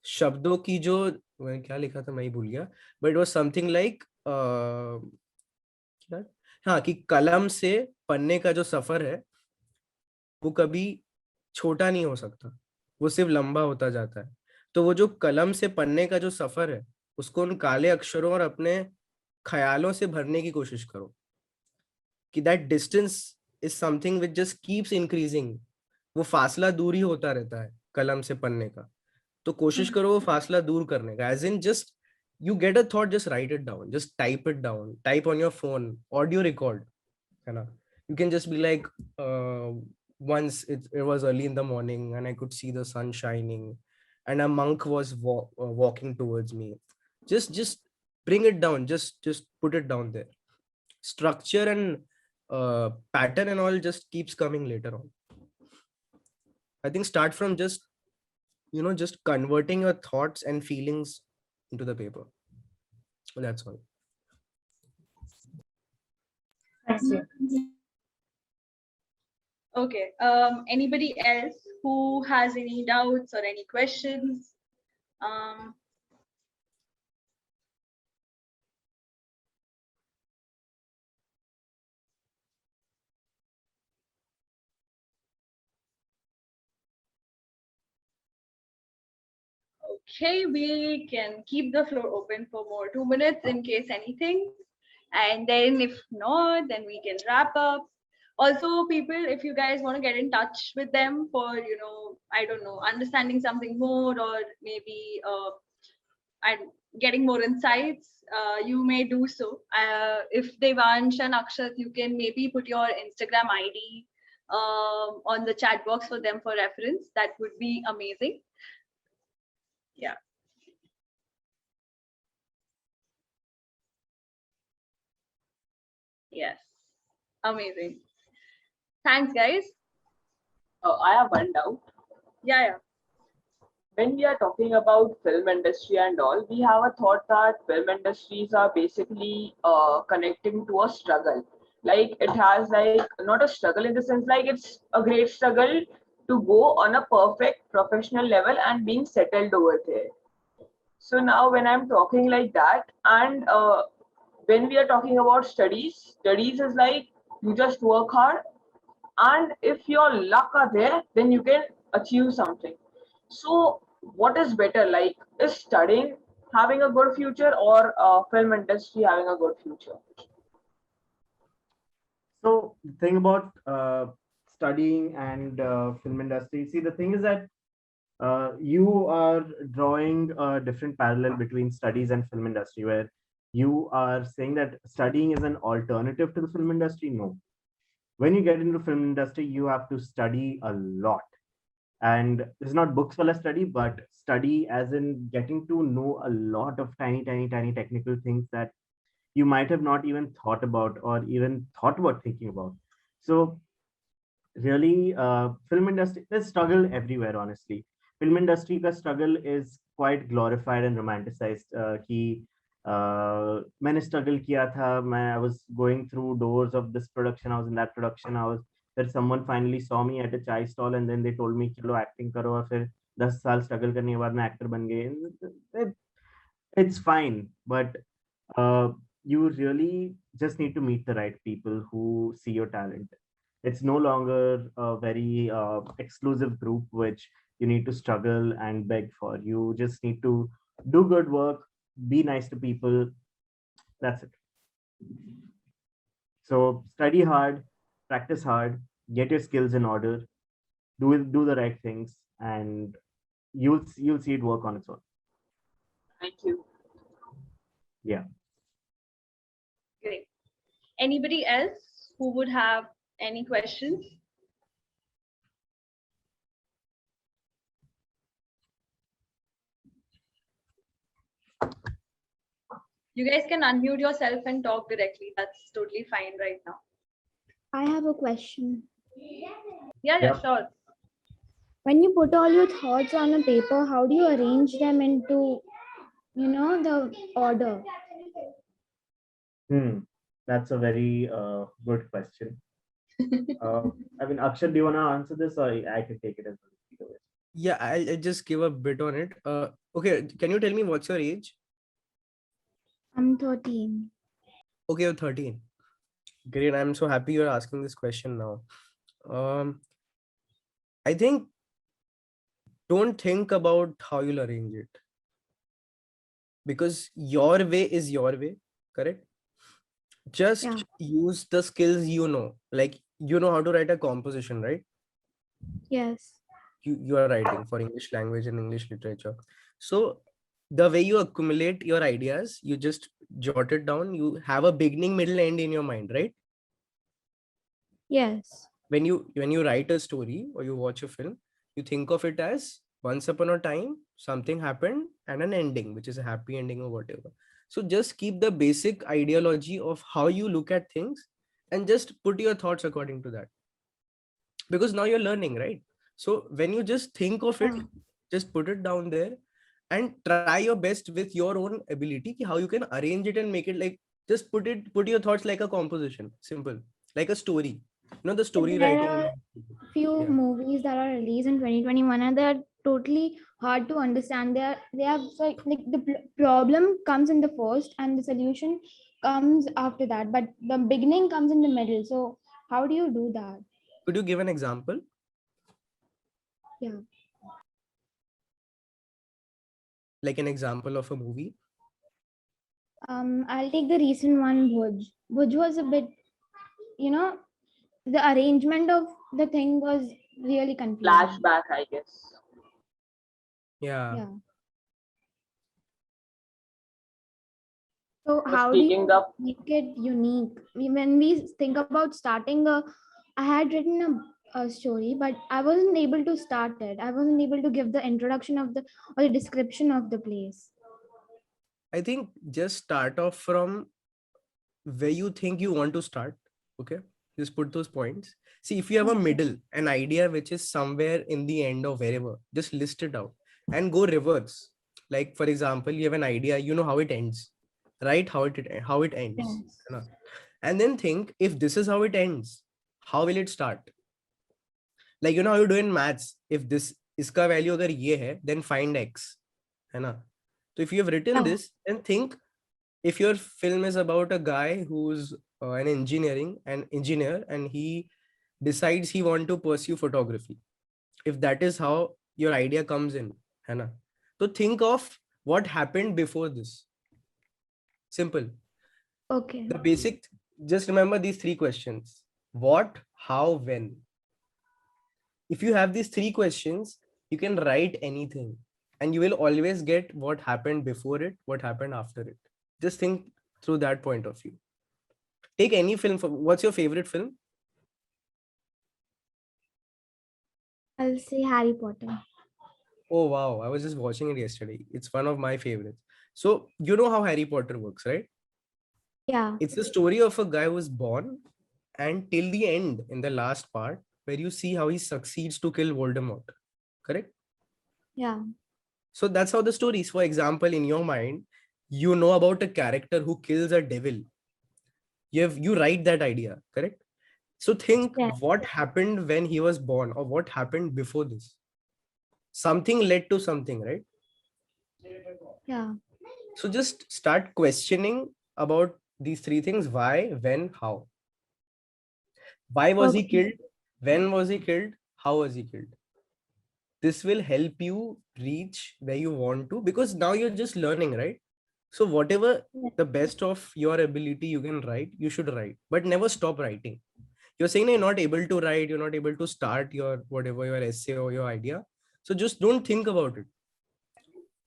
शब्दों की जो मैंने क्या लिखा था मैं ही भूल गया, but it was something like हाँ, कि कलम से पन्ने का जो सफर है वो कभी छोटा नहीं हो सकता, वो सिर्फ लंबा होता जाता है. तो वो जो कलम से पन्ने का जो सफर है उसको उन काले अक्षरों और अपने ख्यालों से भरने की कोशिश करो. कि that distance is something which just keeps increasing. वो फासला दूर ही होता रहता है कलम से पन्ने का. तो कोशिश करो वो फासला दूर करने का. As in, just you get a thought, just write it down, just type it down, type on your phone, audio record, है ना. You can just be like, once it was early in the morning and I could see the sun shining and a monk was walking towards me. Just bring it down, just put it down there. Structure and pattern and all just keeps coming later on. I think start from just just converting your thoughts and feelings into the paper. That's all. Thank you. Okay. Anybody else who has any doubts or any questions? Okay, we can keep the floor open for more 2 minutes in case anything. And then if not, then we can wrap up. Also, people, if you guys want to get in touch with them for, I don't know, understanding something more, or maybe getting more insights, you may do so. If Devansh and Akshat, you can maybe put your Instagram ID on the chat box for them for reference. That would be amazing. Yeah. Yes. Amazing. Thanks, guys. I have one doubt. Yeah. When we are talking about film industry and all, we have a thought that film industries are basically connecting to a struggle. like it has like not a struggle in the sense like it's a great struggle to go on a perfect professional level and being settled over there. So now when I'm talking like that, and when we are talking about studies is like you just work hard, and if your luck are there, then you can achieve something. So what is better, like is studying having a good future or film industry having a good future? So the thing about studying and film industry, see, the thing is that you are drawing a different parallel between studies and film industry, where you are saying that studying is an alternative to the film industry. No, when you get into film industry, you have to study a lot, and it's not books full of study, but study as in getting to know a lot of tiny technical things that you might have not even thought about or even thought about thinking about. So really, film industry, there's struggle everywhere, honestly. Film industry का struggle is quite glorified and romanticized. कि मैंने struggle किया था, I was going through doors of this production, I was in that production, then someone finally saw me at a chai stall and then they told me चलो acting करो, और फिर 10 साल struggle करने के बाद मैं actor बन गए. It's fine, but you really just need to meet the right people who see your talent. It's no longer a very exclusive group which you need to struggle and beg for. You just need to do good work, be nice to people. That's it. So study hard, practice hard, get your skills in order, do the right things, and you'll see it work on its own. Thank you. Yeah. Great. Anybody else who would have any questions? You guys can unmute yourself and talk directly. That's totally fine right now. I have a question. Yeah, sure. When you put all your thoughts on a paper, how do you arrange them into, the order? That's a very good question. I mean, Akshay, do you want to answer this, or I can take it as well? Yeah, I'll just give a bit on it. Okay, can you tell me what's your age? I'm 13. Okay, you're 13. Great. I'm so happy you're asking this question now. I think don't think about how you'll arrange it, because your way is your way, correct? Just use the skills like you know how to write a composition, right? Yes. You are writing for English language and English literature. So the way you accumulate your ideas, you just jot it down. You have a beginning, middle, end in your mind, right? Yes. When you write a story or you watch a film, you think of it as once upon a time something happened and an ending, which is a happy ending or whatever. So just keep the basic ideology of how you look at things and just put your thoughts according to that, because now you're learning, right? So when you just think of it, just put it down there and try your best with your own ability how you can arrange it and make it like, just put your thoughts like a composition, simple, like a story. The story writing. There are few movies that are released in 2021 and they're totally hard to understand. They have like the problem comes in the first and the solution comes after that, but the beginning comes in the middle. So how do you do that? Could you give an example? Yeah. Like an example of a movie? I'll take the recent one, Bhuj. Bhuj was a bit, the arrangement of the thing was really confusing. Flashback, I guess. Yeah. So how do you make it unique? When we think about starting I had written a story, but I wasn't able to start it. I wasn't able to give the introduction or the description of the place. I think just start off from where you think you want to start. Okay. Just put those points. See, if you have a middle, an idea which is somewhere in the end or wherever, just list it out and go reverse. Like, for example, you have an idea, you know how it ends, right? How it ends. Yes. And then think, if this is how it ends, how will it start? Like, you know how you do in maths, if this iska value agar ye hai, then find x, hai na? So if you have written this, then think, if your film is about a guy who's an engineer and he decides he want to pursue photography, if that is how your idea comes in, hai na? So think of what happened before this. Simple. Okay. The basic, just remember these three questions: what, how, when. If you have these three questions, you can write anything and you will always get what happened before it, what happened after it. Just think through that point of view. Take any film. What's your favorite film? I'll say Harry Potter. Oh, wow. I was just watching it yesterday. It's one of my favorites. So you know how Harry Potter works, right? Yeah. It's the story of a guy who was born, and till the end, in the last part, where you see how he succeeds to kill Voldemort. Correct? Yeah. So that's how the story is. For example, in your mind, you know about a character who kills a devil. You write that idea, correct? So think what happened when he was born, or what happened before this. Something led to something, right? Yeah. So just start questioning about these three things: why, when, how. Why was he killed? When was he killed? How was he killed? This will help you reach where you want to, because now you're just learning, right? So whatever the best of your ability you can write, you should write, but never stop writing. You're saying you're not able to write, you're not able to start your whatever, your essay or your idea. So just don't think about it.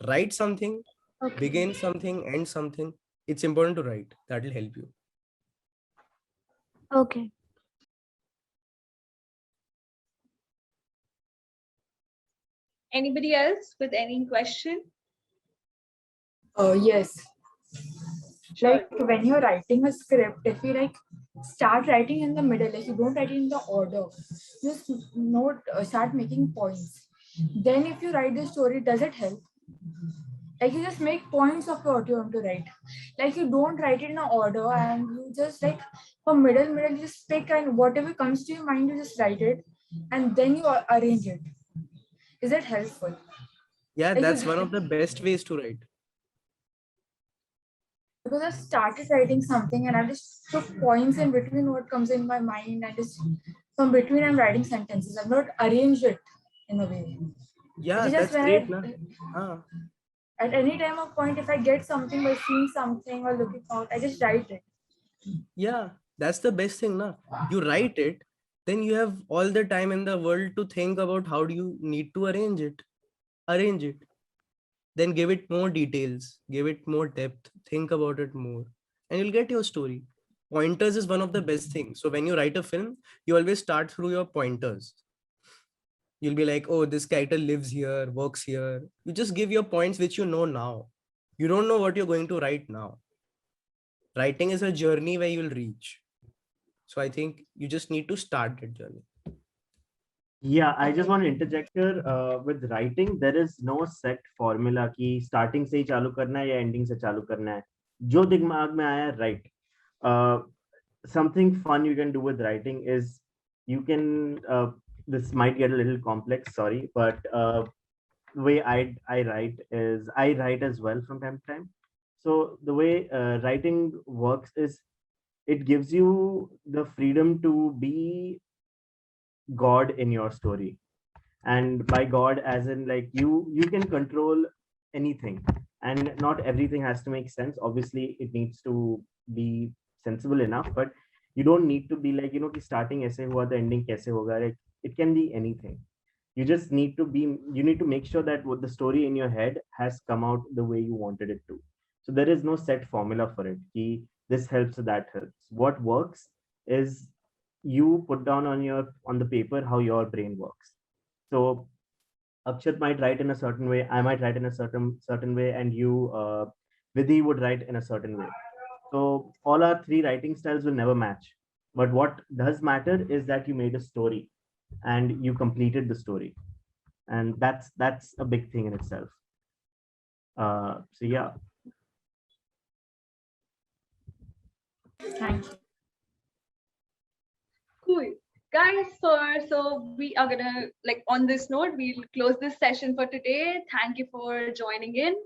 Write something, begin something, end something. It's important to write. That will help you. Okay. Anybody else with any question? Yes. Like when you're writing a script, if you like start writing in the middle, like you don't write it in the order, just note, start making points. Then if you write the story, does it help? Like you just make points of what you want to write. Like you don't write it in an order, and you just like for middle, you just pick, and whatever comes to your mind, you just write it, and then you arrange it. Is that helpful? Yeah, like that's one of the best ways to write. Because I started writing something and I just took points in between what comes in my mind. I just from between I'm writing sentences. I've not arranged it in a way. Yeah, just that's great. At any time of point, if I get something by seeing something or looking out, I just write it. Yeah, that's the best thing. Na? You write it, then you have all the time in the world to think about how do you need to arrange it. Arrange it. Then give it more details, give it more depth, think about it more, and you'll get your story. Pointers is one of the best things. So when you write a film, you always start through your pointers. You'll be like, oh, this character lives here, works here. You just give your points which you know now. You don't know what you're going to write now. Writing is a journey where you'll reach. So I think you just need to start that journey. Yeah, I just want to interject here. With writing, there is no set formula कि starting से ही चालू करना है या ending से चालू करना है. जो दिमाग में आया, write. Something fun you can do with writing is you can. This might get a little complex, sorry, but the way I write is I write as well from time to time. So the way writing works is it gives you the freedom to be God in your story. And by God, as in like you can control anything, and not everything has to make sense. Obviously it needs to be sensible enough, but you don't need to be like, you know, कि starting ऐसे हुआ the ending कैसे होगा. Like it can be anything. You just need to be, you need to make sure that what the story in your head has come out the way you wanted it to. So there is no set formula for it कि this helps, that helps. What works is you put down on the paper how your brain works. So Akshat might write in a certain way, I might write in a certain way, and you Vidhi would write in a certain way. So all our three writing styles will never match, but what does matter is that you made a story and you completed the story, and that's a big thing in itself. So yeah. Thank you. guys, so we are gonna, like, on this note, we'll close this session for today. Thank you for joining in.